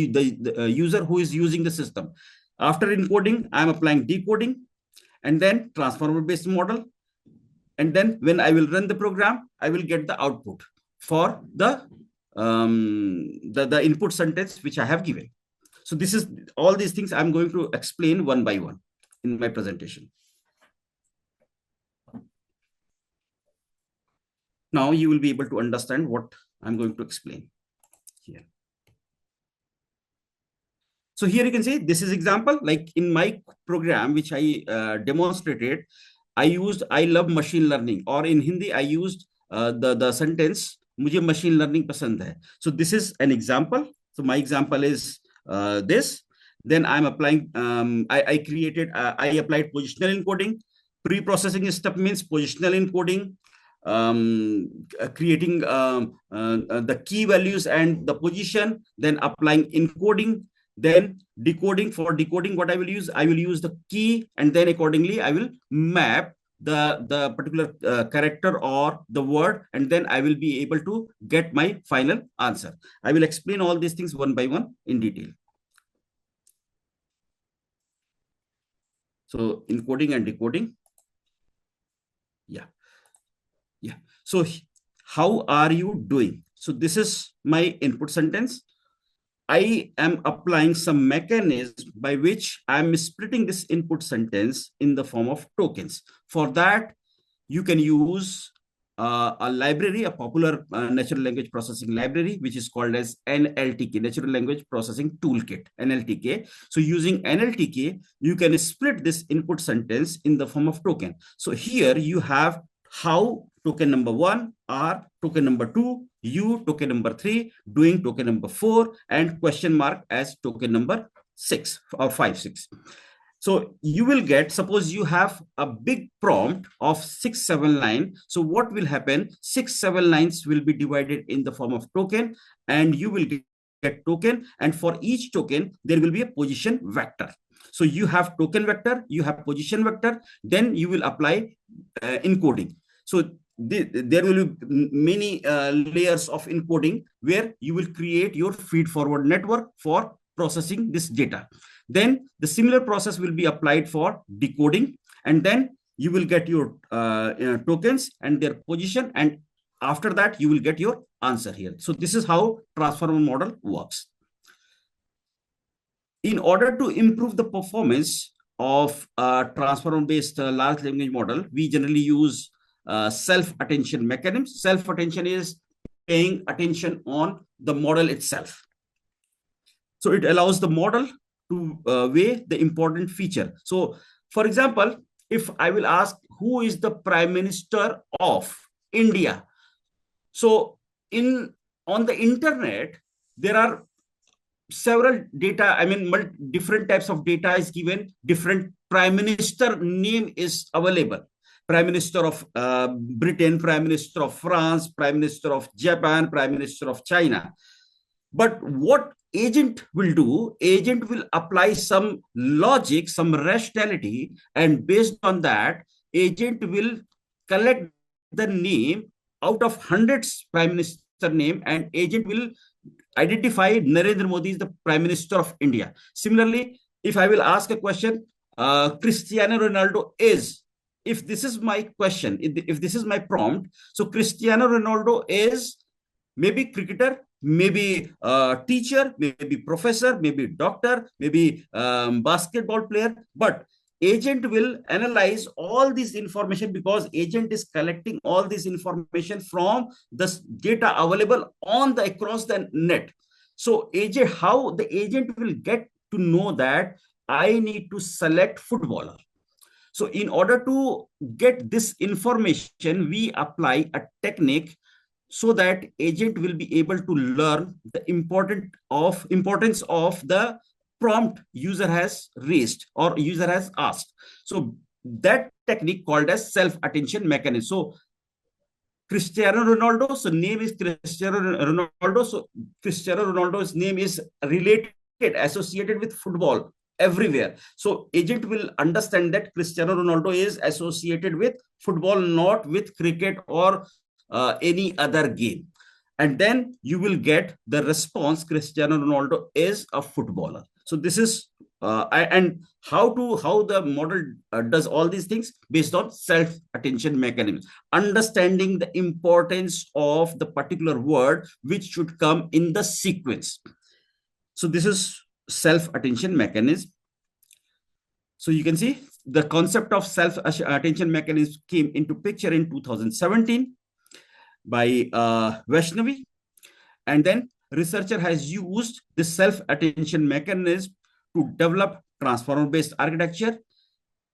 user who is using the system. After encoding, I'm applying decoding and then transformer based model. And then when I will run the program, I will get the output for the input sentence which I have given. So this is all these things I'm going to explain one by one in my presentation. Now you will be able to understand what I'm going to explain here. So here you can see this is example, like in my program which I demonstrated, I used I love machine learning, or in Hindi I used the sentence मुझे machine learning पसंद है. So this is an example. So my example is this. Then I'm applying, I applied positional encoding. Pre-processing step means positional encoding, creating the key values and the position, then applying encoding, then decoding. For decoding, what I will use the key, and then accordingly I will map the particular character or the word, and then I will be able to get my final answer. I will explain all these things one by one in detail. So encoding and decoding. Yeah. So how are you doing? So this is my input sentence. I am applying some mechanism by which I'm splitting this input sentence in the form of tokens. For that, you can use a library, a popular natural language processing library, which is called as NLTK, Natural Language Processing Toolkit, NLTK. So using NLTK, you can split this input sentence in the form of token. So here you have how token number 1, R, token number 2, U, token number 3, doing token number 4, and question mark as token number 6 or 5, 6. So you will get, suppose you have a big prompt of 6, 7 lines. So what will happen? 6, 7 lines will be divided in the form of token, and you will get token. And for each token, there will be a position vector. So you have token vector, you have position vector, then you will apply encoding. So there will be many layers of encoding where you will create your feed-forward network for processing this data. Then the similar process will be applied for decoding, and then you will get your tokens and their position, and after that you will get your answer here. So this is how transformer model works. In order to improve the performance of transformer-based large language model, we generally use self-attention mechanism. Self-attention is paying attention on the model itself. So it allows the model to weigh the important feature. So for example, if I will ask who is the Prime Minister of India, so on the internet there are several data, I mean, different types of data is given, different prime minister name is available. Prime Minister of Britain, Prime Minister of France, Prime Minister of Japan, Prime Minister of China. But what agent will do, agent will apply some logic, some rationality, and based on that, agent will collect the name out of hundreds prime minister name, and agent will identify Narendra Modi is the Prime Minister of India. Similarly, if I will ask a question, Cristiano Ronaldo is, if this is my question, if this is my prompt, so Cristiano Ronaldo is maybe cricketer, maybe teacher, maybe professor, maybe doctor, maybe basketball player, but agent will analyze all this information because agent is collecting all this information from the data available on the across the net. So agent, how the agent will get to know that I need to select footballer. So in order to get this information, we apply a technique so that agent will be able to learn the importance of the prompt user has raised or user has asked. So that technique called as self-attention mechanism. So Cristiano Ronaldo, so name is Cristiano Ronaldo. So Cristiano Ronaldo's name is related, associated with football everywhere. So agent will understand that Cristiano Ronaldo is associated with football, not with cricket or any other game. And then you will get the response, Cristiano Ronaldo is a footballer. So this is and how the model does all these things based on self-attention mechanisms, understanding the importance of the particular word which should come in the sequence. So this is self-attention mechanism. So you can see the concept of self-attention mechanism came into picture in 2017 by Vaishnavi, and then researcher has used this self-attention mechanism to develop transformer-based architecture,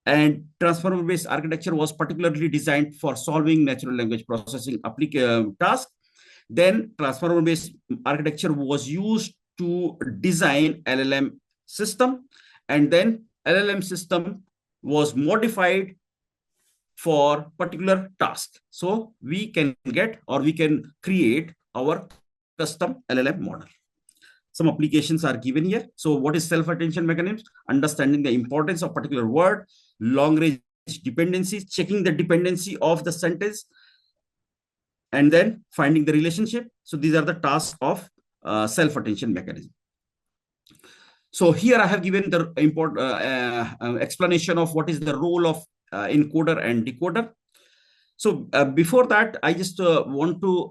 and transformer-based architecture was particularly designed for solving natural language processing task. Then transformer-based architecture was used to design LLM system, and then LLM system was modified for particular task. So we can get or we can create our custom LLM model. Some applications are given here. So what is self-attention mechanism? Understanding the importance of particular word, long-range dependencies, checking the dependency of the sentence, and then finding the relationship. So these are the tasks of self-attention mechanism. So here I have given the important explanation of what is the role of encoder and decoder. So before that, I just want to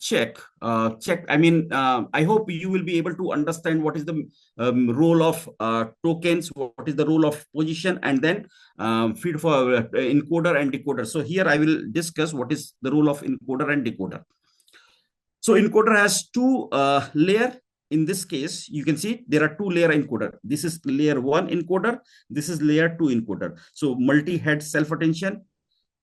check. I mean, I hope you will be able to understand what is the role of tokens, what is the role of position, and then feed for encoder and decoder. So here I will discuss what is the role of encoder and decoder. So encoder has two layers. In this case, you can see there are two layer encoder. This is layer 1 encoder. This is layer 2 encoder. So multi-head self-attention,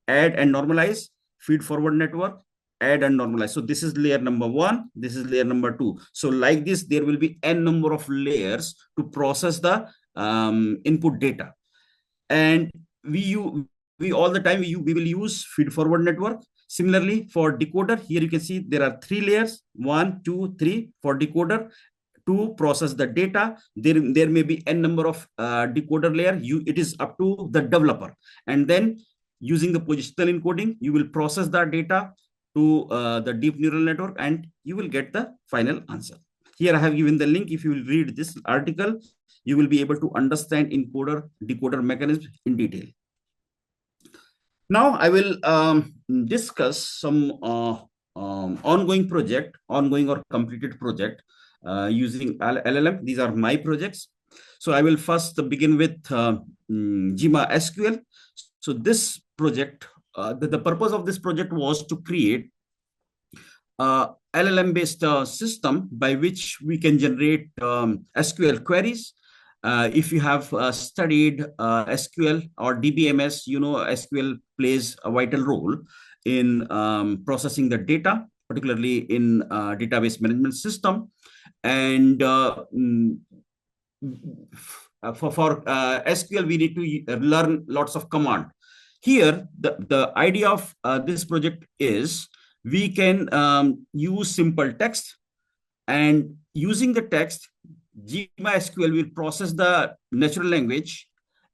add and normalize, feed forward network, add and normalize. So this is layer number 1. This is layer number 2. So like this, there will be n number of layers to process the input data. And we all the time we will use feed forward network. Similarly, for decoder, here you can see there are 3 layers, 1, 2, 3 for decoder to process the data. There may be n number of decoder layer. It is up to the developer. And then using the positional encoding, you will process that data to the deep neural network, and you will get the final answer. Here I have given the link. If you will read this article, you will be able to understand encoder decoder mechanism in detail. Now I will discuss some ongoing or completed project using LLM. These are my projects. So I will first begin with Jima SQL. So this project, the purpose of this project was to create LLM-based system by which we can generate SQL queries. If you have studied SQL or DBMS, you know SQL plays a vital role in processing the data, particularly in database management system. And for SQL, we need to learn lots of command. Here, the idea of this project is we can use simple text, and using the text, GMySQL will process the natural language,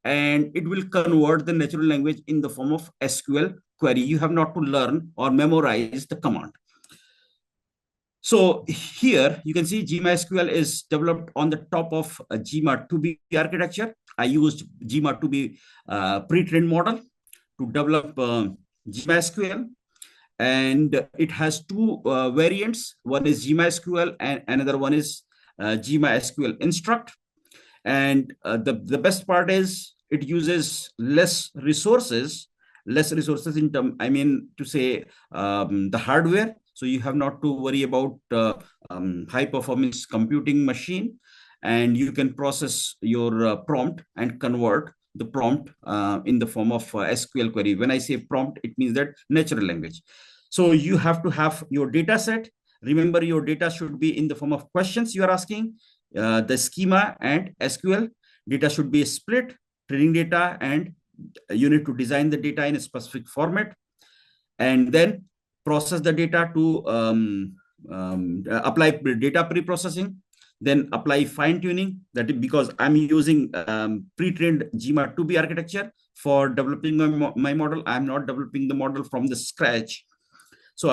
and it will convert the natural language in the form of SQL query. You have not to learn or memorize the command. So here you can see GMySQL is developed on the top of a GMA2B architecture. I used GMA2B pre-trained model to develop GMySQL, and it has two variants. One is GMySQL and another one is GMySQL instruct. And the best part is it uses less resources in term, I mean to say the hardware. So you have not to worry about high performance computing machine, and you can process your prompt and convert the prompt in the form of SQL query. When I say prompt, it means that natural language. So you have to have your data set. Remember, your data should be in the form of questions you are asking. The schema and SQL data should be split, training data, and you need to design the data in a specific format, and then process the data to apply data pre-processing, then apply fine-tuning. That is because I'm using pre-trained GMA2B architecture for developing my model. I'm not developing the model from the scratch. So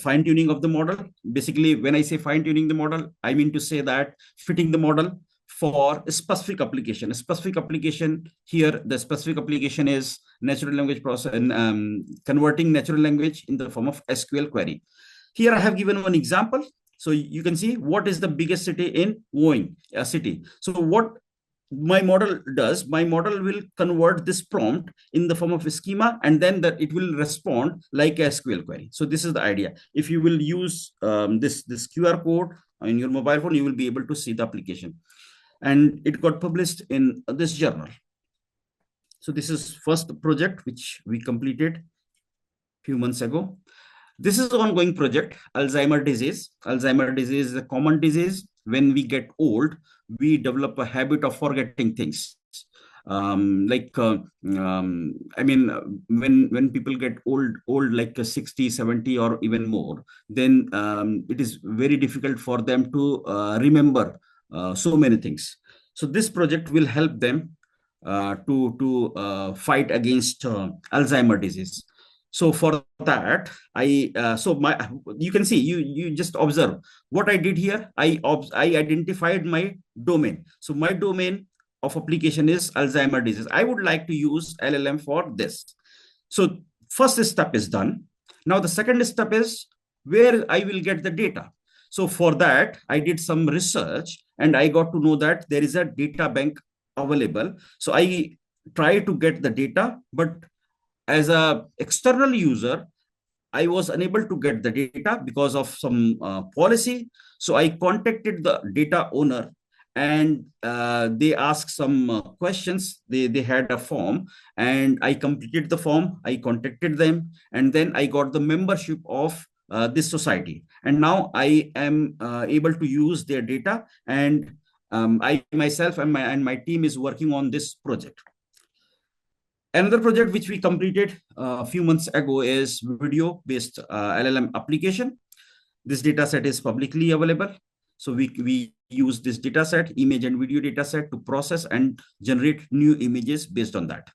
fine-tuning of the model, basically when I say fine-tuning the model, I mean to say that fitting the model for a specific application. A specific application here, the specific application is natural language process and converting natural language in the form of SQL query. Here I have given one example. So you can see what is the biggest city in Wuying, a city. So what my model does, my model will convert this prompt in the form of a schema, and then that it will respond like a SQL query. So this is the idea. If you will use this QR code in your mobile phone, you will be able to see the application. And it got published in this journal. So this is first project which we completed a few months ago. This is an ongoing project, Alzheimer's disease. Alzheimer's disease is a common disease. When we get old, we develop a habit of forgetting things. I mean, when people get old like 60, 70 or even more, then it is very difficult for them to remember so many things. So this project will help them to fight against Alzheimer's disease. So for that, you can see, you just observe what I did here. I identified my domain. So my domain of application is Alzheimer's disease. I would like to use LLM for this. So first step is done. Now the second step is where I will get the data. So for that, I did some research and I got to know that there is a data bank available. So I try to get the data, but as a external user, I was unable to get the data because of some policy. So I contacted the data owner, and they asked some questions. They had a form, and I completed the form. I contacted them, and then I got the membership of this society. And now I am able to use their data, and I myself and my team is working on this project. Another project which we completed a few months ago is video-based LLM application. This data set is publicly available. So we use this data set, image and video data set, to process and generate new images based on that.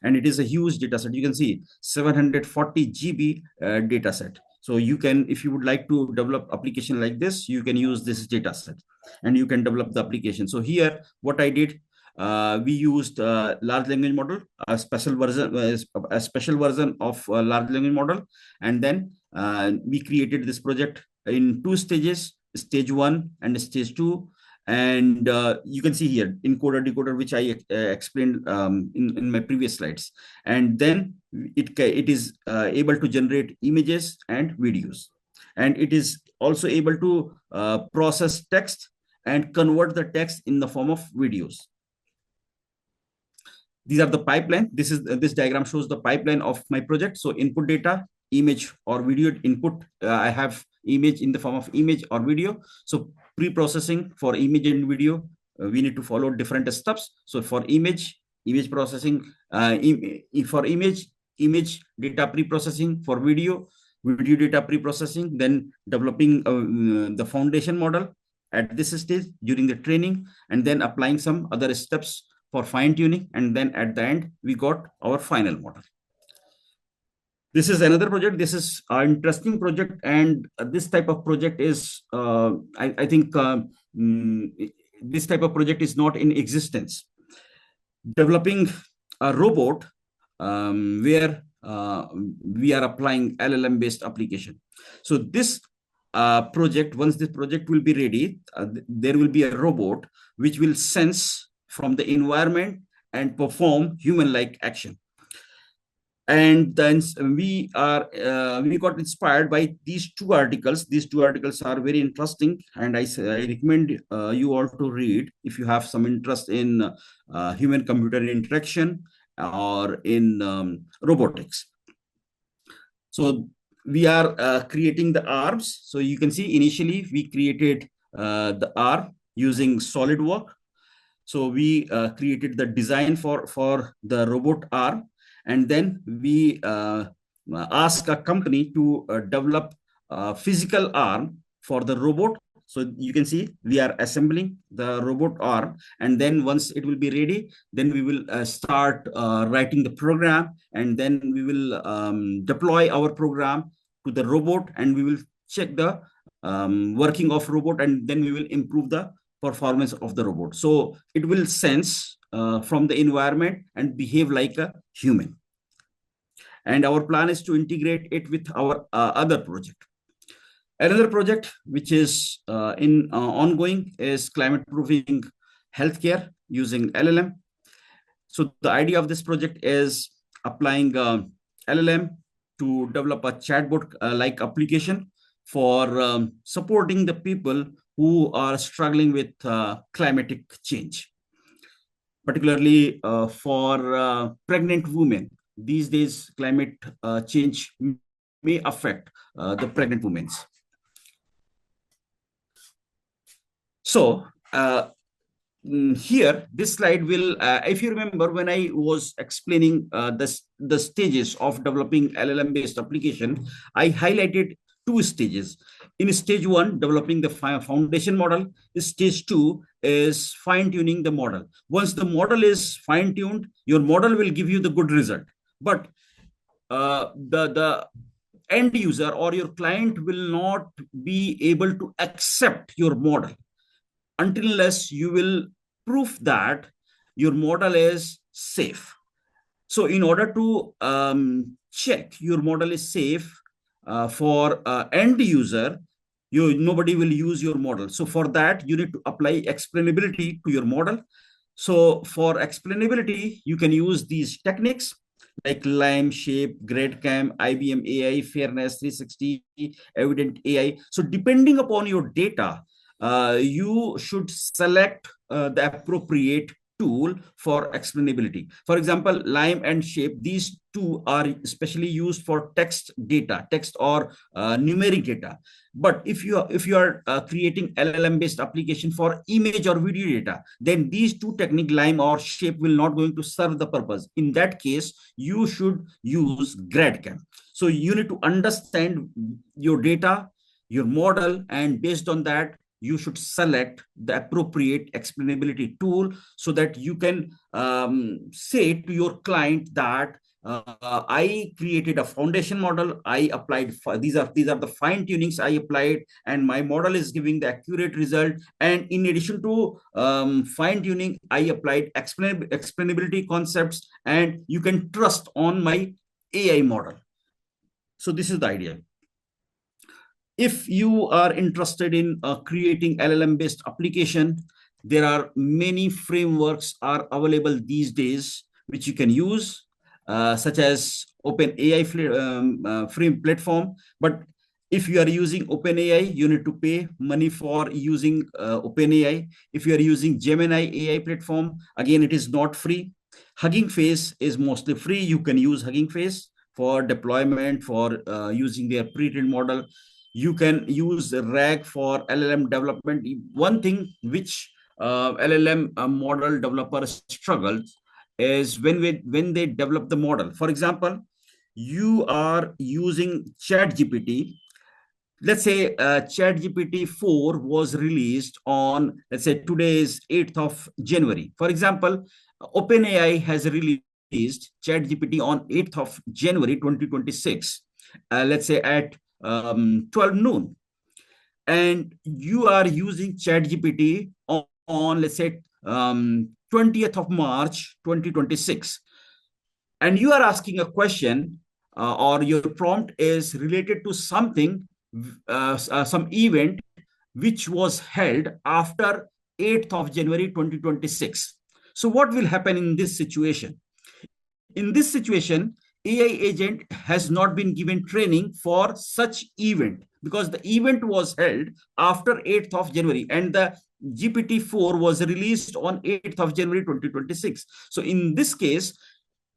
And it is a huge data set. You can see 740 GB data set. So you can, if you would like to develop application like this, you can use this data set and you can develop the application. So here, what I did, we used large language model, a special version of large language model, and then we created this project in two stages, stage 1 and stage 2. And you can see here encoder decoder, which I explained in my previous slides. And then it is able to generate images and videos, and it is also able to process text and convert the text in the form of videos. These are the pipeline. This diagram shows the pipeline of my project. So input data, image or video input. I have image in the form of image or video. So pre-processing for image and video. We need to follow different steps. So for image processing, for image data pre-processing, for video data pre-processing, then developing the foundation model at this stage during the training, and then applying some other steps for fine-tuning, and then at the end we got our final model. This is another project. This is an interesting project, and this type of project is, I think, this type of project is not in existence. Developing a robot where we are applying LLM-based application. So this project, once this project will be ready, there will be a robot which will sense from the environment and perform human-like action. And then we got inspired by these two articles. These two articles are very interesting, and I recommend you all to read if you have some interest in human-computer interaction or in robotics. So we are creating the arms. So you can see initially we created the arm using SolidWorks. So we created the design for the robot arm. And then we ask a company to develop a physical arm for the robot. So you can see we are assembling the robot arm, and then once it will be ready, then we will start writing the program, and then we will deploy our program to the robot, and we will check the working of robot, and then we will improve the performance of the robot. So it will sense from the environment and behave like a human. And our plan is to integrate it with our other project. Another project which is ongoing is climate proofing healthcare using LLM. So the idea of this project is applying LLM to develop a chatbot like application for supporting the people who are struggling with climatic change, particularly for pregnant women. These days, climate change may affect the pregnant women. So here, this slide will, if you remember, when I was explaining the stages of developing LLM-based application, I highlighted two stages. In stage one, developing the foundation model. Stage two is fine-tuning the model. Once the model is fine-tuned, your model will give you the good result. But the end user or your client will not be able to accept your model unless you will prove that your model is safe. So in order to check your model is safe for end user, nobody will use your model. So for that, you need to apply explainability to your model. So for explainability, you can use these techniques like Lime, Shape, GradCam, IBM AI, Fairness 360, Evident AI. So depending upon your data, you should select the appropriate tool for explainability. For example, Lime and Shape, these two are especially used for text data, text or numeric data. But if you are creating LLM-based application for image or video data, then these two techniques, Lime or Shape, will not going to serve the purpose. In that case, you should use GradCam. So you need to understand your data, your model, and based on that, you should select the appropriate explainability tool so that you can say to your client that I created a foundation model. I applied these are the fine tunings I applied, and my model is giving the accurate result. And in addition to fine tuning, I applied explainability concepts, and you can trust on my AI model. So this is the idea. If you are interested in creating LLM-based application, there are many frameworks are available these days which you can use, such as OpenAI frame platform. But if you are using OpenAI, you need to pay money for using OpenAI. If you are using Gemini AI platform, again, it is not free. Hugging Face is mostly free. You can use Hugging Face for deployment, for using their pre-trained model. You can use RAG for LLM development. One thing which LLM model developers struggle is when they develop the model. For example, you are using ChatGPT. Let's say ChatGPT 4 was released on, let's say, today's 8th of January. For example, OpenAI has released ChatGPT on 8th of January 2026, let's say at 12 noon. And you are using ChatGPT on, let's say, 20th of March 2026. And you are asking a question, or your prompt is related to something, some event which was held after 8th of January 2026. So what will happen in this situation? In this situation, AI agent has not been given training for such event because the event was held after 8th of January and the GPT-4 was released on 8th of January 2026. So in this case,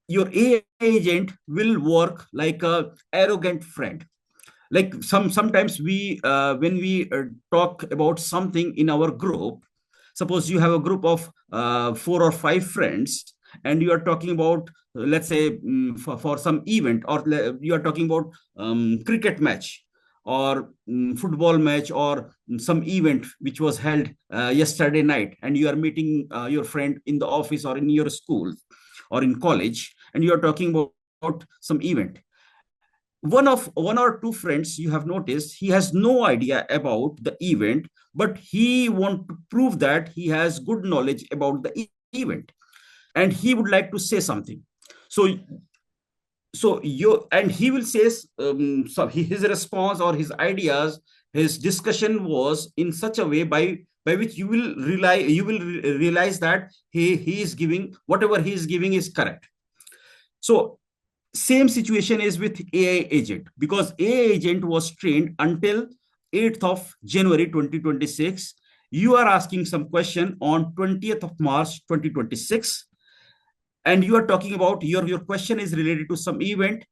your AI agent will work like a arrogant friend. Like sometimes we when we talk about something in our group, suppose you have a group of 4 or 5 friends and you are talking about, let's say, for some event, or you are talking about cricket match or football match or some event which was held yesterday night, and you are meeting your friend in the office or in your school or in college, and you are talking about some event. One or two friends, you have noticed, he has no idea about the event, but he want to prove that he has good knowledge about the event, and he would like to say something. So he will say, his response or his ideas, his discussion was in such a way by which you will realize that he is giving, whatever he is giving is correct. So same situation is with AI agent, because AI agent was trained until 8th of January 2026. You are asking some question on 20th of March 2026, and you are talking about your question is related to some event.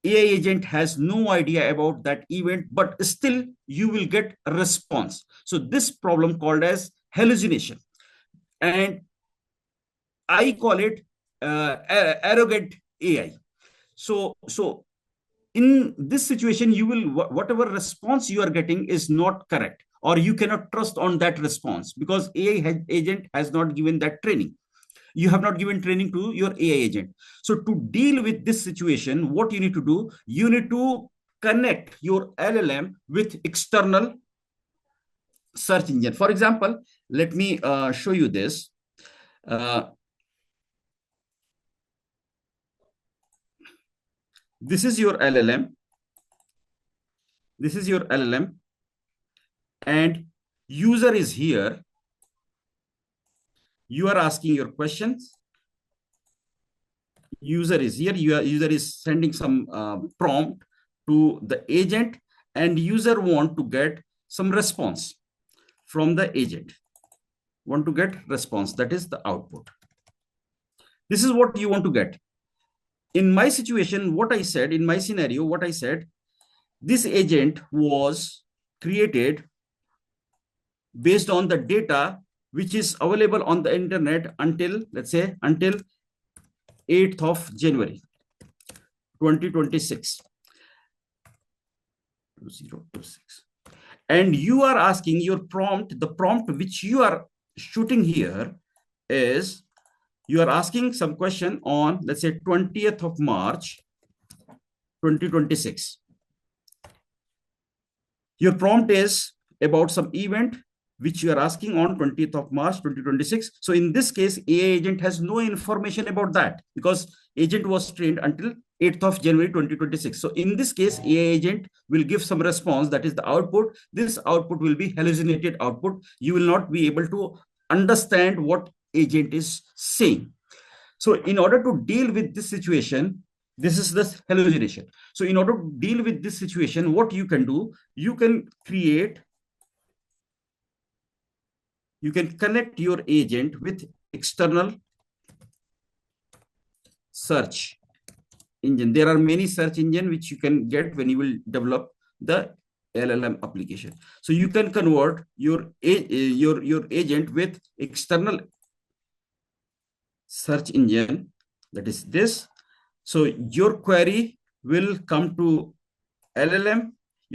AI agent has no idea about that event, but still you will get a response. So this problem called as hallucination, and I call it arrogant AI. So in this situation, you will, whatever response you are getting is not correct, or you cannot trust on that response because AI agent has not given that training. You have not given training to your AI agent. So to deal with this situation, what you need to do, you need to connect your LLM with external search engine. For example, let me show you this. This is your LLM. This is your LLM, and user is here. You are asking your questions. User is here. User is sending some prompt to the agent, and user want to get some response from the agent. Want to get response, that is the output. This is what you want to get. In my situation, what I said, in my scenario, what I said, this agent was created based on the data which is available on the internet until, let's say, until 8th of January 2026. 2026. And you are asking your prompt, the prompt which you are shooting here is, you are asking some question on, let's say, 20th of March 2026. Your prompt is about some event which you are asking on 20th of March 2026. So in this case, AI agent has no information about that because agent was trained until 8th of January 2026. So in this case, AI agent will give some response, that is the output. This output will be hallucinated output. You will not be able to understand what agent is saying. So in order to deal with this situation, this is the hallucination. So in order to deal with this situation, what you can do, you can connect your agent with external search engine. There are many search engine which you can get when you will develop the LLM application. So you can convert your agent with external search engine, that is this. So your query will come to LLM.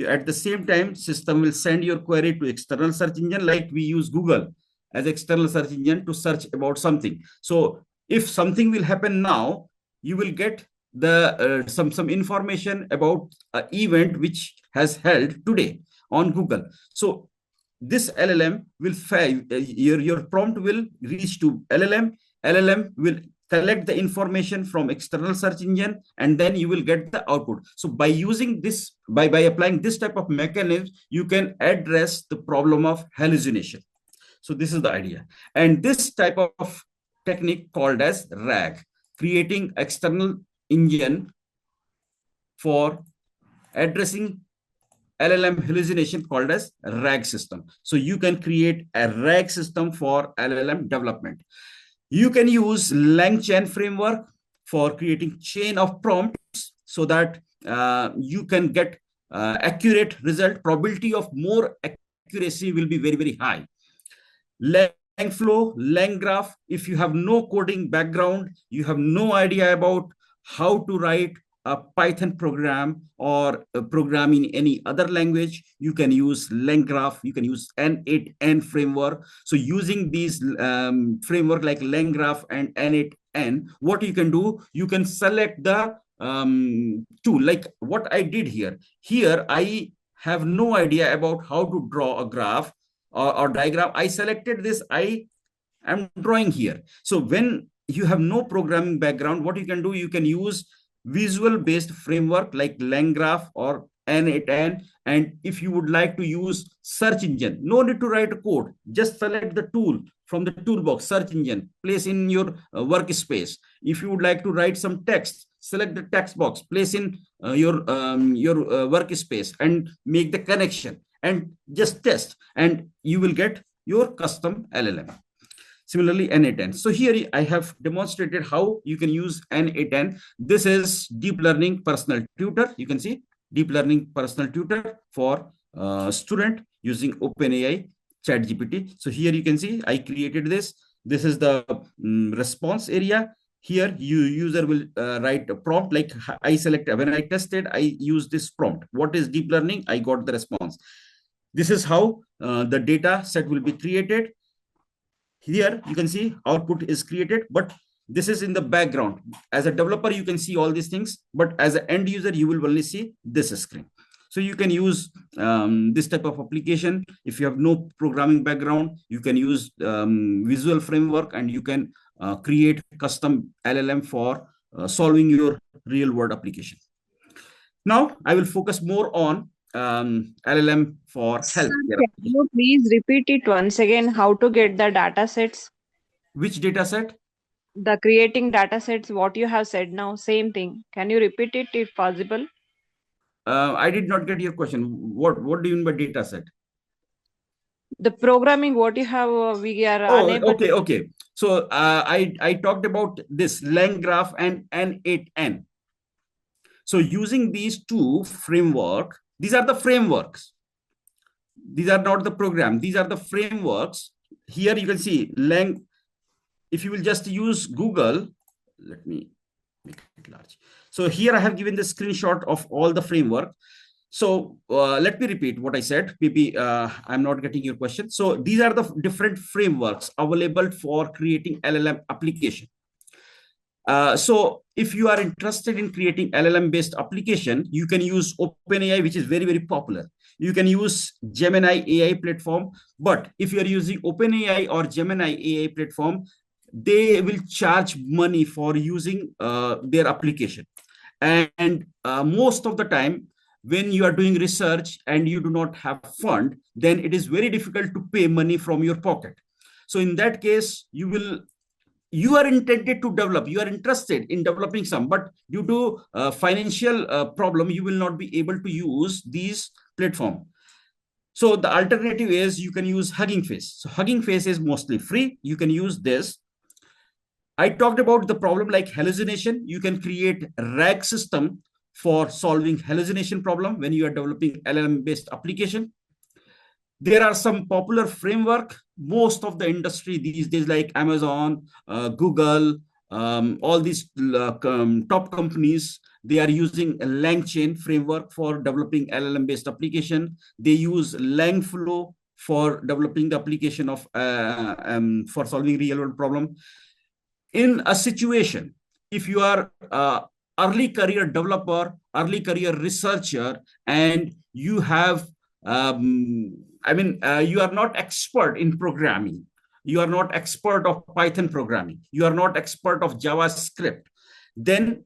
At the same time, system will send your query to external search engine, like we use Google as external search engine to search about something. So if something will happen now, you will get the some information about an event which has held today on Google. So this LLM will your prompt will reach to LLM. LLM will collect the information from external search engine, and then you will get the output. So by using this, by applying this type of mechanism, you can address the problem of hallucination. So this is the idea. And this type of technique called as RAG, creating external engine for addressing LLM hallucination, called as RAG system. So you can create a RAG system for LLM development. You can use LangChain framework for creating chain of prompts, so that you can get accurate result. Probability of more accuracy will be very, very high. LangFlow, LangGraph, if you have no coding background, you have no idea about how to write a Python program or a program in any other language, you can use LangGraph, you can use N8N framework. So using these framework like LangGraph and N8N, what you can do, you can select the tool, like what I did here. Here, I have no idea about how to draw a graph or diagram. I selected this, I am drawing here. So when you have no programming background, what you can do, you can use visual based framework like LangGraph or N8N. And if you would like to use search engine, no need to write a code, just select the tool from the toolbox, search engine, place in your workspace. If you would like to write some text, select the text box, place in your workspace and make the connection and just test, and you will get your custom LLM. Similarly, N8N. So here I have demonstrated how you can use N8N. This is deep learning personal tutor. You can see deep learning personal tutor for student using OpenAI ChatGPT. So here you can see I created this. This is the response area. Here user will write a prompt, like I select, when I tested, I use this prompt. What is deep learning? I got the response. This is how the data set will be created. Here you can see output is created, but this is in the background. As a developer, you can see all these things, but as an end user, you will only see this screen. So you can use this type of application. If you have no programming background, you can use visual framework, and you can create custom LLM for solving your real world application. Now I will focus more on LLM for Sir, healthcare. can you please repeat it once again, how to get the data sets? Which data set? The creating data sets, what you have said now, same thing. Can you repeat it if possible? I did not get your question. What do you mean by data set? The programming, what you have, we are unable. Okay. So I talked about this LangGraph and N8N. So using these two framework, these are the frameworks. These are not the program. These are the frameworks. Here you can see Lang. If you will just use Google, let me make it large. So here I have given the screenshot of all the framework. So let me repeat what I said. Maybe I'm not getting your question. So these are the different frameworks available for creating LLM application. So if you are interested in creating LLM based application, you can use OpenAI, which is very, very popular. You can use Gemini AI platform. But if you are using OpenAI or Gemini AI platform, they will charge money for using their application. And most of the time, when you are doing research and you do not have fund, then it is very difficult to pay money from your pocket. So in that case, you are intended to develop, you are interested in developing some, but due to financial problem, you will not be able to use these platform. So the alternative is you can use Hugging Face. So Hugging Face is mostly free. You can use this. I talked about the problem like hallucination. You can create RAG system for solving hallucination problem when you are developing LLM-based application. There are some popular framework. Most of the industry these days, like Amazon, Google, all these top companies, they are using a LangChain framework for developing LLM-based application. They use LangFlow for developing the application of for solving real-world problem. In a situation, if you are early career developer, early career researcher, and you have you are not expert in programming, you are not expert of Python programming, you are not expert of JavaScript, then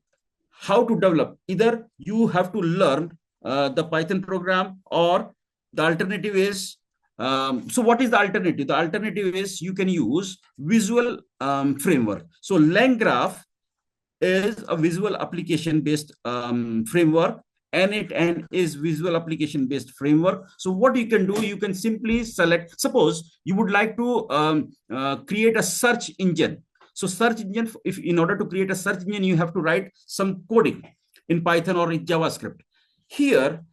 how to develop? Either you have to learn the Python program, or the alternative is so what is the alternative? The alternative is you can use visual framework. So LangGraph is a visual application based framework, and it is visual application based framework. So what you can do, you can simply select, suppose you would like to create a search engine. So search engine, if in order to create a search engine, you have to write some coding in Python or in JavaScript. Here,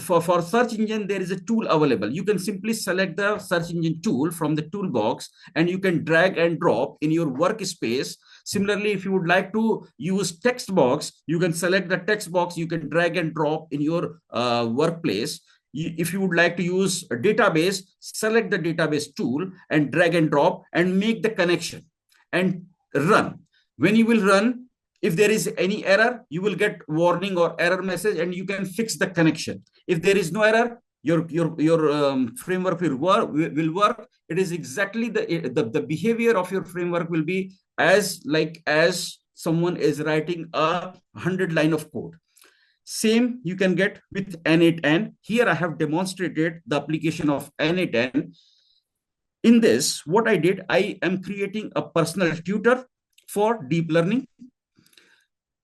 for search engine, there is a tool available. You can simply select the search engine tool from the toolbox, and you can drag and drop in your workspace. Similarly, if you would like to use text box, you can select the text box, you can drag and drop in your workplace. If you would like to use a database, select the database tool and drag and drop and make the connection and run. When you will run, if there is any error, you will get warning or error message, and you can fix the connection. If there is no error, your framework will work. It is exactly the behavior of your framework will be as someone is writing 100 line of code. Same you can get with N8N. Here I have demonstrated the application of N8N. In this, what I did, I am creating a personal tutor for deep learning.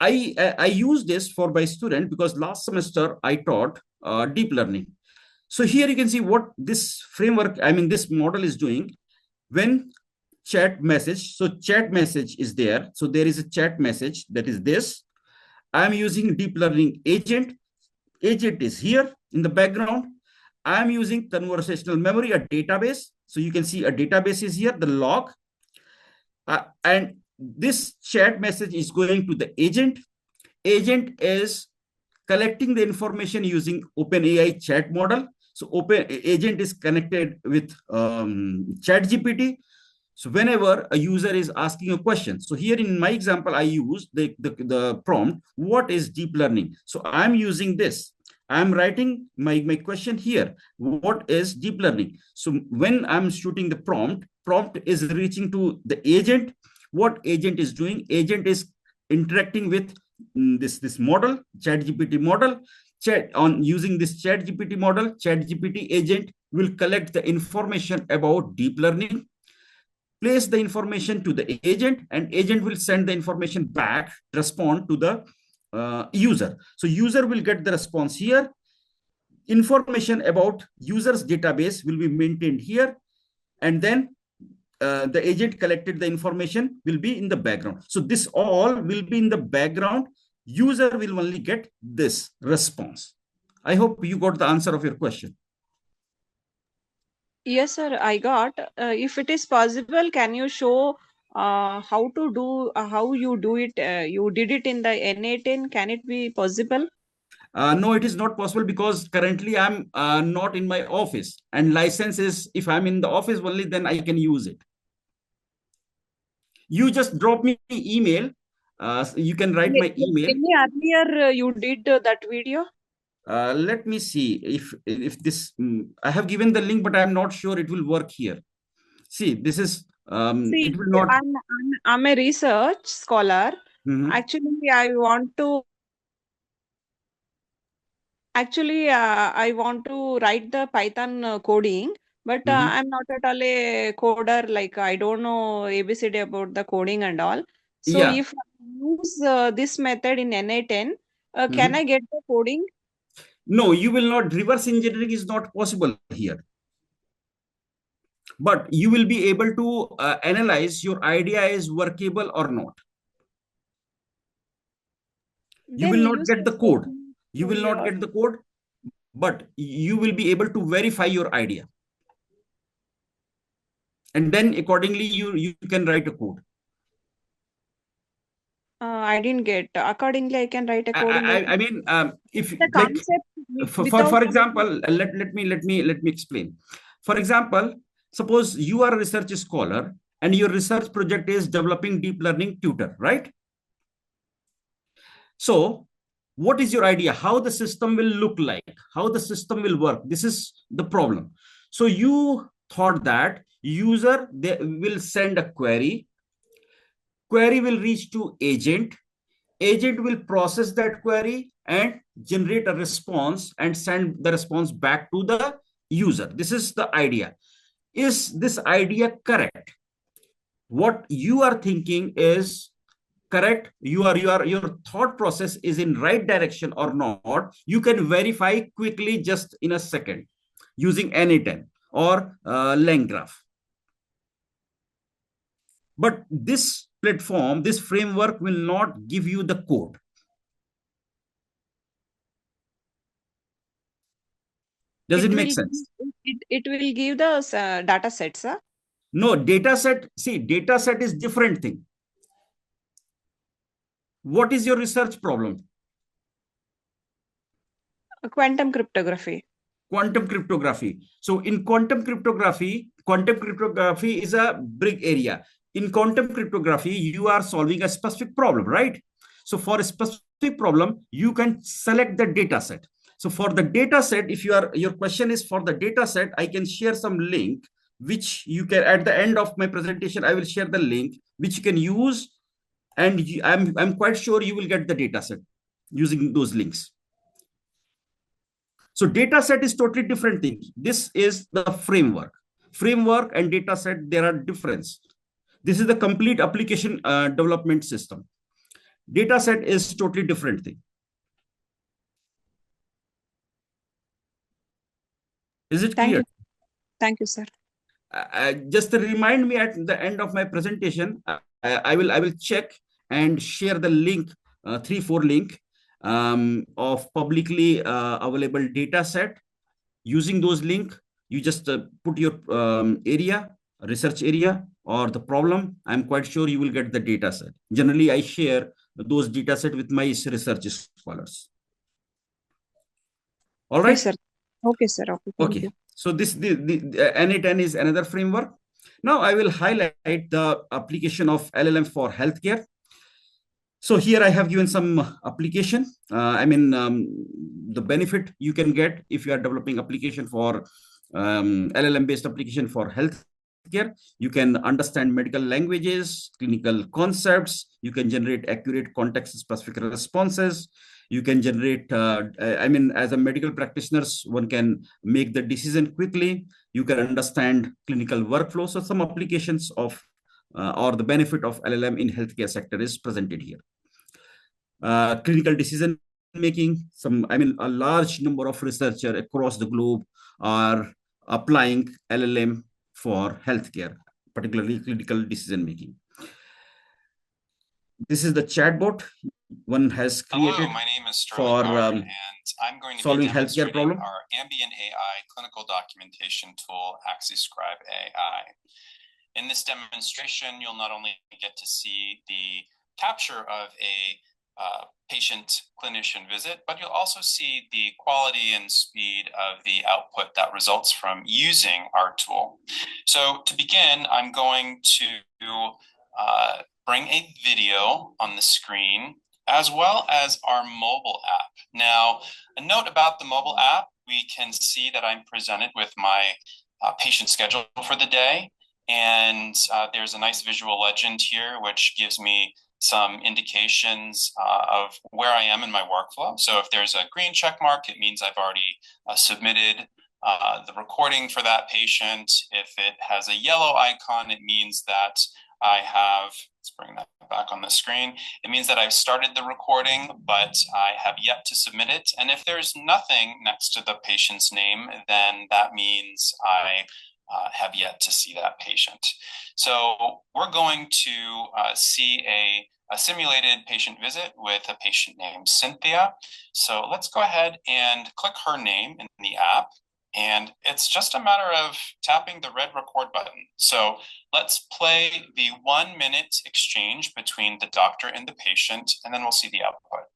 I use this for my student because last semester I taught deep learning. So here you can see what this framework, this model is doing. When chat message, so chat message is there. So there is a chat message, that is this. I'm using deep learning agent. Agent is here in the background. I'm using conversational memory, a database. So you can see a database is here, the log. And this chat message is going to the agent. Agent is collecting the information using OpenAI chat model. So agent is connected with ChatGPT. So whenever a user is asking a question, so here in my example, I use the prompt, what is deep learning? So I'm using this. I'm writing my question here. What is deep learning? So when I'm shooting the prompt is reaching to the agent. What agent is doing? Agent is interacting with this model, ChatGPT model. Using this ChatGPT model, ChatGPT agent will collect the information about deep learning, place the information to the agent, and agent will send the information back, respond to the user. So user will get the response here. Information about user's database will be maintained here, and then the agent collected the information will be in the background. So this all will be in the background. User will only get this response. I hope you got the answer of your question. Yes, sir, I got. If it is possible, can you show how you do it? You did it in the N8N. Can it be possible? No, it is not possible because currently I'm not in my office, and license is, if I'm in the office only, then I can use it. You just drop me email. You can write my email. Any earlier you did that video? Let me see if this I have given the link, but I'm not sure it will work here. See, this is See, it will not. I'm a research scholar. Actually, I want to write the Python coding, but I'm not at all a coder. Like I don't know ABCD about the coding and all. So Yeah. if I use this method in N8N, can I get the coding? No, you will not. Reverse engineering is not possible here. But you will be able to analyze your idea is workable or not. You Then will not use get the the code. same. You will not Yeah. get the code, but you will be able to verify your idea. And then accordingly, you can write a code. I didn't get. Accordingly, I can write a code in the. I mean, if The like concept without. for example, let me explain. For example, suppose you are a research scholar and your research project is developing deep learning tutor, right? So what is your idea? How the system will look like? How the system will work? This is the problem. So you thought that user they will send a query. Query will reach to agent. Agent will process that query and generate a response and send the response back to the user. This is the idea. Is this idea correct? What you are thinking is correct. Your thought process is in right direction or not. You can verify quickly just in a second using N8N or LangGraph. But this platform, this framework will not give you the code. Does it make sense? It will give the data sets, huh? No, data set. See, data set is different thing. What is your research problem? Quantum cryptography. Quantum cryptography. So in quantum cryptography is a big area. In quantum cryptography, you are solving a specific problem, right? So for a specific problem, you can select the data set. So for the data set, if your question is for the data set, I can share some link, which you can, at the end of my presentation, I will share the link, which you can use. And I'm quite sure you will get the data set using those links. So data set is totally different thing. This is the framework. Framework and data set, there are difference. This is the complete application development system. Data set is totally different thing. Is it clear? Thank you, sir. Just to remind me at the end of my presentation, I will check and share the link, 3-4 link of publicly available data set. Using those link, you just put your research area or the problem. I'm quite sure you will get the data set. Generally, I share those data set with my research scholars. All right. Yes, sir. Okay, sir. Okay. Thank you. So this the N8N is another framework. Now I will highlight the application of LLM for healthcare. So here I have given some application. The benefit you can get if you are developing application for LLM-based application for healthcare. You can understand medical languages, clinical concepts. You can generate accurate context-specific responses. You can generate, as a medical practitioner, one can make the decision quickly. You can understand clinical workflow. So some applications of or the benefit of LLM in healthcare sector is presented here. Clinical decision making. A large number of researchers across the globe are applying LLM for healthcare, particularly clinical decision making. This is the chatbot one has created. Hello, my name is Sterling Barr, and I'm going to be demonstrating our ambient AI clinical documentation tool, AxiScribe AI. In this demonstration, you'll not only get to see the capture of a patient-clinician visit, but you'll also see the quality and speed of the output that results from using our tool. So to begin, I'm going to bring a video on the screen, as well as our mobile app. Now, a note about the mobile app, we can see that I'm presented with my patient schedule for the day. And there's a nice visual legend here, which gives me some indications of where I am in my workflow. So if there's a green check mark, it means I've already submitted the recording for that patient. If it has a yellow icon, it means that I have, let's bring that back on the screen. It means that I've started the recording, but I have yet to submit it. And if there's nothing next to the patient's name, then that means I have yet to see that patient. So we're going to see a a simulated patient visit with a patient named Cynthia. So let's go ahead and click her name in the app. And it's just a matter of tapping the red record button. So let's play the 1 minute exchange between the doctor and the patient, and then we'll see the output.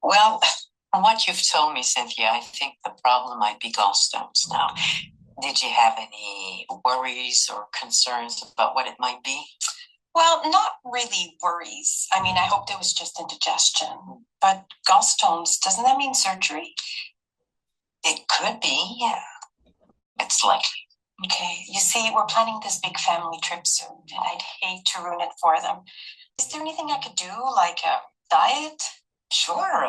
Well, from what you've told me, Cynthia, I think the problem might be gallstones now. Did you have any worries or concerns about what it might be? Well, not really worries. I mean, I hoped it was just indigestion. But gallstones, doesn't that mean surgery? It could be, yeah. It's likely. Okay, you see, we're planning this big family trip soon, and I'd hate to ruin it for them. Is there anything I could do, like a diet? Sure,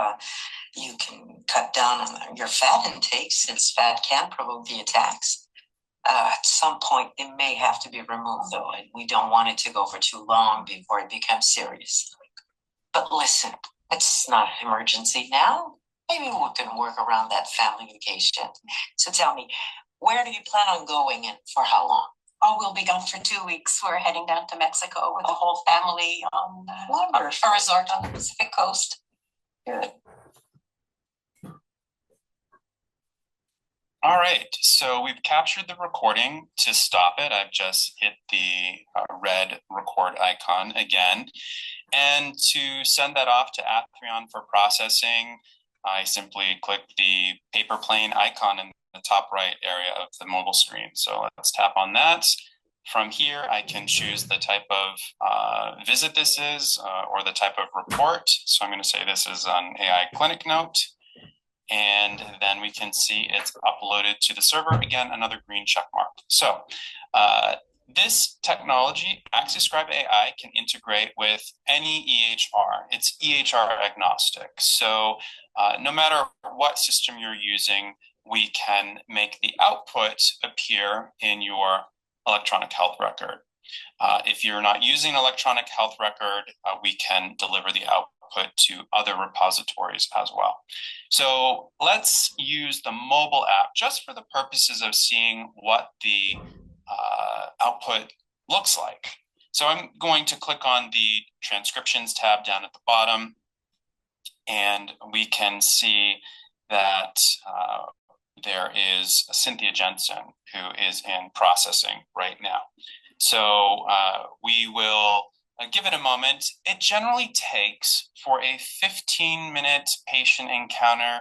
you can cut down on your fat intake since fat can provoke the attacks. At some point, it may have to be removed, though, and we don't want it to go for too long before it becomes serious. But listen, it's not an emergency now. Maybe we can work around that family vacation. So tell me, where do you plan on going and for how long? Oh, we'll be gone for 2 weeks. We're heading down to Mexico with the whole family on a resort on the Pacific coast. Good. All right, so we've captured the recording. To stop it, I've just hit the red record icon again. And to send that off to Athreon for processing, I simply click the paper plane icon in the top right area of the mobile screen. So let's tap on that. From here, I can choose the type of visit this is or the type of report. So I'm going to say this is an AI clinic note. And then we can see it's uploaded to the server. Again, another green check mark. So this technology, AccessScribe AI, can integrate with any EHR. It's EHR agnostic. So no matter what system you're using, we can make the output appear in your electronic health record. If you're not using electronic health record, we can deliver the output to other repositories as well. So let's use the mobile app just for the purposes of seeing what the output looks like. So I'm going to click on the transcriptions tab down at the bottom, and we can see that there is Cynthia Jensen who is in processing right now. So we will give it a moment. It generally takes for a 15-minute patient encounter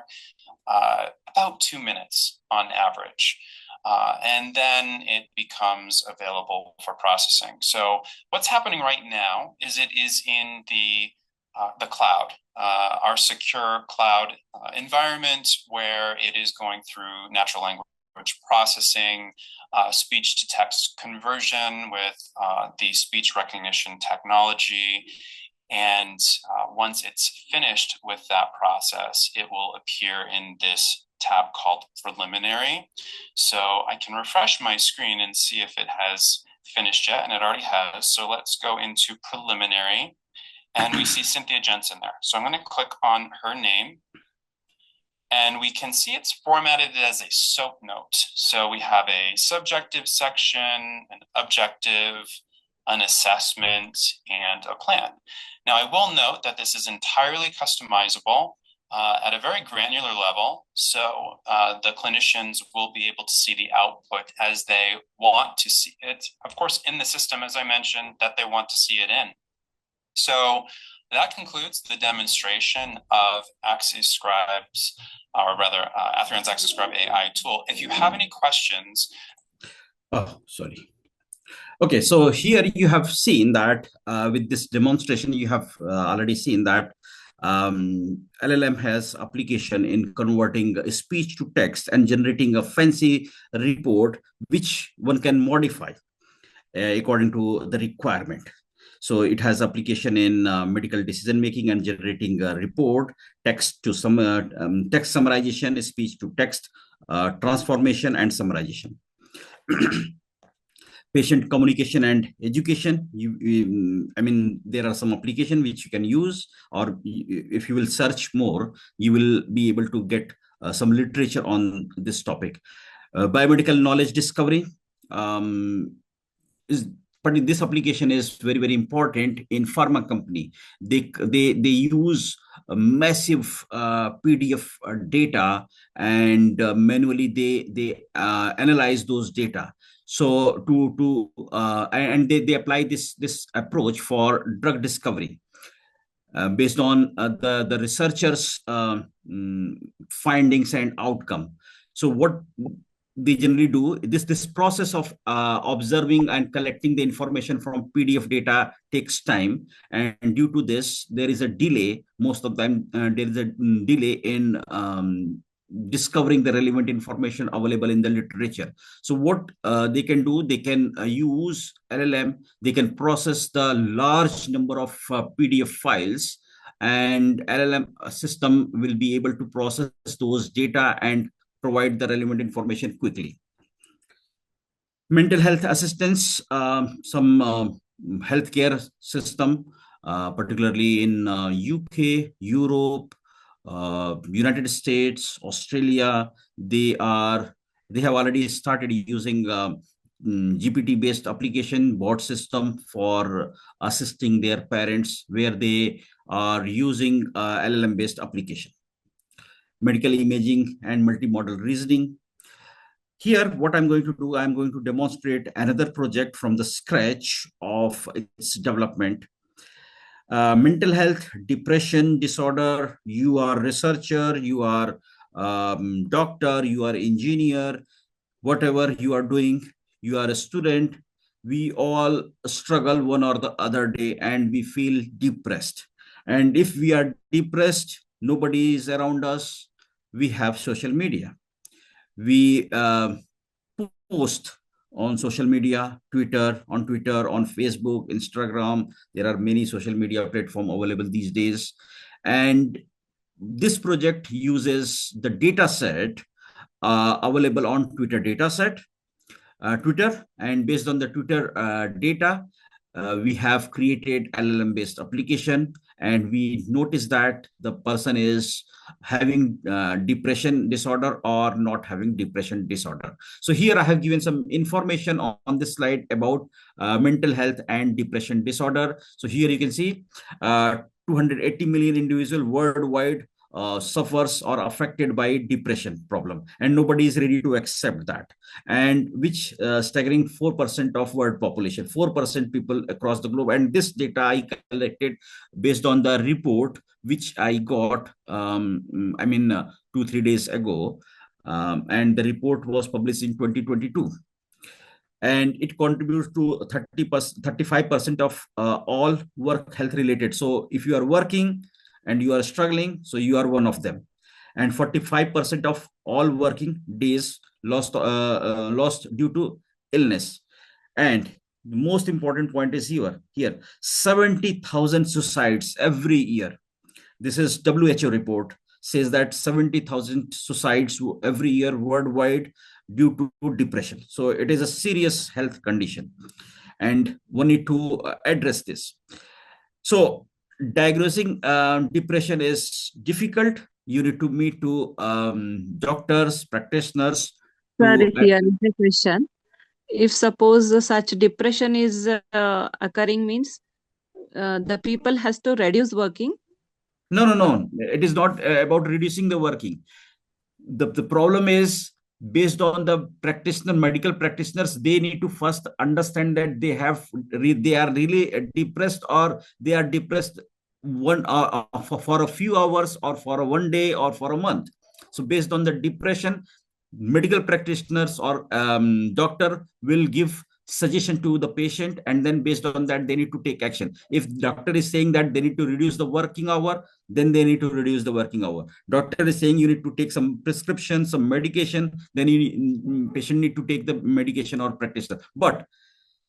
about 2 minutes on average. And then it becomes available for processing. So what's happening right now is it is in the cloud, our secure cloud environment, where it is going through natural language processing, speech to text conversion with the speech recognition technology. And once it's finished with that process, it will appear in this tab called preliminary. So I can refresh my screen and see if it has finished yet, and it already has. So let's go into preliminary, and we see Cynthia Jensen there. So I'm going to click on her name, and we can see it's formatted as a SOAP note. So we have a subjective section, an objective, an assessment, and a plan. Now, I will note that this is entirely customizable at a very granular level. So the clinicians will be able to see the output as they want to see it. Of course, in the system, as I mentioned, that they want to see it in. So that concludes the demonstration of AccessScribe's, or rather, Athreon's AccessScribe AI tool. If you have any questions. Oh, sorry. Okay, so here you have seen that with this demonstration, you have already seen that LLM has application in converting speech to text and generating a fancy report, which one can modify according to the requirement. So it has application in medical decision making and generating a report, text to some text summarization, speech to text transformation, and summarization. Patient communication and education. I mean, there are some application which you can use, or if you will search more, you will be able to get some literature on this topic. Biomedical knowledge discovery. is but this application is very, very important in pharma company. They use a massive PDF data, and manually they analyze those data. So and they apply this approach for drug discovery. Based on the researchers' findings and outcome. So what they generally do, this process of observing and collecting the information from PDF data takes time, and due to this, there is a delay. Most of the time, there is a delay in discovering the relevant information available in the literature. So what they can do, they can use LLM, they can process the large number of PDF files, and LLM system will be able to process those data and provide the relevant information quickly. Mental health assistance, some healthcare system, particularly in UK, Europe, United States, Australia, they have already started using GPT-based application bot system for assisting their parents, where they are using LLM-based application. Medical imaging and multimodal reasoning. Here, what I'm going to do, I'm going to demonstrate another project from the scratch of its development. Mental health, depression disorder, you are researcher, you are doctor, you are engineer, whatever you are doing, you are a student, we all struggle one or the other day and we feel depressed. And if we are depressed, nobody is around us, we have social media. We post on social media, on Twitter, on Facebook, Instagram. There are many social media platforms available these days. And this project uses the data set available on Twitter dataset, Twitter, and based on the Twitter data, we have created LLM-based application, and we notice that the person is having depression disorder or not having depression disorder. So here I have given some information on this slide about mental health and depression disorder. So here you can see 280 million individuals worldwide suffers or affected by depression problem, and nobody is ready to accept that, and which staggering 4% of world population, 4% people across the globe. And this data I collected based on the report which I got 2-3 days ago, and the report was published in 2022, and it contributes to 35% of all work health related. So if you are working and you are struggling, so you are one of them. And 45% of all working days lost due to illness. And the most important point is here 70,000 suicides every year. This is WHO report, says that 70,000 suicides every year worldwide due to depression. So it is a serious health condition, and we need to address this. So diagnosing depression is difficult. You need to meet to doctors, practitioners. Sir, here is a question. If suppose such depression is occurring, means the people has to reduce working? No. It is not about reducing the working. The problem is based on the medical practitioners. They need to first understand that they are really depressed, or they are depressed for a few hours, or for one day, or for a month. So based on the depression, medical practitioners or doctor will give suggestion to the patient, and then based on that they need to take action. If doctor is saying that they need to reduce the working hour, then they need to reduce the working hour. Doctor is saying you need to take some prescription, some medication, then patient need to take the medication or practitioner. But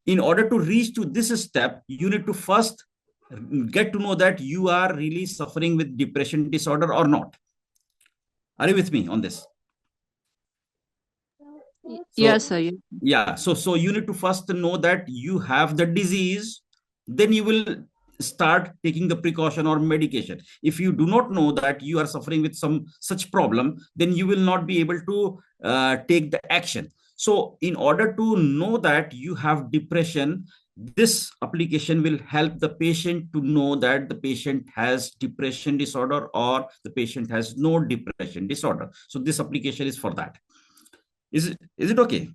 in order to reach to this step, you need to first get to know that you are really suffering with depression disorder or not. Are you with me on this? Yes, sir. Yeah. So you need to first know that you have the disease, then you will start taking the precaution or medication. If you do not know that you are suffering with some such problem, then you will not be able to take the action. So in order to know that you have depression, this application will help the patient to know that the patient has depression disorder or the patient has no depression disorder. So this application is for that. Is it okay?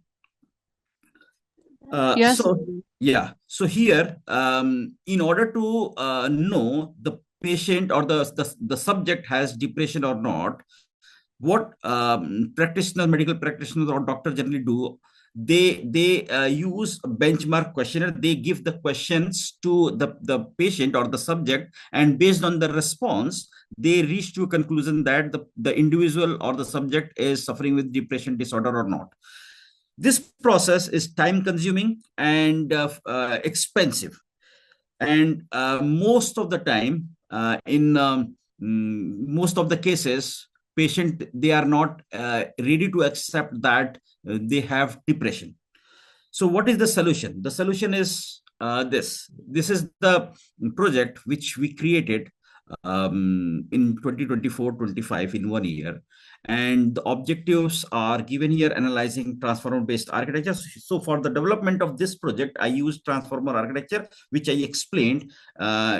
Yes. So yeah, so here in order to know the patient or the subject has depression or not, what medical practitioners or doctor generally do, they use a benchmark questionnaire. They give the questions to the patient or the subject, and based on the response they reach to a conclusion that the individual or the subject is suffering with depression disorder or not. This process is time consuming and expensive, and most of the time in most of the cases, patient, they are not ready to accept that they have depression. So what is the solution? The solution is this is the project which we created in 2024-25 in 1 year, and the objectives are given here: analyzing transformer based architecture. So for the development of this project, I used transformer architecture, which I explained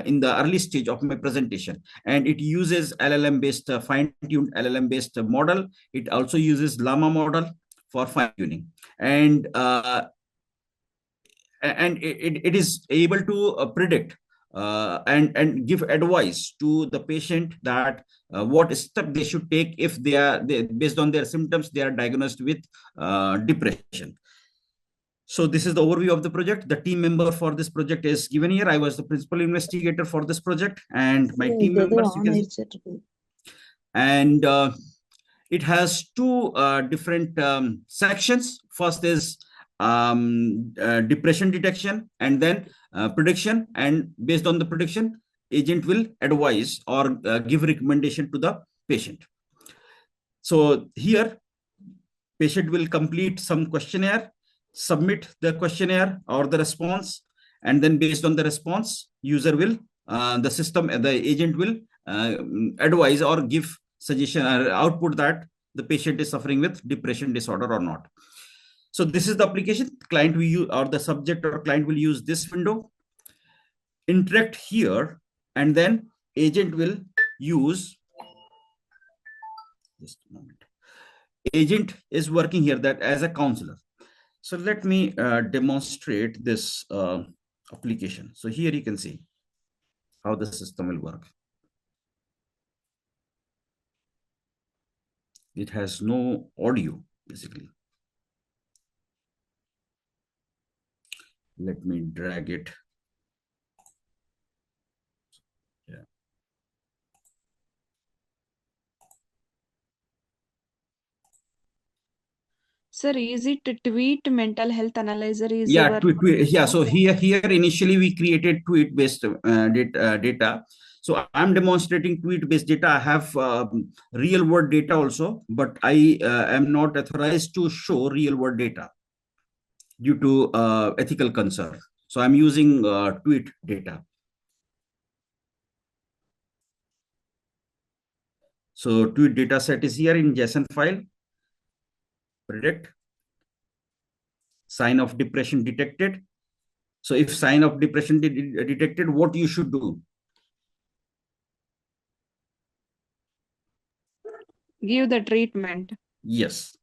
in the early stage of my presentation, and it uses LLM based fine-tuned LLM based model. It also uses llama model for fine tuning, and it is able to predict and give advice to the patient that what step they should take if based on their symptoms they are diagnosed with depression. So this is the overview of the project. The team member for this project is given here. I was the principal investigator for this project, and my team members you can see. And it has two different sections. First is depression detection, and then prediction, and based on the prediction, agent will advise or give recommendation to the patient. So here patient will complete some questionnaire, submit the questionnaire or the response, and then based on the response, user will the agent will advise or give suggestion or output that the patient is suffering with depression disorder or not. So this is the application. Client will use, or the subject or client will use this window, interact here, and then agent will use, just a moment, agent is working here that as a counselor. So let me demonstrate this application. So here you can see how the system will work. It has no audio, basically. Let me drag it. Yeah. Sir, is it tweet mental health analyzer? Is Yeah, your yeah. So here initially we created tweet based data. So I'm demonstrating tweet based data. I have real world data also, but I am not authorized to show real world data due to ethical concern. So I'm using tweet data. So tweet data set is here in JSON file. Predict. Sign of depression detected. So if sign of depression detected, what you should do? give the treatment? Yes.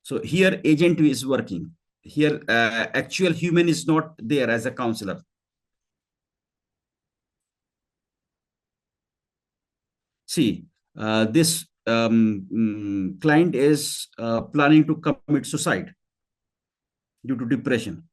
So here agent is working. Here actual human is not there as a counselor. See, this client is planning to commit suicide due to depression.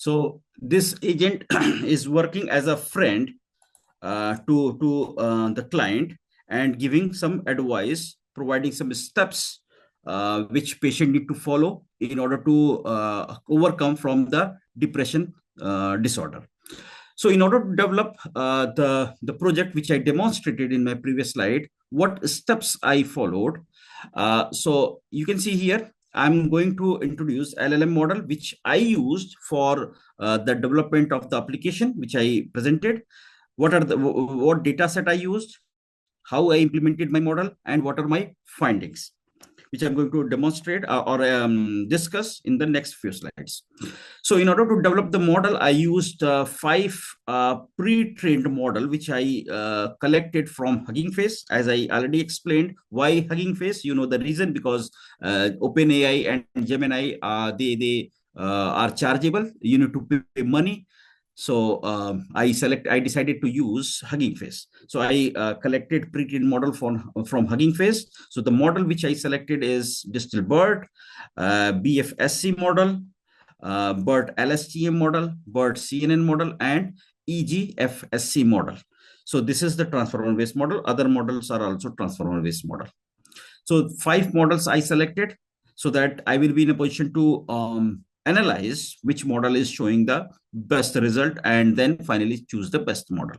So this agent is working as a friend to the client and giving some advice, providing some steps which patient need to follow in order to overcome from the depression disorder. So in order to develop the project which I demonstrated in my previous slide, what steps I followed. So you can see here, I'm going to introduce LLM model, which I used for the development of the application, which I presented. What data set I used, how I implemented my model, and what are my findings, which I'm going to demonstrate or discuss in the next few slides. So in order to develop the model, I used 5 pre-trained model, which I collected from Hugging Face. As I already explained, why Hugging Face? You know the reason, because OpenAI and Gemini, they are chargeable. You need to pay money. So I decided to use Hugging Face. So I collected pre-trained model from Hugging Face. So the model which I selected is Distill BERT, BFSC model, BERT LSTM model, BERT CNN model, and EGFSC model. So this is the transformer-based model. Other models are also transformer-based model. So 5 models I selected so that I will be in a position to analyze which model is showing the best result and then finally choose the best model.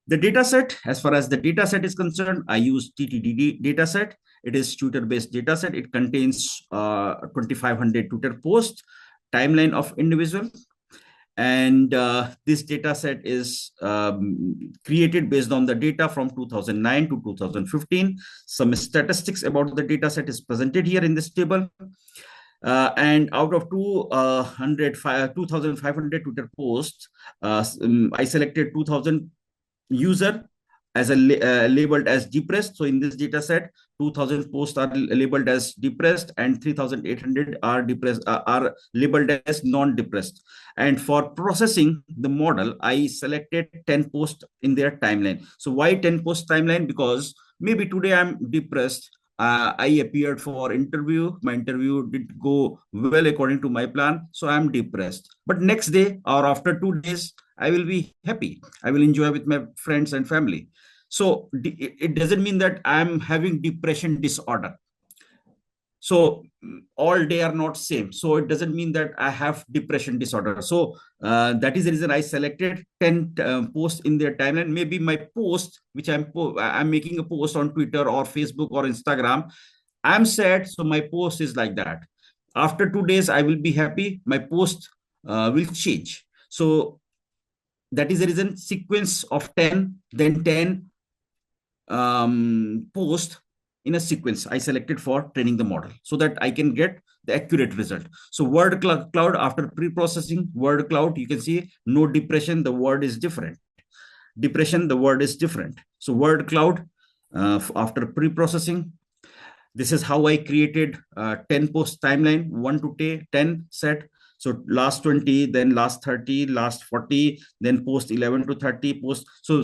The data set, as far as the data set is concerned, I use TTDD data set. It is tutor-based data set. It contains 2,500 tutor posts, timeline of individual. And this data set is created based on the data from 2009 to 2015. Some statistics about the data set is presented here in this table. And out of 2,500 Twitter posts, I selected 2,000 user as labeled as depressed. So in this data set, 2,000 posts are labeled as depressed and 3,800 are depressed are labeled as non-depressed. And for processing the model, I selected 10 posts in their timeline. So why 10 post timeline? Because maybe today I'm depressed. I appeared for interview. My interview did go well according to my plan. So I'm depressed. But next day or after 2 days, I will be happy. I will enjoy with my friends and family. So it doesn't mean that I'm having depression disorder. So all day are not same. So it doesn't mean that I have depression disorder. So that is the reason I selected 10 posts in their timeline. Maybe my post, which I'm making a post on Twitter or Facebook or Instagram, I'm sad. So my post is like that. After 2 days, I will be happy. My post will change. So that is the reason sequence of 10, then 10 post in a sequence I selected for training the model so that I can get the accurate result. So word cloud after pre-processing, word cloud, you can see no depression, the word is different. Depression, the word is different. So word cloud after pre-processing. This is how I created 10 post timeline, 1 to 10 set. So last 20, then last 30, last 40, then post 11 to 30 post. So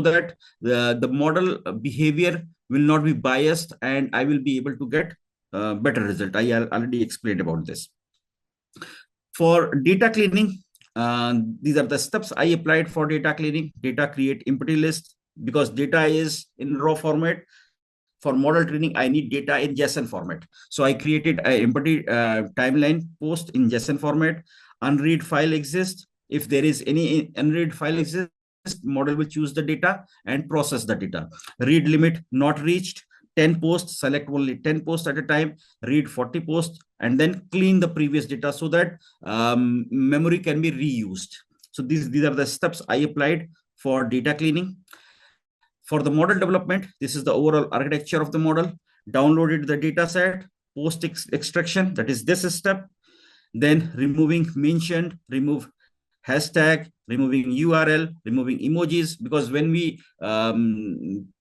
that the model behavior will not be biased and I will be able to get better result. I already explained about this. For data cleaning, these are the steps I applied for data cleaning. Data create empty list because data is in raw format. For model training, I need data in JSON format. So I created an empty timeline post in JSON format. Unread file exists. If there is any unread file exists, model will choose the data and process the data. Read limit not reached. 10 posts, select only 10 posts at a time, read 40 posts, and then clean the previous data so that memory can be reused. So these are the steps I applied for data cleaning. For the model development, this is the overall architecture of the model. Downloaded the data set, post extraction, that is this step. Then removing mentioned, remove hashtag, removing URL, removing emojis, because when we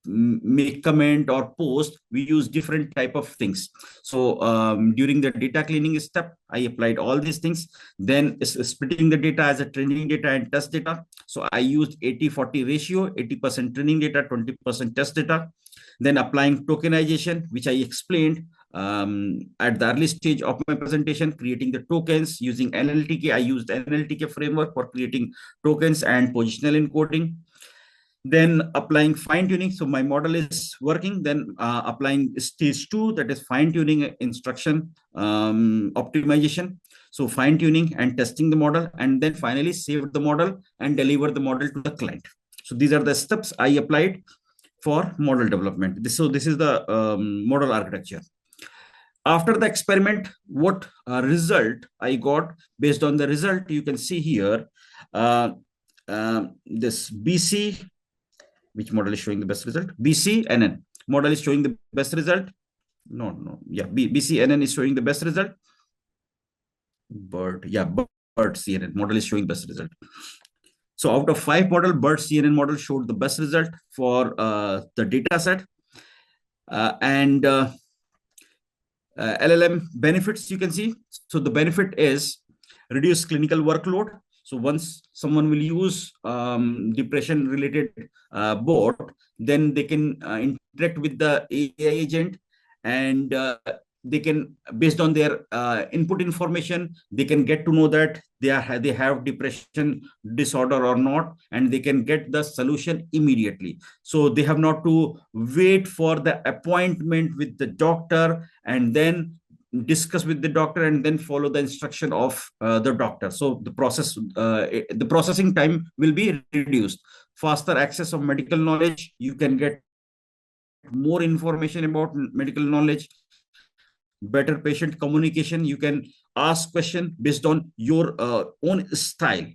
make comment or post, we use different type of things. So during the data cleaning step, I applied all these things. Then splitting the data as a training data and test data. So I used 80-40 ratio, 80% training data, 20% test data. Then applying tokenization, which I explained At the early stage of my presentation, creating the tokens using NLTK. I used NLTK framework for creating tokens and positional encoding. Then applying fine tuning. So my model is working. Then applying stage 2, that is fine tuning instruction optimization. So fine tuning and testing the model, and then finally save the model and deliver the model to the client. So these are the steps I applied for model development. So this is the model architecture. After the experiment, what result I got? Based on the result, you can see here, this BC, which model is showing the best result? BCNN model is showing the best result. BCNN is showing the best result. BERT CNN model is showing best result. So out of 5 model, BERT CNN model showed the best result for the data set. LLM benefits, you can see. So the benefit is reduce clinical workload. So once someone will use depression related bot, then they can interact with the AI agent, and they can, based on their input information, they can get to know that they have depression disorder or not, and they can get the solution immediately. So they have not to wait for the appointment with the doctor and then discuss with the doctor and then follow the instruction of the doctor. So the processing time will be reduced. Faster access of medical knowledge, you can get more information about medical knowledge. Better patient communication, you can ask question based on your own style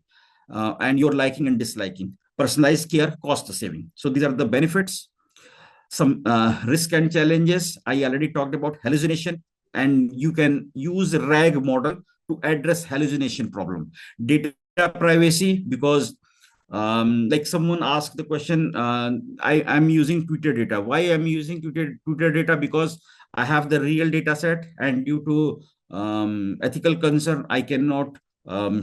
and your liking and disliking. Personalized care, cost saving. So these are the benefits. Some risk and challenges, I already talked about hallucination, and you can use RAG model to address hallucination problem. Data privacy, because like someone asked the question, I'm using Twitter data. Why I'm using Twitter data? Because I have the real data set, and due to ethical concern, I cannot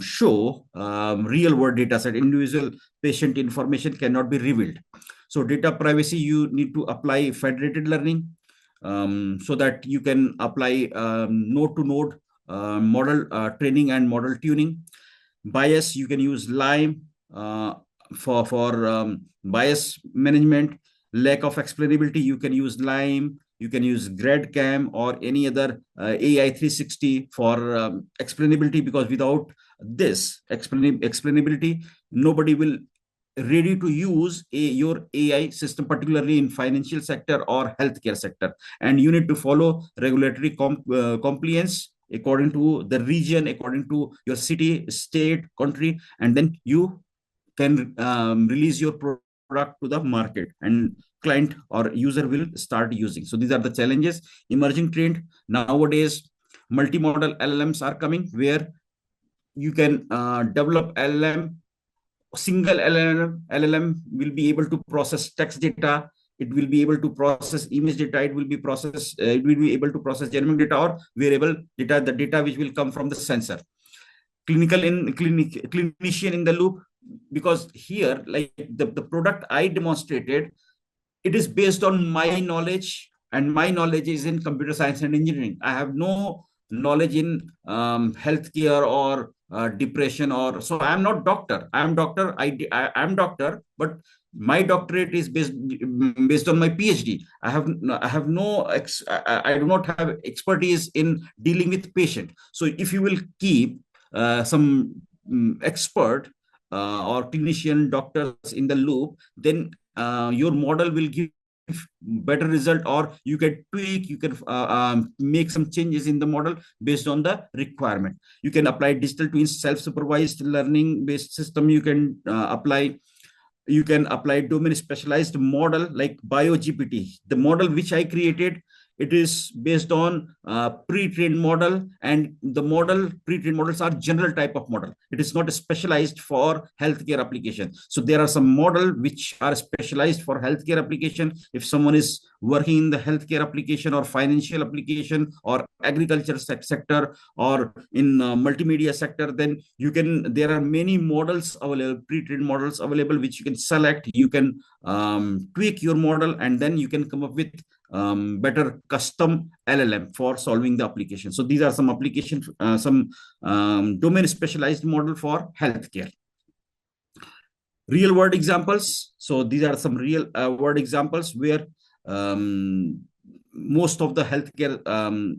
show real world data set. Individual patient information cannot be revealed. So data privacy, you need to apply federated learning so that you can apply node to node model training and model tuning. Bias, you can use Lime for bias management. Lack of explainability, you can use Lime. You can use GradCam or any other AI 360 for explainability, because without this explainability, nobody will ready to use your AI system, particularly in financial sector or healthcare sector. And you need to follow regulatory compliance according to the region, according to your city, state, country, and then you can release your product to the market, and client or user will start using. So these are the challenges. Emerging trend nowadays, multimodal LLMs are coming, where you can develop LLM. Single LLM will be able to process text data. It will be able to process image data. It will be able to process genomic data or wearable data, the data which will come from the sensor. Clinician in the loop, because here, like the product I demonstrated, it is based on my knowledge, and my knowledge is in computer science and engineering. I have no knowledge in healthcare or depression, or so I am not doctor. I am doctor. I am doctor, but my doctorate is based on my PhD. I have no I do not have expertise in dealing with patient. So if you will keep some expert or clinician doctors in the loop, then your model will give better result, or you can tweak, you can make some changes in the model based on the requirement. You can apply digital twins, self-supervised learning based system. You can apply domain specialized model like BioGPT. The model which I created, it is based on pre-trained model, and the pre-trained models are general type of model. It is not specialized for healthcare application. So there are some model which are specialized for healthcare application. If someone is working in the healthcare application or financial application or agriculture sector or in multimedia sector, then there are many models available, pre-trained models available, which you can select. You can tweak your model, and then you can come up with better custom LLM for solving the application. So these are some application, some domain specialized model for healthcare. Real world examples. So these are some real world examples where most of the healthcare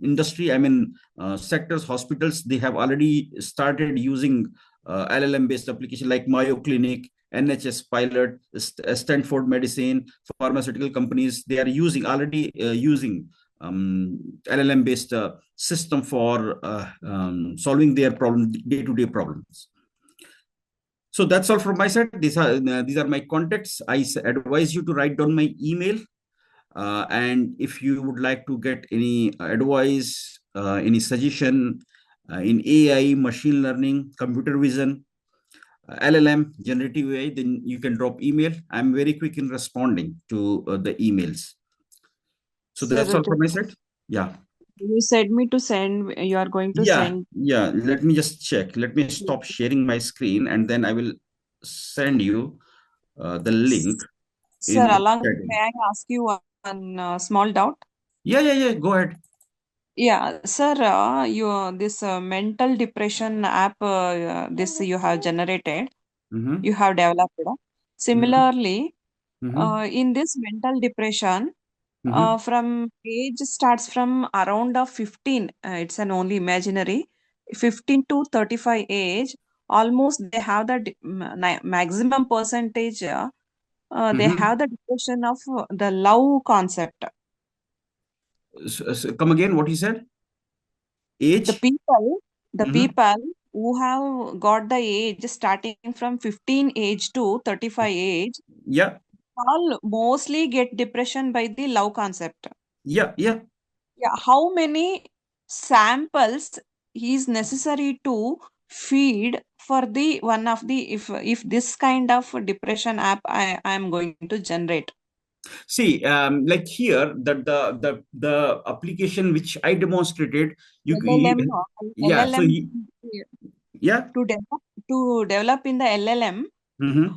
industry, I mean, sectors, hospitals, they have already started using LLM based application like Mayo Clinic, NHS Pilot, Stanford Medicine, pharmaceutical companies. They are using already using LLM based system for solving their problem, day-to-day problems. So that's all from my side. These are my contacts. I advise you to write down my email. And if you would like to get any advice, any suggestion in AI, machine learning, computer vision, LLM, generative AI, then you can drop email. I'm very quick in responding to the emails. So that's all from my side. Yeah. You said me to send, you are going to Yeah. send. Yeah. Let me just check. Let me stop sharing my screen and then I will send you the link. Sir, In along, chatting. may I ask you one small doubt? Yeah. Go ahead. Yeah, sir, this mental depression app, this you have generated, Mm-hmm. you have developed. Similarly, Mm-hmm. in this mental depression, Mm-hmm. from age starts from around 15, it's an only imaginary, 15 to 35 age, almost they have the maximum percentage, they Mm-hmm. have the depression of the love concept. So come again, what you said? The Age? people, the Mm-hmm. people who have got the age starting from 15 age to 35 age, Yeah. all mostly get depression by the love concept. Yeah. Yeah, how many samples is necessary to feed for the one of the, if this kind of depression app I am going to generate? See, like here, the application which I demonstrated, LLM, yeah. So LLM yeah. to develop in the LLM, Mm-hmm.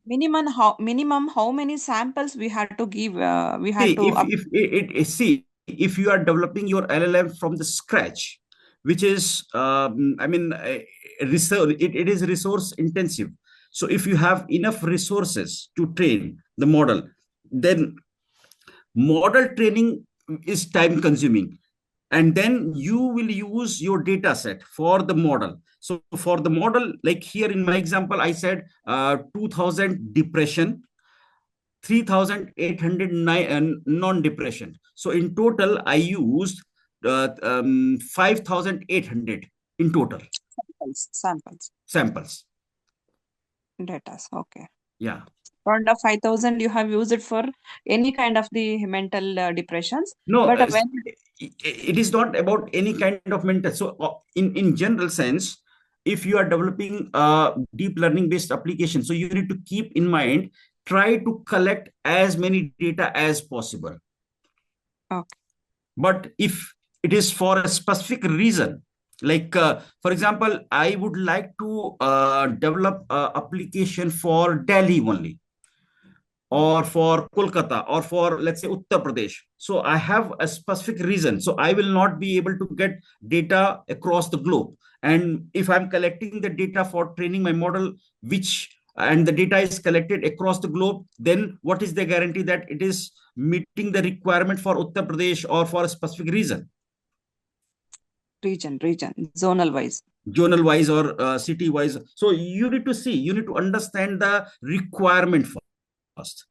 minimum how many samples we had to give, we See, had to if see, if you are developing your LLM from the scratch, which is, I mean, research, it is resource intensive. So if you have enough resources to train the model, then model training is time consuming, and then you will use your data set for the model. So for the model, like here in my example, I said 2000 depression, 3809 non-depression. So in total I used 5800 in total samples samples. data. Okay. Yeah. Around 5,000 you have used it for any kind of the mental depressions. No, But when it is not about any kind of mental. So in general sense, if you are developing a deep learning based application, so you need to keep in mind, try to collect as many data as possible. okay. But if it is for a specific reason, like for example, I would like to develop a application for Delhi only, or for Kolkata, or for, let's say, Uttar Pradesh. So I have a specific reason. So I will not be able to get data across the globe. And if I'm collecting the data for training my model, and the data is collected across the globe, then what is the guarantee that it is meeting the requirement for Uttar Pradesh or for a specific reason? Region, zonal wise. Journal wise or city wise. So you need to see, you need to understand the requirement first.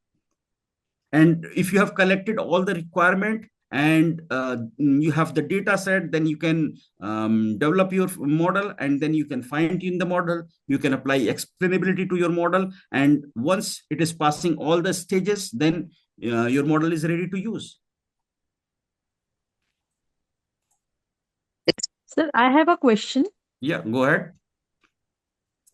And if you have collected all the requirement and you have the data set, then you can develop your model, and then you can fine tune the model. You can apply explainability to your model, and once it is passing all the stages, then your model is ready to use. Sir, I have a question. Yeah, go ahead.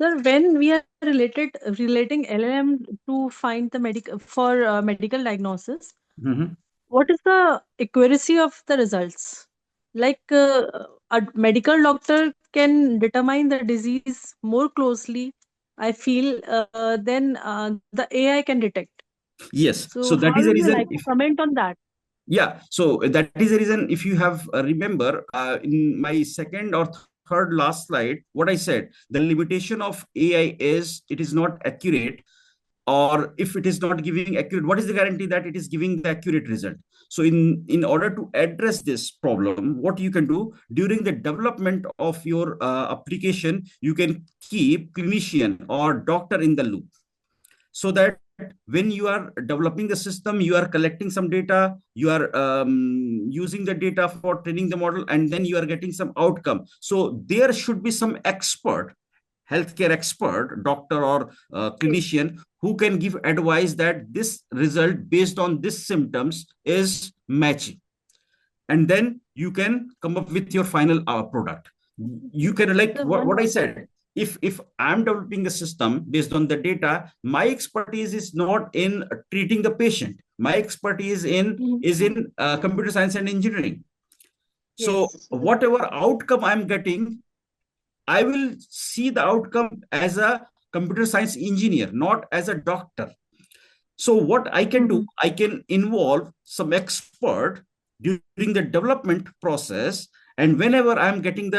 Sir, when we are relating LLM to find the medical diagnosis, Mm-hmm. what is the accuracy of the results? Like a medical doctor can determine the disease more closely, I feel, than the AI can detect. Yes. So, So how that is the would you reason. like to comment on that? Yeah, so that is the reason, if you have remember in my second or third last slide, what I said, the limitation of AI is it is not accurate, or if it is not giving accurate, what is the guarantee that it is giving the accurate result? So in order to address this problem, what you can do during the development of your application, you can keep clinician or doctor in the loop, so that when you are developing the system, you are collecting some data, you are using the data for training the model, and then you are getting some outcome. So there should be some expert, healthcare expert, doctor or clinician, who can give advice that this result based on this symptoms is matching, and then you can come up with your final product. You can, like what I said, if I'm developing a system based on the data, my expertise is not in treating the patient, my expertise is in computer science and engineering. So Yes. whatever outcome I'm getting, I will see the outcome as a computer science engineer, not as a doctor. So what I can do, I can involve some expert during the development process, and whenever I'm getting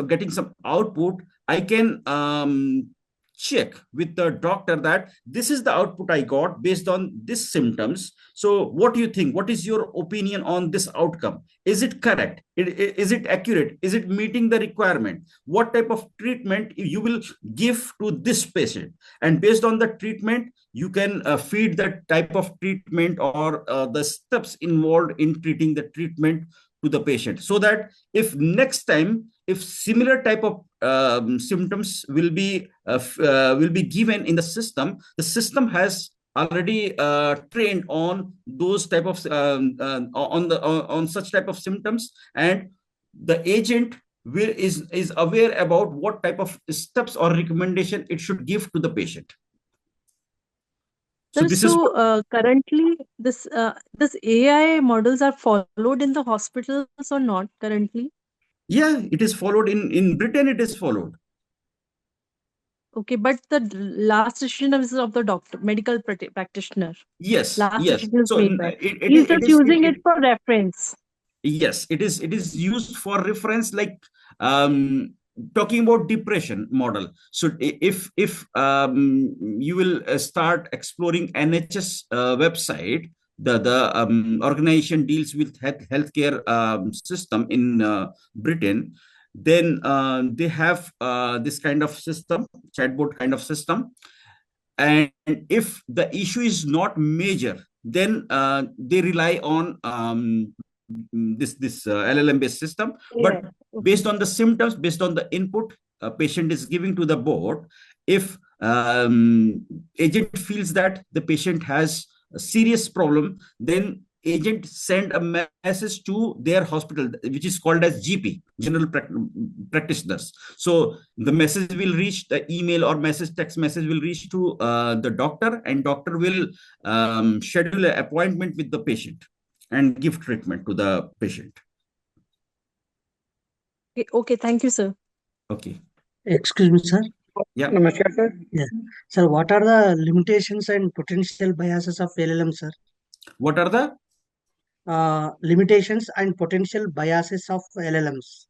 getting some output, I can check with the doctor that this is the output I got based on this symptoms. So what do you think? What is your opinion on this outcome? Is it correct? Is it accurate? Is it meeting the requirement? What type of treatment you will give to this patient? And based on the treatment, you can feed that type of treatment, or the steps involved in treating the treatment to the patient, so that if next time, if similar type of symptoms will be given in the system has already trained on those type of on such type of symptoms, and the agent is aware about what type of steps or recommendation it should give to the patient. So Sir, this is what, currently this AI models are followed in the hospitals or not currently? yeah, it is followed in Britain. It is followed. Okay, but the last decision is of the doctor, medical practitioner. Yes, Last yes. decision is So made by. it He's it just is using it for reference. yes, it is used for reference, like um talking about depression model. So if you will start exploring NHS website, the organization deals with healthcare system in Britain, then they have this kind of system, chatbot kind of system. And if the issue is not major, then they rely on this LLM based system. Yeah. But Okay. based on the symptoms, based on the input a patient is giving to the board, if agent feels that the patient has a serious problem, then agent send a message to their hospital, which is called as GP, general practitioners. So the message will reach, the email or text message will reach to the doctor, and doctor will schedule an appointment with the patient and give treatment to the patient. Okay, thank you, sir. Okay. Excuse me, sir. Yeah. Namaskar, sir. Yeah. Sir, what are the limitations and potential biases of LLM, sir? What are the limitations and potential biases of LLMs?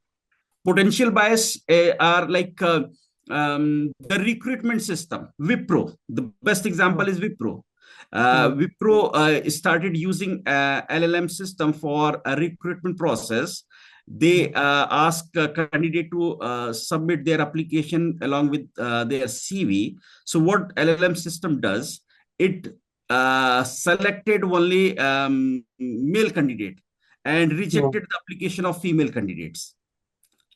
potential bias? Are like the recruitment system, Wipro. The best example is Wipro. Wipro started using LLM system for a recruitment process. They ask a candidate to submit their application along with their CV. So what LLM system does, it selected only male candidate and rejected the application of female candidates.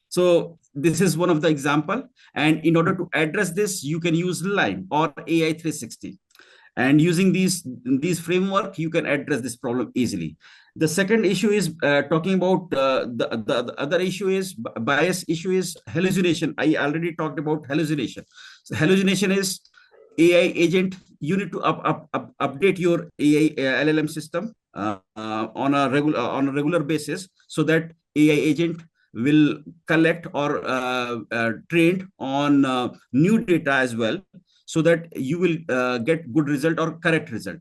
So this is one of the example. And in order to address this, you can use Lime or AI 360. And using these framework, you can address this problem easily. The second issue is talking about the other issue is bias issue is hallucination. I already talked about hallucination. So hallucination is AI agent. You need to update your AI LLM system on a regular basis, so that AI agent will collect or trained on new data as well, so that you will get good result or correct result.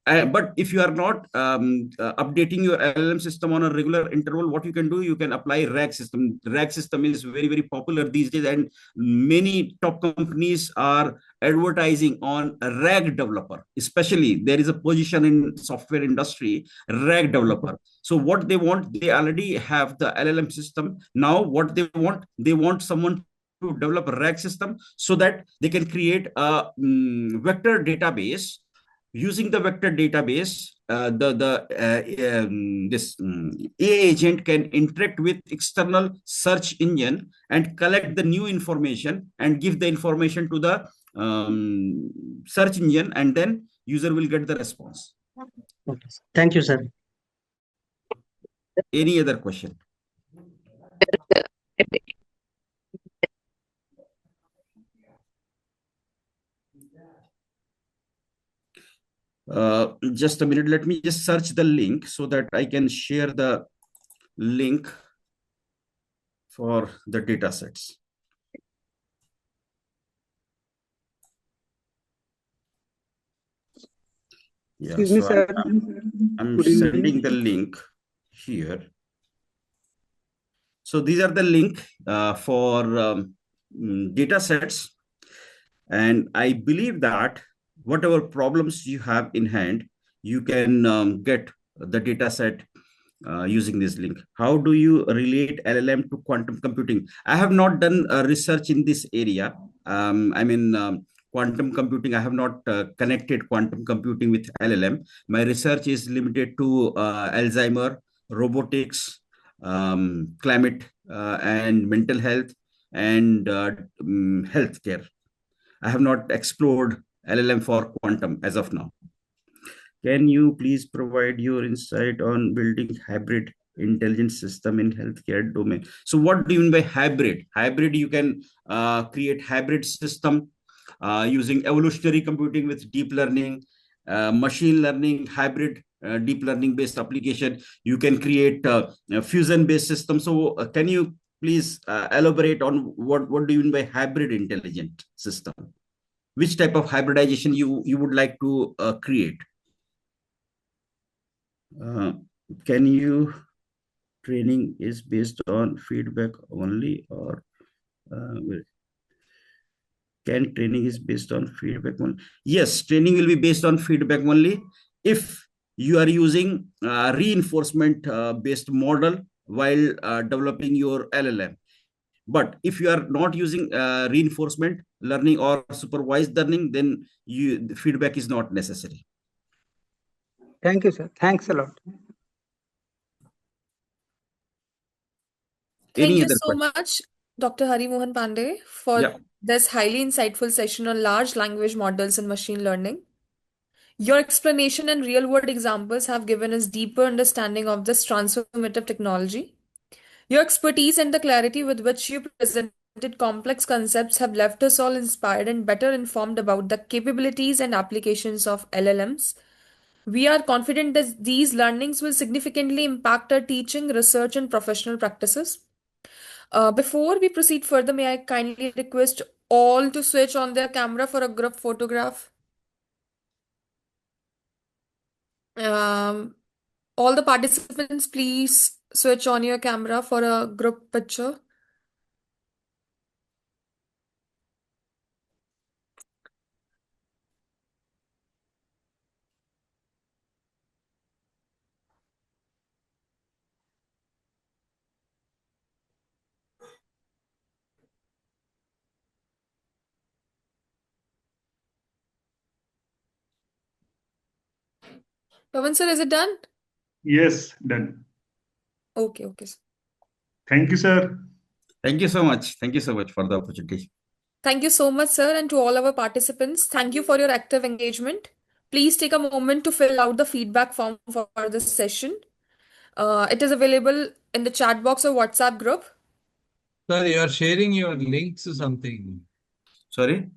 but if you are not updating your LLM system on a regular interval, what you can do, you can apply RAG system. RAG system is very, very popular these days, and many top companies are advertising on a RAG developer. Especially, there is a position in software industry, RAG developer. So what they want, they already have the LLM system. Now what they want someone to develop a RAG system so that they can create a vector database. Using the vector database, this AI agent can interact with external search engine and collect the new information and give the information to the search engine, and then user will get the response. Okay. Thank you, sir. Any other question? Just a minute. Let me just search the link so that I can share the link for the data sets. Yeah, Excuse me, so sir. I'm Good evening. sending the link here. So these are the link for data sets. And I believe that whatever problems you have in hand, you can get the data set using this link. How do you relate LLM to quantum computing? I have not done research in this area. Quantum computing, I have not connected quantum computing with LLM. My research is limited to Alzheimer, robotics, climate and mental health, and healthcare. I have not explored LLM for quantum as of now. Can you please provide your insight on building hybrid intelligence system in healthcare domain? So what do you mean by hybrid? Hybrid, you can create hybrid system using evolutionary computing with deep learning, machine learning, hybrid deep learning based application. You can create a fusion based system. So can you please elaborate on what do you mean by hybrid intelligent system? Which type of hybridization you would like to create? Can you training is based on feedback only, or can training is based on feedback only? Yes, training will be based on feedback only if you are using reinforcement based model while developing your LLM. But if you are not using reinforcement learning or supervised learning, then the feedback is not necessary. Thank you, sir. Thanks a lot. Thank you other so question? much, Dr. Hari Mohan Pandey, for this highly insightful session on large language models and machine learning. Your explanation and real world examples have given us deeper understanding of this transformative technology. Your expertise and the clarity with which you presented complex concepts have left us all inspired and better informed about the capabilities and applications of LLMs. We are confident that these learnings will significantly impact our teaching, research, and professional practices. Before we proceed further, may I kindly request all to switch on their camera for a group photograph? Um, all the participants, please switch on your camera for a group picture. Pavan sir, is it done? Yes, done. Okay, okay. Thank you, sir. Thank you so much. Thank you so much for the opportunity. Thank you so much, sir, and to all our participants. Thank you for your active engagement. Please take a moment to fill out the feedback form for this session. It is available in the chat box or WhatsApp group. Sir, you are sharing your links to something. Sorry?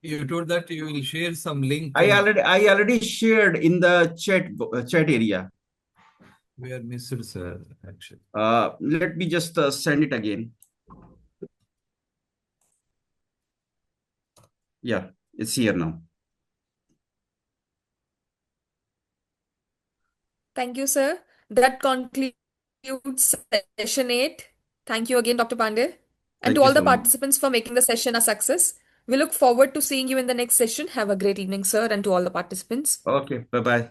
You told that you will share some link. I already shared in the chat area. We are missed, sir, actually. Let me just send it again. Yeah, it's here now. Thank you, sir. That concludes session 8. Thank you again, Dr. Pandey. And Thank to you all the so much. participants for making the session a success. We look forward to seeing you in the next session. Have a great evening, sir, and to all the participants. Okay, bye-bye.